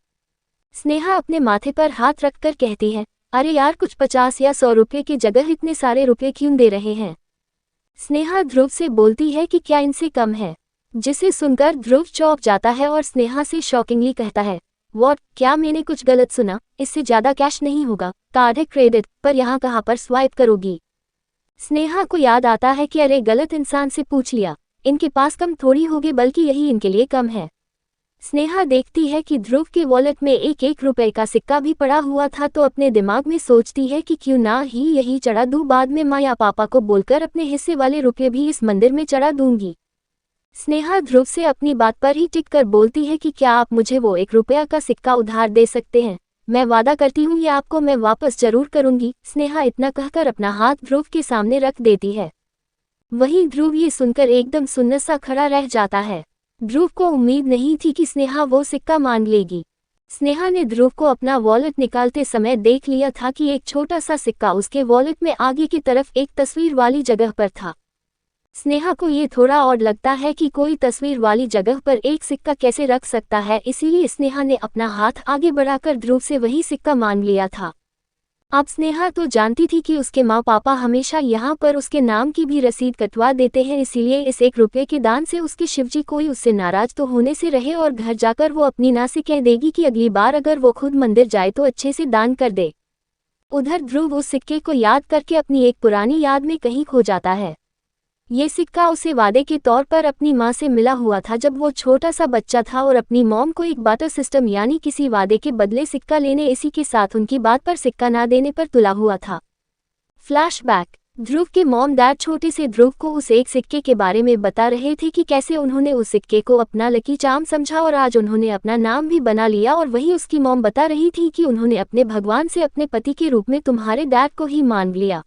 स्नेहा अपने माथे पर हाथ रखकर कहती है, अरे यार, कुछ 50 या 100 रुपये की जगह इतने सारे रुपये क्यों दे रहे हैं? स्नेहा ध्रुव से बोलती है कि क्या इनसे कम है, जिसे सुनकर ध्रुव चौंक जाता है और स्नेहा से शॉकिंगली कहता है, व्हाट, क्या मैंने कुछ गलत सुना? इससे ज्यादा कैश नहीं होगा, कार्ड है क्रेडिट, पर यहाँ कहाँ पर स्वाइप करोगी? स्नेहा को याद आता है कि अरे गलत इंसान से पूछ लिया, इनके पास कम थोड़ी होगी बल्कि यही इनके लिए कम है। स्नेहा देखती है कि ध्रुव के वॉलेट में एक एक रुपए का सिक्का भी पड़ा हुआ था तो अपने दिमाग में सोचती है कि क्यों ना ही यही चढ़ा दूं, बाद में माँ या पापा को बोलकर अपने हिस्से वाले रुपये भी इस मंदिर में चढ़ा दूंगी। स्नेहा ध्रुव से अपनी बात पर ही टिक कर बोलती है कि क्या आप मुझे वो 1 रुपया का सिक्का उधार दे सकते हैं? मैं वादा करती हूँ ये आपको मैं वापस जरूर करूंगी। स्नेहा इतना कहकर अपना हाथ ध्रुव के सामने रख देती है। वहीं ध्रुव ये सुनकर एकदम सुन्न सा खड़ा रह जाता है। ध्रुव को उम्मीद नहीं थी कि स्नेहा वो सिक्का मान लेगी। स्नेहा ने ध्रुव को अपना वॉलेट निकालते समय देख लिया था कि एक छोटा सा सिक्का उसके वॉलेट में आगे की तरफ एक तस्वीर वाली जगह पर था। स्नेहा को ये थोड़ा ऑड लगता है कि कोई तस्वीर वाली जगह पर एक सिक्का कैसे रख सकता है, इसीलिए स्नेहा ने अपना हाथ आगे बढ़ाकर ध्रुव से वही सिक्का मान लिया था। अब स्नेहा तो जानती थी कि उसके माँ पापा हमेशा यहाँ पर उसके नाम की भी रसीद कटवा देते हैं, इसीलिए इस 1 रुपये के दान से उसके शिवजी कोई उससे नाराज तो होने से रहे और घर जाकर वो अपनी नाँ से कह देगी कि अगली बार अगर वो खुद मंदिर जाए तो अच्छे से दान कर दे। उधर ध्रुव उस सिक्के को याद करके अपनी एक पुरानी याद में कहीं खो जाता है। ये सिक्का उसे वादे के तौर पर अपनी माँ से मिला हुआ था जब वो छोटा सा बच्चा था और अपनी मॉम को एक बाटर सिस्टम यानी किसी वादे के बदले सिक्का लेने, इसी के साथ उनकी बात पर सिक्का ना देने पर तुला हुआ था। फ्लैशबैक। ध्रुव के मॉम डैड छोटे से ध्रुव को उस एक सिक्के के बारे में बता रहे थे कि कैसे उन्होंने उस सिक्के को अपना लकी चार्म समझा और आज उन्होंने अपना नाम भी बना लिया, और वही उसकी मॉम बता रही थी कि उन्होंने अपने भगवान से अपने पति के रूप में तुम्हारे डैड को ही मान लिया।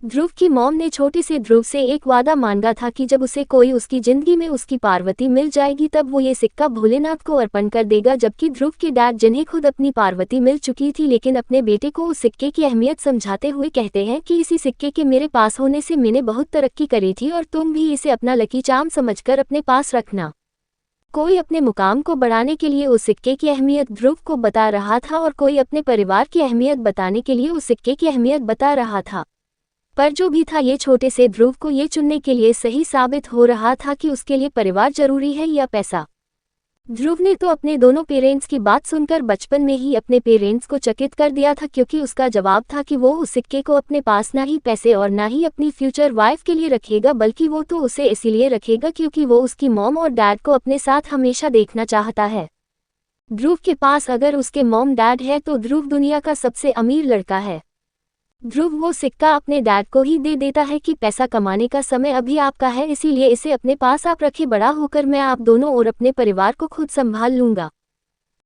ध्रुव की मॉम ने छोटे से ध्रुव से एक वादा मांगा था कि जब उसे कोई उसकी जिंदगी में उसकी पार्वती मिल जाएगी तब वो ये सिक्का भोलेनाथ को अर्पण कर देगा, जबकि ध्रुव के डैड जिन्हें खुद अपनी पार्वती मिल चुकी थी लेकिन अपने बेटे को उस सिक्के की अहमियत समझाते हुए कहते हैं कि इसी सिक्के के मेरे पास होने से मैंने बहुत तरक्की करी थी और तुम भी इसे अपना लकी चार्म समझकर अपने पास रखना। कोई अपने मुकाम को बढ़ाने के लिए उस सिक्के की अहमियत ध्रुव को बता रहा था और कोई अपने परिवार की अहमियत बताने के लिए उस सिक्के की अहमियत बता रहा था। पर जो भी था ये छोटे से ध्रुव को ये चुनने के लिए सही साबित हो रहा था कि उसके लिए परिवार जरूरी है या पैसा। ध्रुव ने तो अपने दोनों पेरेंट्स की बात सुनकर बचपन में ही अपने पेरेंट्स को चकित कर दिया था, क्योंकि उसका जवाब था कि वो उस सिक्के को अपने पास ना ही पैसे और ना ही अपनी फ्यूचर वाइफ के लिए रखेगा, बल्कि वो तो उसे इसीलिए रखेगा क्योंकि वो उसकी मॉम और डैड को अपने साथ हमेशा देखना चाहता है। ध्रुव के पास अगर उसके मॉम डैड है तो ध्रुव दुनिया का सबसे अमीर लड़का है। ध्रुव वो सिक्का अपने डैड को ही दे देता है कि पैसा कमाने का समय अभी आपका है, इसीलिए इसे अपने पास आप रखे, बड़ा होकर मैं आप दोनों और अपने परिवार को खुद संभाल लूंगा।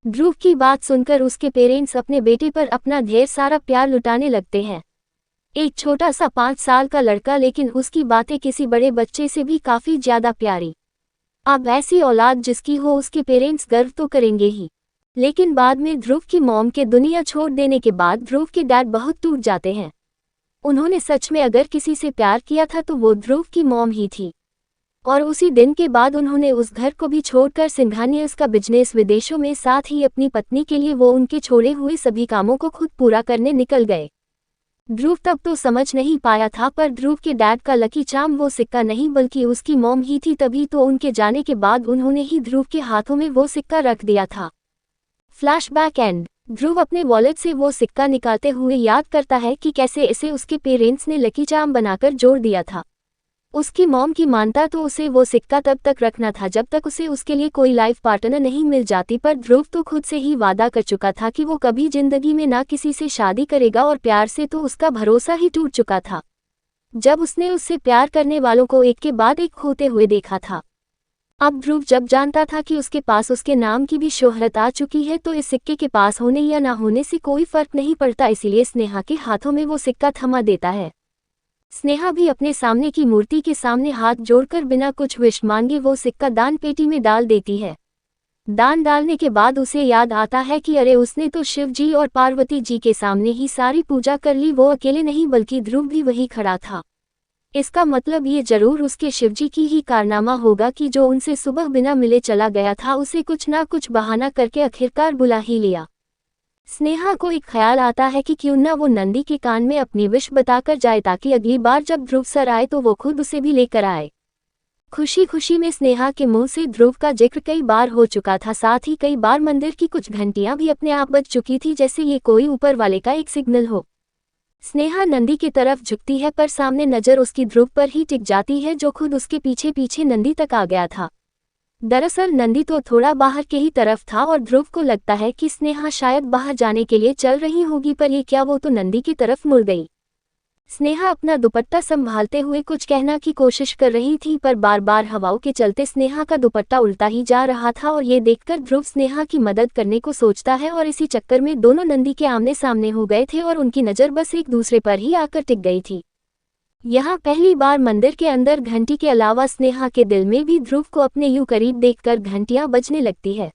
ध्रुव की बात सुनकर उसके पेरेंट्स अपने बेटे पर अपना ढेर सारा प्यार लुटाने लगते हैं। एक छोटा सा 5 साल का लड़का, लेकिन उसकी बातें किसी बड़े बच्चे से भी काफी ज्यादा प्यारी। अब ऐसी औलाद जिसकी हो उसके पेरेंट्स गर्व तो करेंगे ही, लेकिन बाद में ध्रुव की मॉम के दुनिया छोड़ देने के बाद ध्रुव के डैड बहुत टूट जाते हैं। उन्होंने सच में अगर किसी से प्यार किया था तो वो ध्रुव की मॉम ही थी, और उसी दिन के बाद उन्होंने उस घर को भी छोड़कर सिंघानियर्स का बिजनेस विदेशों में, साथ ही अपनी पत्नी के लिए वो उनके छोड़े हुए सभी कामों को खुद पूरा करने निकल गए। ध्रुव तब तो समझ नहीं पाया था, पर ध्रुव के डैड का लकी चार्म वो सिक्का नहीं बल्कि उसकी मॉम ही थी, तभी तो उनके जाने के बाद उन्होंने ही ध्रुव के हाथों में वो सिक्का रख दिया था। Flashback and. ध्रुव अपने वॉलेट से वो सिक्का निकालते हुए याद करता है कि कैसे इसे उसके पेरेंट्स ने लकी चार्म बनाकर जोड़ दिया था। उसकी मॉम की मानता तो उसे वो सिक्का तब तक रखना था जब तक उसे उसके लिए कोई लाइफ पार्टनर नहीं मिल जाती, पर ध्रुव तो खुद से ही वादा कर चुका था कि वो कभी जिंदगी में ना किसी से शादी करेगा, और प्यार से तो उसका भरोसा ही टूट चुका था जब उसने उससे प्यार करने वालों को एक के बाद एक खोते हुए देखा था। अब ध्रुव जब जानता था कि उसके पास उसके नाम की भी शोहरत आ चुकी है तो इस सिक्के के पास होने या ना होने से कोई फर्क नहीं पड़ता, इसीलिए स्नेहा के हाथों में वो सिक्का थमा देता है। स्नेहा भी अपने सामने की मूर्ति के सामने हाथ जोड़कर बिना कुछ विश मांगे वो सिक्का दान पेटी में डाल देती है। दान डालने के बाद उसे याद आता है कि अरे उसने तो शिव जी और पार्वती जी के सामने ही सारी पूजा कर ली, वो अकेले नहीं बल्कि ध्रुव भी वही खड़ा था। इसका मतलब ये जरूर उसके शिवजी की ही कारनामा होगा कि जो उनसे सुबह बिना मिले चला गया था, उसे कुछ ना कुछ बहाना करके आखिरकार बुला ही लिया। स्नेहा को एक ख्याल आता है कि क्यों न वो नंदी के कान में अपनी विश बताकर जाए ताकि अगली बार जब ध्रुव सर आए तो वो खुद उसे भी लेकर आए। खुशी खुशी में स्नेहा के मुंह से ध्रुव का जिक्र कई बार हो चुका था, साथ ही कई बार मंदिर की कुछ घंटियां भी अपने आप बज चुकी थी, जैसे ये कोई ऊपर वाले का एक सिग्नल हो। स्नेहा नंदी की तरफ झुकती है पर सामने नजर उसकी ध्रुव पर ही टिक जाती है, जो खुद उसके पीछे पीछे नंदी तक आ गया था। दरअसल नंदी तो थोड़ा बाहर के ही तरफ था और ध्रुव को लगता है कि स्नेहा शायद बाहर जाने के लिए चल रही होगी, पर ये क्या वो तो नंदी की तरफ मुड़ गई। स्नेहा अपना दुपट्टा संभालते हुए कुछ कहना की कोशिश कर रही थी, पर बार बार हवाओं के चलते स्नेहा का दुपट्टा उल्टा ही जा रहा था और ये देखकर ध्रुव स्नेहा की मदद करने को सोचता है और इसी चक्कर में दोनों नंदी के आमने सामने हो गए थे और उनकी नज़र बस एक दूसरे पर ही आकर टिक गई थी। यहाँ पहली बार मंदिर के अंदर घंटी के अलावा स्नेहा के दिल में भी ध्रुव को अपने यूं करीब देखकर घंटियां बजने लगती है।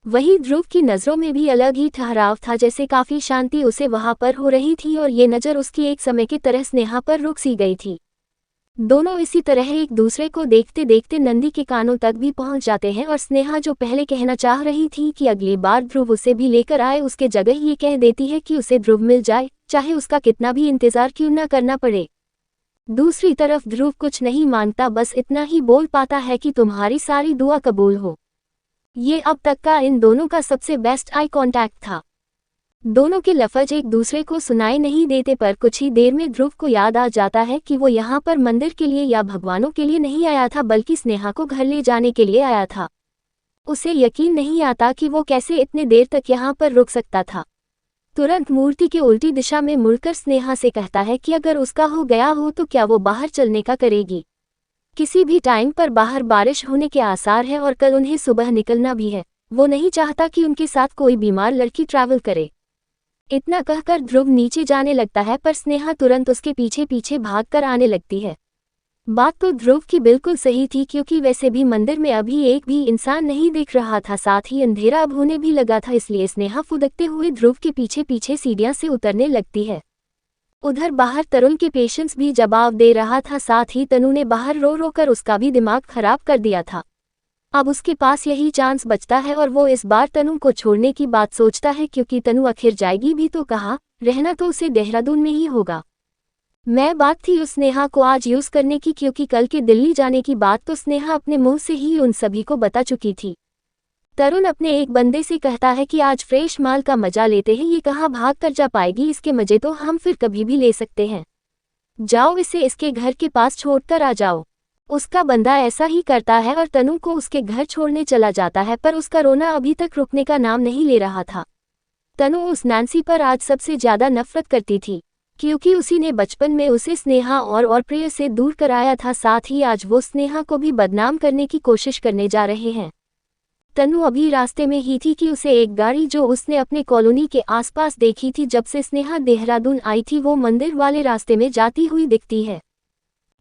वहीं ध्रुव की नज़रों में भी अलग ही ठहराव था, जैसे काफी शांति उसे वहां पर हो रही थी और ये नज़र उसकी एक समय की तरह स्नेहा पर रुक सी गई थी। दोनों इसी तरह एक दूसरे को देखते देखते नंदी के कानों तक भी पहुंच जाते हैं और स्नेहा जो पहले कहना चाह रही थी कि अगली बार ध्रुव उसे भी लेकर आए, उसके जगह ये कह देती है कि उसे ध्रुव मिल जाए, चाहे उसका कितना भी इंतजार क्यों न करना पड़े। दूसरी तरफ ध्रुव कुछ नहीं मांगता, बस इतना ही बोल पाता है कि तुम्हारी सारी दुआ कबूल हो। ये अब तक का इन दोनों का सबसे बेस्ट आई कांटेक्ट था। दोनों के लफ्ज एक दूसरे को सुनाई नहीं देते, पर कुछ ही देर में ध्रुव को याद आ जाता है कि वो यहाँ पर मंदिर के लिए या भगवानों के लिए नहीं आया था, बल्कि स्नेहा को घर ले जाने के लिए आया था। उसे यकीन नहीं आता कि वो कैसे इतने देर तक यहाँ पर रुक सकता था। तुरंत मूर्ति के उल्टी दिशा में मुड़कर स्नेहा से कहता है कि अगर उसका हो गया हो तो क्या वो बाहर चलने का करेगी। किसी भी टाइम पर बाहर बारिश होने के आसार है और कल उन्हें सुबह निकलना भी है। वो नहीं चाहता कि उनके साथ कोई बीमार लड़की ट्रैवल करे। इतना कहकर ध्रुव नीचे जाने लगता है, पर स्नेहा तुरंत उसके पीछे पीछे भागकर आने लगती है। बात तो ध्रुव की बिल्कुल सही थी, क्योंकि वैसे भी मंदिर में अभी एक भी इंसान नहीं दिख रहा था, साथ ही अंधेरा अब होने भी लगा था, इसलिए स्नेहा फुदकते हुए ध्रुव के पीछे पीछे सीढ़ियां से उतरने लगती है। उधर बाहर तरुण के पेशेंस भी जवाब दे रहा था, साथ ही तनु ने बाहर रो रो कर उसका भी दिमाग खराब कर दिया था। अब उसके पास यही चांस बचता है और वो इस बार तनु को छोड़ने की बात सोचता है, क्योंकि तनु आखिर जाएगी भी तो कहाँ, रहना तो उसे देहरादून में ही होगा। मैं बात थी उस स्नेहा को आज यूज करने की, क्योंकि कल के दिल्ली जाने की बात तो स्नेहा अपने मुंह से ही उन सभी को बता चुकी थी। तरुण अपने एक बंदे से कहता है कि आज फ्रेश माल का मजा लेते हैं, ये कहाँ भाग कर जा पाएगी, इसके मजे तो हम फिर कभी भी ले सकते हैं। जाओ इसे इसके घर के पास छोड़कर आ जाओ। उसका बंदा ऐसा ही करता है और तनु को उसके घर छोड़ने चला जाता है, पर उसका रोना अभी तक रुकने का नाम नहीं ले रहा था। तनु उस नैन्सी पर आज सबसे ज्यादा नफरत करती थी, क्योंकि उसी ने बचपन में उसे स्नेहा और प्रिय से दूर कराया था, साथ ही आज वो स्नेहा को भी बदनाम करने की कोशिश करने जा रहे हैं। तनु अभी रास्ते में ही थी कि उसे एक गाड़ी जो उसने अपने कॉलोनी के आसपास देखी थी जब से स्नेहा देहरादून आई थी, वो मंदिर वाले रास्ते में जाती हुई दिखती है।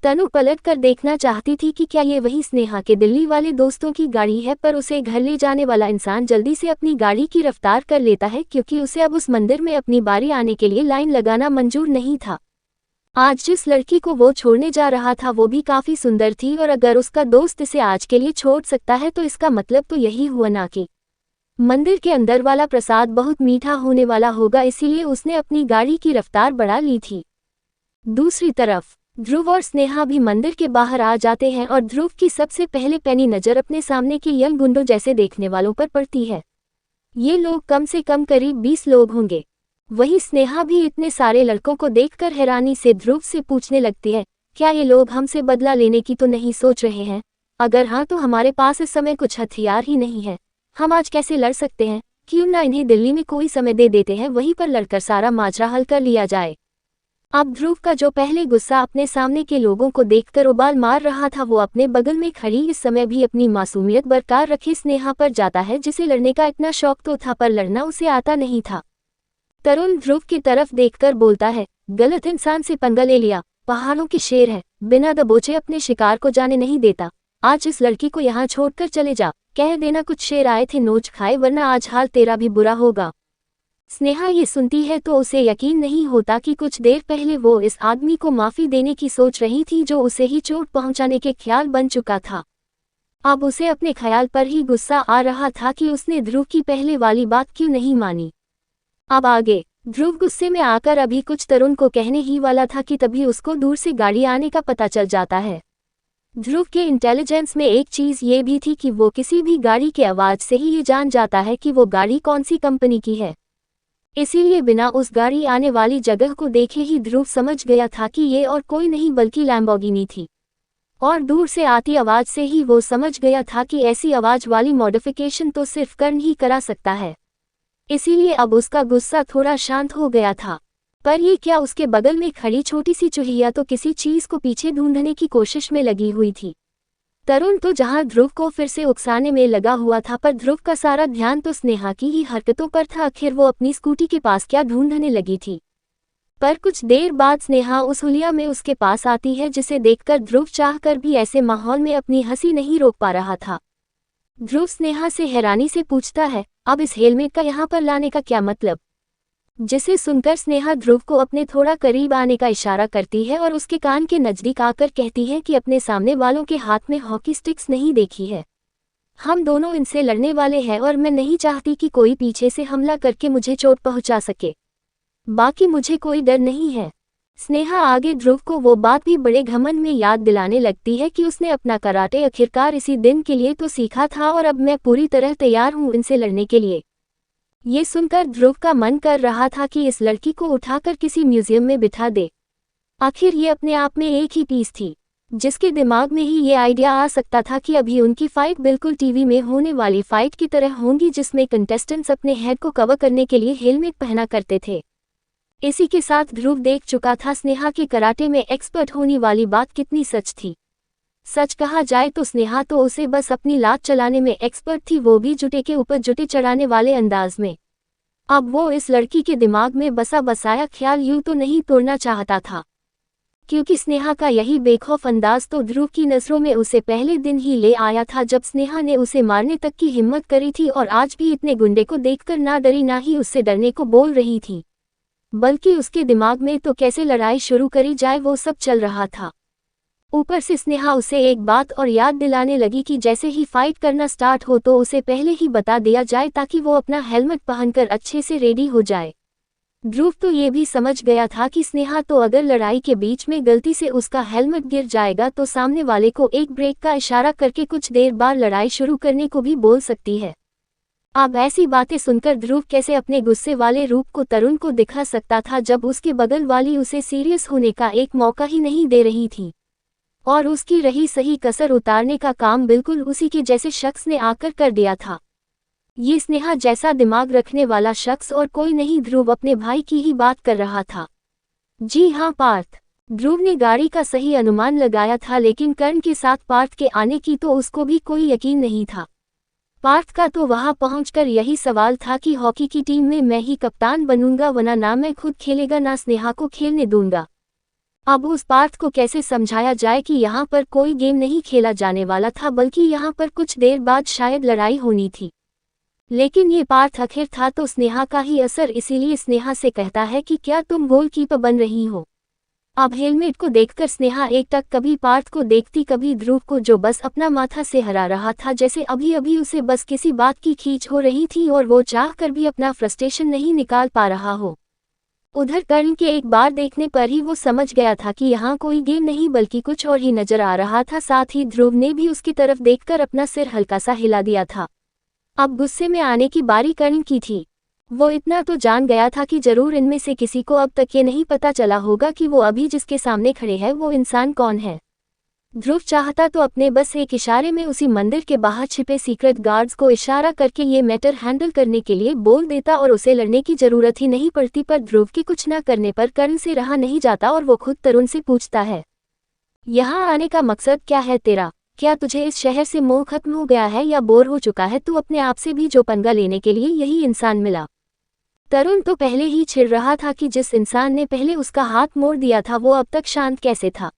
तनु पलट कर देखना चाहती थी कि क्या ये वही स्नेहा के दिल्ली वाले दोस्तों की गाड़ी है, पर उसे घर ले जाने वाला इंसान जल्दी से अपनी गाड़ी की रफ्तार कर लेता है, क्योंकि उसे अब उस मंदिर में अपनी बारी आने के लिए लाइन लगाना मंजूर नहीं था। आज जिस लड़की को वो छोड़ने जा रहा था वो भी काफी सुंदर थी, और अगर उसका दोस्त इसे आज के लिए छोड़ सकता है तो इसका मतलब तो यही हुआ ना कि मंदिर के अंदर वाला प्रसाद बहुत मीठा होने वाला होगा, इसीलिए उसने अपनी गाड़ी की रफ्तार बढ़ा ली थी। दूसरी तरफ ध्रुव और स्नेहा भी मंदिर के बाहर आ जाते हैं और ध्रुव की सबसे पहले पैनी नजर अपने सामने के यंग गुंडों जैसे देखने वालों पर पड़ती है। ये लोग कम से कम करीब 20 लोग होंगे। वहीं स्नेहा भी इतने सारे लड़कों को देखकर हैरानी से ध्रुव से पूछने लगती है, क्या ये लोग हमसे बदला लेने की तो नहीं सोच रहे हैं? अगर हाँ तो हमारे पास इस समय कुछ हथियार ही नहीं है, हम आज कैसे लड़ सकते हैं? क्यों ना इन्हें दिल्ली में कोई समय दे देते हैं, वहीं पर लड़कर सारा माजरा हल कर लिया जाए। अब ध्रुव का जो पहले गुस्सा अपने सामने के लोगों को देखकर उबाल मार रहा था, वो अपने बगल में खड़ी इस समय भी अपनी मासूमियत बरकरार रखी स्नेहा पर जाता है, जिसे लड़ने का इतना शौक तो था पर लड़ना उसे आता नहीं था। तरुण ध्रुव की तरफ देखकर बोलता है, गलत इंसान से पंगा ले लिया, पहाड़ों की शेर है, बिना दबोचे अपने शिकार को जाने नहीं देता। आज इस लड़की को यहाँ छोड़कर चले जा, कह देना कुछ शेर आए थे नोच खाए, वरना आज हाल तेरा भी बुरा होगा। स्नेहा ये सुनती है तो उसे यकीन नहीं होता कि कुछ देर पहले वो इस आदमी को माफी देने की सोच रही थी, जो उसे ही चोट पहुंचाने के ख्याल बन चुका था। अब उसे अपने ख्याल पर ही गुस्सा आ रहा था कि उसने ध्रुव की पहले वाली बात क्यों नहीं मानी। अब आगे। ध्रुव गुस्से में आकर अभी कुछ तरुण को कहने ही वाला था कि तभी उसको दूर से गाड़ी आने का पता चल जाता है। ध्रुव के इंटेलिजेंस में एक चीज ये भी थी कि वो किसी भी गाड़ी के आवाज से ही ये जान जाता है कि वो गाड़ी कौन सी कंपनी की है। इसीलिए बिना उस गाड़ी आने वाली जगह को देखे ही ध्रुव समझ गया था कि ये और कोई नहीं बल्कि लैम्बोर्गिनी थी। और दूर से आती आवाज से ही वो समझ गया था कि ऐसी आवाज वाली मॉडिफिकेशन तो सिर्फ कर्ण ही करा सकता है। इसीलिए अब उसका गुस्सा थोड़ा शांत हो गया था। पर ये क्या, उसके बगल में खड़ी छोटी सी चूहिया तो किसी चीज को पीछे ढूंढने की कोशिश में लगी हुई थी। तरुण तो जहां ध्रुव को फिर से उकसाने में लगा हुआ था, पर ध्रुव का सारा ध्यान तो स्नेहा की ही हरकतों पर था। आखिर वो अपनी स्कूटी के पास क्या ढूंढने लगी थी। पर कुछ देर बाद स्नेहा उस हुलिया में उसके पास आती है, जिसे देखकर ध्रुव चाहकर भी ऐसे माहौल में अपनी हंसी नहीं रोक पा रहा था। ध्रुव स्नेहा से हैरानी से पूछता है, अब इस हेलमेट का यहाँ पर लाने का क्या मतलब। जिसे सुनकर स्नेहा ध्रुव को अपने थोड़ा करीब आने का इशारा करती है और उसके कान के नजदीक आकर कहती है कि अपने सामने वालों के हाथ में हॉकी स्टिक्स नहीं देखी है। हम दोनों इनसे लड़ने वाले हैं और मैं नहीं चाहती कि कोई पीछे से हमला करके मुझे चोट पहुंचा सके। बाकी मुझे कोई डर नहीं है। स्नेहा आगे ध्रुव को वो बात भी बड़े घमंड में याद दिलाने लगती है कि उसने अपना कराटे आखिरकार इसी दिन के लिए तो सीखा था और अब मैं पूरी तरह तैयार हूँ इनसे लड़ने के लिए। ये सुनकर ध्रुव का मन कर रहा था कि इस लड़की को उठाकर किसी म्यूजियम में बिठा दे। आखिर ये अपने आप में एक ही पीस थी, जिसके दिमाग में ही ये आइडिया आ सकता था कि अभी उनकी फाइट बिल्कुल टीवी में होने वाली फाइट की तरह होंगी, जिसमें कंटेस्टेंट्स अपने हेड को कवर करने के लिए हेलमेट पहना करते थे। इसी के साथ ध्रुव देख चुका था स्नेहा के कराटे में एक्सपर्ट होने वाली बात कितनी सच थी। सच कहा जाए तो स्नेहा तो उसे बस अपनी लात चलाने में एक्सपर्ट थी, वो भी जुटे के ऊपर जुटे चढ़ाने वाले अंदाज में। अब वो इस लड़की के दिमाग में बसा बसाया ख्याल यूं तो नहीं तोड़ना चाहता था, क्योंकि स्नेहा का यही बेखौफ अंदाज तो ध्रुव की नजरों में उसे पहले दिन ही ले आया था, जब स्नेहा ने उसे मारने तक की हिम्मत करी थी और आज भी इतने गुंडे को देखकर ना डरी ना ही उससे डरने को बोल रही थी, बल्कि उसके दिमाग में तो कैसे लड़ाई शुरू करी जाए वो सब चल रहा था। ऊपर से स्नेहा उसे एक बात और याद दिलाने लगी कि जैसे ही फाइट करना स्टार्ट हो तो उसे पहले ही बता दिया जाए ताकि वो अपना हेलमेट पहनकर अच्छे से रेडी हो जाए। ध्रुव तो ये भी समझ गया था कि स्नेहा तो अगर लड़ाई के बीच में गलती से उसका हेलमेट गिर जाएगा तो सामने वाले को एक ब्रेक का इशारा करके कुछ देर बाद लड़ाई शुरू करने को भी बोल सकती है। अब ऐसी बातें सुनकर ध्रुव कैसे अपने गुस्से वाले रूप को तरुण को दिखा सकता था, जब उसके बगल वाली उसे सीरियस होने का एक मौका ही नहीं दे रही थी और उसकी रही सही कसर उतारने का काम बिल्कुल उसी के जैसे शख्स ने आकर कर दिया था। ये स्नेहा जैसा दिमाग रखने वाला शख्स और कोई नहीं, ध्रुव अपने भाई की ही बात कर रहा था। जी हाँ पार्थ। ध्रुव ने गाड़ी का सही अनुमान लगाया था, लेकिन कर्ण के साथ पार्थ के आने की तो उसको भी कोई यकीन नहीं था। पार्थ का तो वहां पहुंचकर यही सवाल था कि हॉकी की टीम में मैं ही कप्तान बनूंगा, वरना ना मैं खुद खेलेगा ना स्नेहा को खेलने दूंगा। अब उस पार्थ को कैसे समझाया जाए कि यहाँ पर कोई गेम नहीं खेला जाने वाला था, बल्कि यहाँ पर कुछ देर बाद शायद लड़ाई होनी थी। लेकिन ये पार्थ आखिर था तो स्नेहा का ही असर, इसीलिए स्नेहा से कहता है कि क्या तुम गोलकीपर बन रही हो। अब हेलमेट को देखकर स्नेहा एकटक कभी पार्थ को देखती कभी ध्रुव को, जो बस अपना माथा से हरा रहा था, जैसे अभी अभी उसे बस किसी बात की खींच हो रही थी और वो चाह कर भी अपना फ्रस्ट्रेशन नहीं निकाल पा रहा हो। उधर कर्ण के एक बार देखने पर ही वो समझ गया था कि यहाँ कोई गेम नहीं बल्कि कुछ और ही नजर आ रहा था। साथ ही ध्रुव ने भी उसकी तरफ देखकर अपना सिर हल्का सा हिला दिया था। अब गुस्से में आने की बारी कर्ण की थी। वो इतना तो जान गया था कि जरूर इनमें से किसी को अब तक ये नहीं पता चला होगा कि वो अभी जिसके सामने खड़े हैं वो इंसान कौन है। ध्रुव चाहता तो अपने बस एक इशारे में उसी मंदिर के बाहर छिपे सीक्रेट गार्ड्स को इशारा करके ये मैटर हैंडल करने के लिए बोल देता और उसे लड़ने की जरूरत ही नहीं पड़ती, पर ध्रुव के कुछ न करने पर कर्ण से रहा नहीं जाता और वो खुद तरुण से पूछता है, यहाँ आने का मकसद क्या है तेरा? क्या तुझे इस शहर से मोह खत्म हो गया है या बोर हो चुका है तू अपने आप से भी, जो पंगा लेने के लिए यही इंसान मिला? तरुण तो पहले ही छिड़ रहा था कि जिस इंसान ने पहले उसका हाथ मोड़ दिया था वो अब तक शांत कैसे था।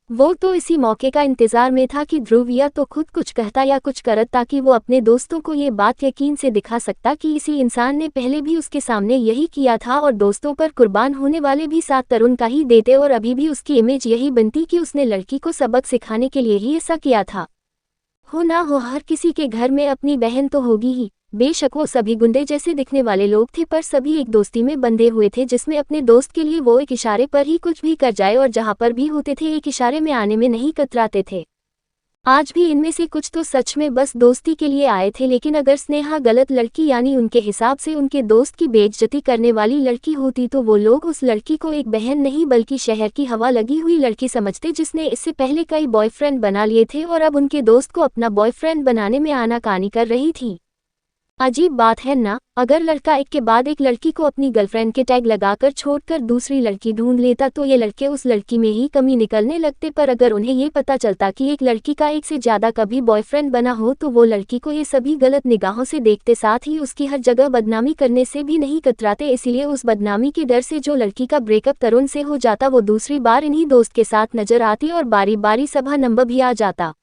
वो तो इसी मौके का इंतजार में था कि ध्रुव या तो खुद कुछ कहता या कुछ करत, ताकि वो अपने दोस्तों को ये बात यकीन से दिखा सकता कि इसी इंसान ने पहले भी उसके सामने यही किया था और दोस्तों पर कुर्बान होने वाले भी साथ तरुण का ही देते और अभी भी उसकी इमेज यही बनती कि उसने लड़की को सबक सिखाने के लिए ही ऐसा किया था। हो ना हो हर किसी के घर में अपनी बहन तो होगी ही, बेशक वो सभी गुंडे जैसे दिखने वाले लोग थे, पर सभी एक दोस्ती में बंधे हुए थे जिसमें अपने दोस्त के लिए वो एक इशारे पर ही कुछ भी कर जाए और जहां पर भी होते थे एक इशारे में आने में नहीं कतराते थे। आज भी इनमें से कुछ तो सच में बस दोस्ती के लिए आए थे, लेकिन अगर स्नेहा गलत लड़की यानी उनके हिसाब से उनके दोस्त की बेइज्जती करने वाली लड़की होती तो वो लोग उस लड़की को एक बहन नहीं बल्कि शहर की हवा लगी हुई लड़की समझते, जिसने इससे पहले कई बॉयफ्रेंड बना लिए थे और अब उनके दोस्त को अपना बॉयफ्रेंड बनाने में आनाकानी कर रही थी। अजीब बात है ना, अगर लड़का एक के बाद एक लड़की को अपनी गर्लफ्रेंड के टैग लगाकर छोड़कर दूसरी लड़की ढूंढ लेता तो ये लड़के उस लड़की में ही कमी निकलने लगते, पर अगर उन्हें ये पता चलता कि एक लड़की का एक से ज्यादा कभी बॉयफ्रेंड बना हो तो वो लड़की को ये सभी गलत निगाहों से देखते, साथ ही उसकी हर जगह बदनामी करने से भी नहीं कतराते। इसीलिए उस बदनामी के डर से जो लड़की का ब्रेकअप तरुण से हो जाता वो दूसरी बार इन्हीं दोस्त के साथ नजर आती और बारी बारी सभा नंबर भी आ जाता।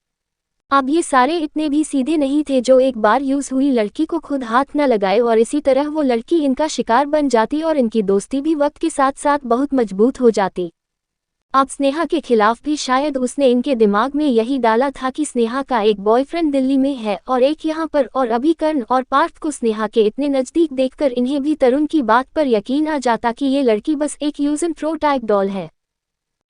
अब ये सारे इतने भी सीधे नहीं थे जो एक बार यूज हुई लड़की को खुद हाथ न लगाए और इसी तरह वो लड़की इनका शिकार बन जाती और इनकी दोस्ती भी वक्त के साथ साथ बहुत मजबूत हो जाती। अब स्नेहा के खिलाफ भी शायद उसने इनके दिमाग में यही डाला था कि स्नेहा का एक बॉयफ्रेंड दिल्ली में है और एक यहाँ पर, और अभी कर्ण और पार्थ को स्नेहा के इतने नज़दीक देखकर इन्हें भी तरुण की बात पर यकीन आ जाता कि ये लड़की बस एक use and throw type doll है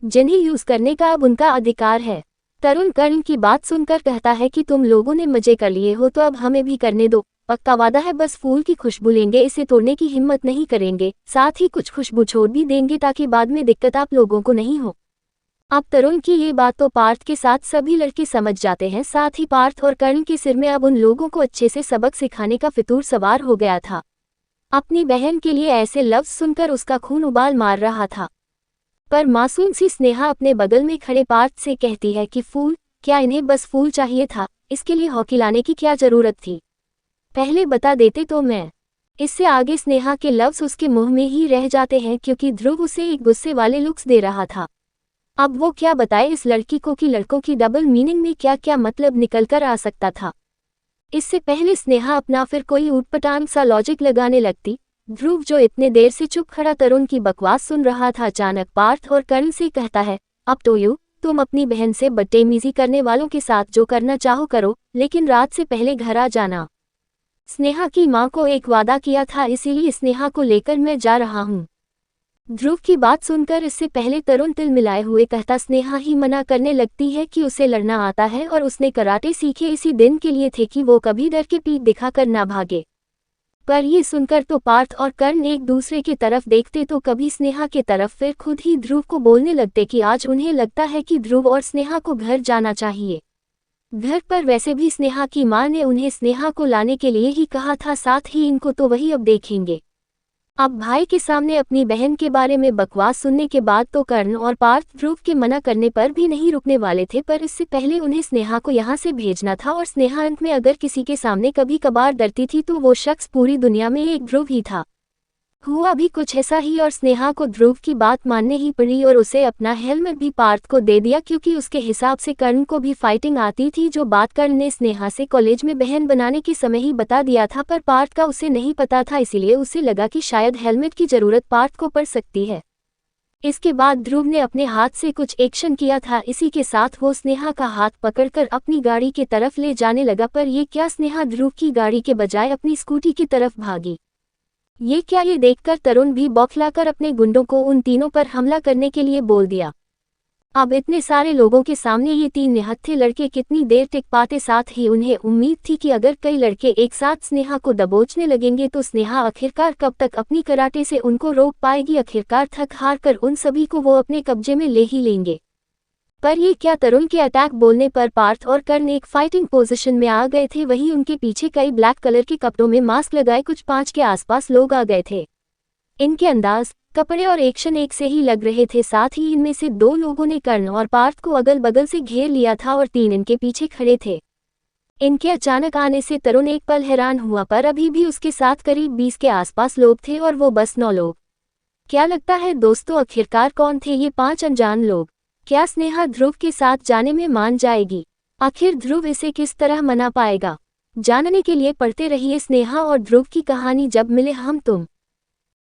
जिन्हें यूज करने का अब उनका अधिकार है। तरुण कर्ण की बात सुनकर कहता है कि तुम लोगों ने मजे कर लिए हो तो अब हमें भी करने दो, पक्का वादा है बस फूल की खुशबू लेंगे, इसे तोड़ने की हिम्मत नहीं करेंगे, साथ ही कुछ खुशबू छोड़ भी देंगे ताकि बाद में दिक्कत आप लोगों को नहीं हो। अब तरुण की ये बात तो पार्थ के साथ सभी लड़के समझ जाते हैं, साथ ही पार्थ और कर्ण के सिर में अब उन लोगों को अच्छे से सबक सिखाने का फितूर सवार हो गया था। अपनी बहन के लिए ऐसे लफ्ज सुनकर उसका खून उबाल मार रहा था, पर मासूम सी स्नेहा अपने बगल में खड़े पार्थ से कहती है कि फूल, क्या इन्हें बस फूल चाहिए था, इसके लिए हॉकी लाने की क्या जरूरत थी, पहले बता देते तो मैं। इससे आगे स्नेहा के लफ्ज उसके मुंह में ही रह जाते हैं क्योंकि ध्रुव उसे एक गुस्से वाले लुक्स दे रहा था। अब वो क्या बताए इस लड़की को कि लड़कों की डबल मीनिंग में क्या क्या मतलब निकल कर आ सकता था। इससे पहले स्नेहा अपना फिर कोई ऊटपटांग सा लॉजिक लगाने लगती। ध्रुव जो इतने देर से चुप खड़ा तरुण की बकवास सुन रहा था, अचानक पार्थ और कर्ण से कहता है, अब तो तुम अपनी बहन से बदतमीजी करने वालों के साथ जो करना चाहो करो, लेकिन रात से पहले घर आ जाना। स्नेहा की माँ को एक वादा किया था, इसीलिए स्नेहा को लेकर मैं जा रहा हूँ। ध्रुव की बात सुनकर इससे पहले तरुण तिल मिलाए हुए कहता, स्नेहा ही मना करने लगती है कि उसे लड़ना आता है और उसने कराटे सीखे इसी दिन के लिए थे कि वो कभी डर के पीठ दिखाकर ना भागे। पर ये सुनकर तो पार्थ और कर्ण एक दूसरे की तरफ देखते तो कभी स्नेहा के तरफ, फिर खुद ही ध्रुव को बोलने लगते कि आज उन्हें लगता है कि ध्रुव और स्नेहा को घर जाना चाहिए। घर पर वैसे भी स्नेहा की मां ने उन्हें स्नेहा को लाने के लिए ही कहा था, साथ ही इनको तो वही अब देखेंगे। अब भाई के सामने अपनी बहन के बारे में बकवास सुनने के बाद तो कर्ण और पार्थ ध्रुव के मना करने पर भी नहीं रुकने वाले थे, पर इससे पहले उन्हें स्नेहा को यहाँ से भेजना था और स्नेहा अंत में अगर किसी के सामने कभी कभार डरती थी तो वो शख्स पूरी दुनिया में एक ध्रुव ही था। हुआ भी कुछ ऐसा ही और स्नेहा को ध्रुव की बात मानने ही पड़ी और उसे अपना हेलमेट भी पार्थ को दे दिया क्योंकि उसके हिसाब से कर्ण को भी फाइटिंग आती थी, जो बात कर्ण ने स्नेहा से कॉलेज में बहन बनाने के समय ही बता दिया था, पर पार्थ का उसे नहीं पता था, इसीलिए उसे लगा कि शायद हेलमेट की जरूरत पार्थ को पड़ सकती है। इसके बाद ध्रुव ने अपने हाथ से कुछ एक्शन किया था, इसी के साथ वो स्नेहा का हाथ पकड़कर अपनी गाड़ी की तरफ ले जाने लगा, पर ये क्या, स्नेहा ध्रुव की गाड़ी के बजाय अपनी स्कूटी की तरफ भागी। ये क्या, ये देखकर तरुण भी बौखलाकर अपने गुंडों को उन तीनों पर हमला करने के लिए बोल दिया। अब इतने सारे लोगों के सामने ये तीन निहत्थे लड़के कितनी देर टिक पाते, साथ ही उन्हें उम्मीद थी कि अगर कई लड़के एक साथ स्नेहा को दबोचने लगेंगे तो स्नेहा आखिरकार कब तक अपनी कराटे से उनको रोक पाएगी, आखिरकार थक हार कर उन सभी को वो अपने कब्जे में ले ही लेंगे। पर ये क्या, तरुण के अटैक बोलने पर पार्थ और कर्ण एक फाइटिंग पोजीशन में आ गए थे, वहीं उनके पीछे कई ब्लैक कलर के कपड़ों में मास्क लगाए कुछ 5 के आसपास लोग आ गए थे। इनके अंदाज, कपड़े और एक्शन एक से ही लग रहे थे, साथ ही इनमें से 2 लोगों ने कर्ण और पार्थ को अगल बगल से घेर लिया था और 3 इनके पीछे खड़े थे। इनके अचानक आने से तरुण एक पल हैरान हुआ, पर अभी भी उसके साथ करीब 20 के आसपास लोग थे और वो बस 9 लोग। क्या लगता है दोस्तों, आखिरकार कौन थे ये 5 अनजान लोग? क्या स्नेहा ध्रुव के साथ जाने में मान जाएगी? आखिर ध्रुव इसे किस तरह मना पाएगा? जानने के लिए पढ़ते रहिए स्नेहा और ध्रुव की कहानी जब मिले हम तुम।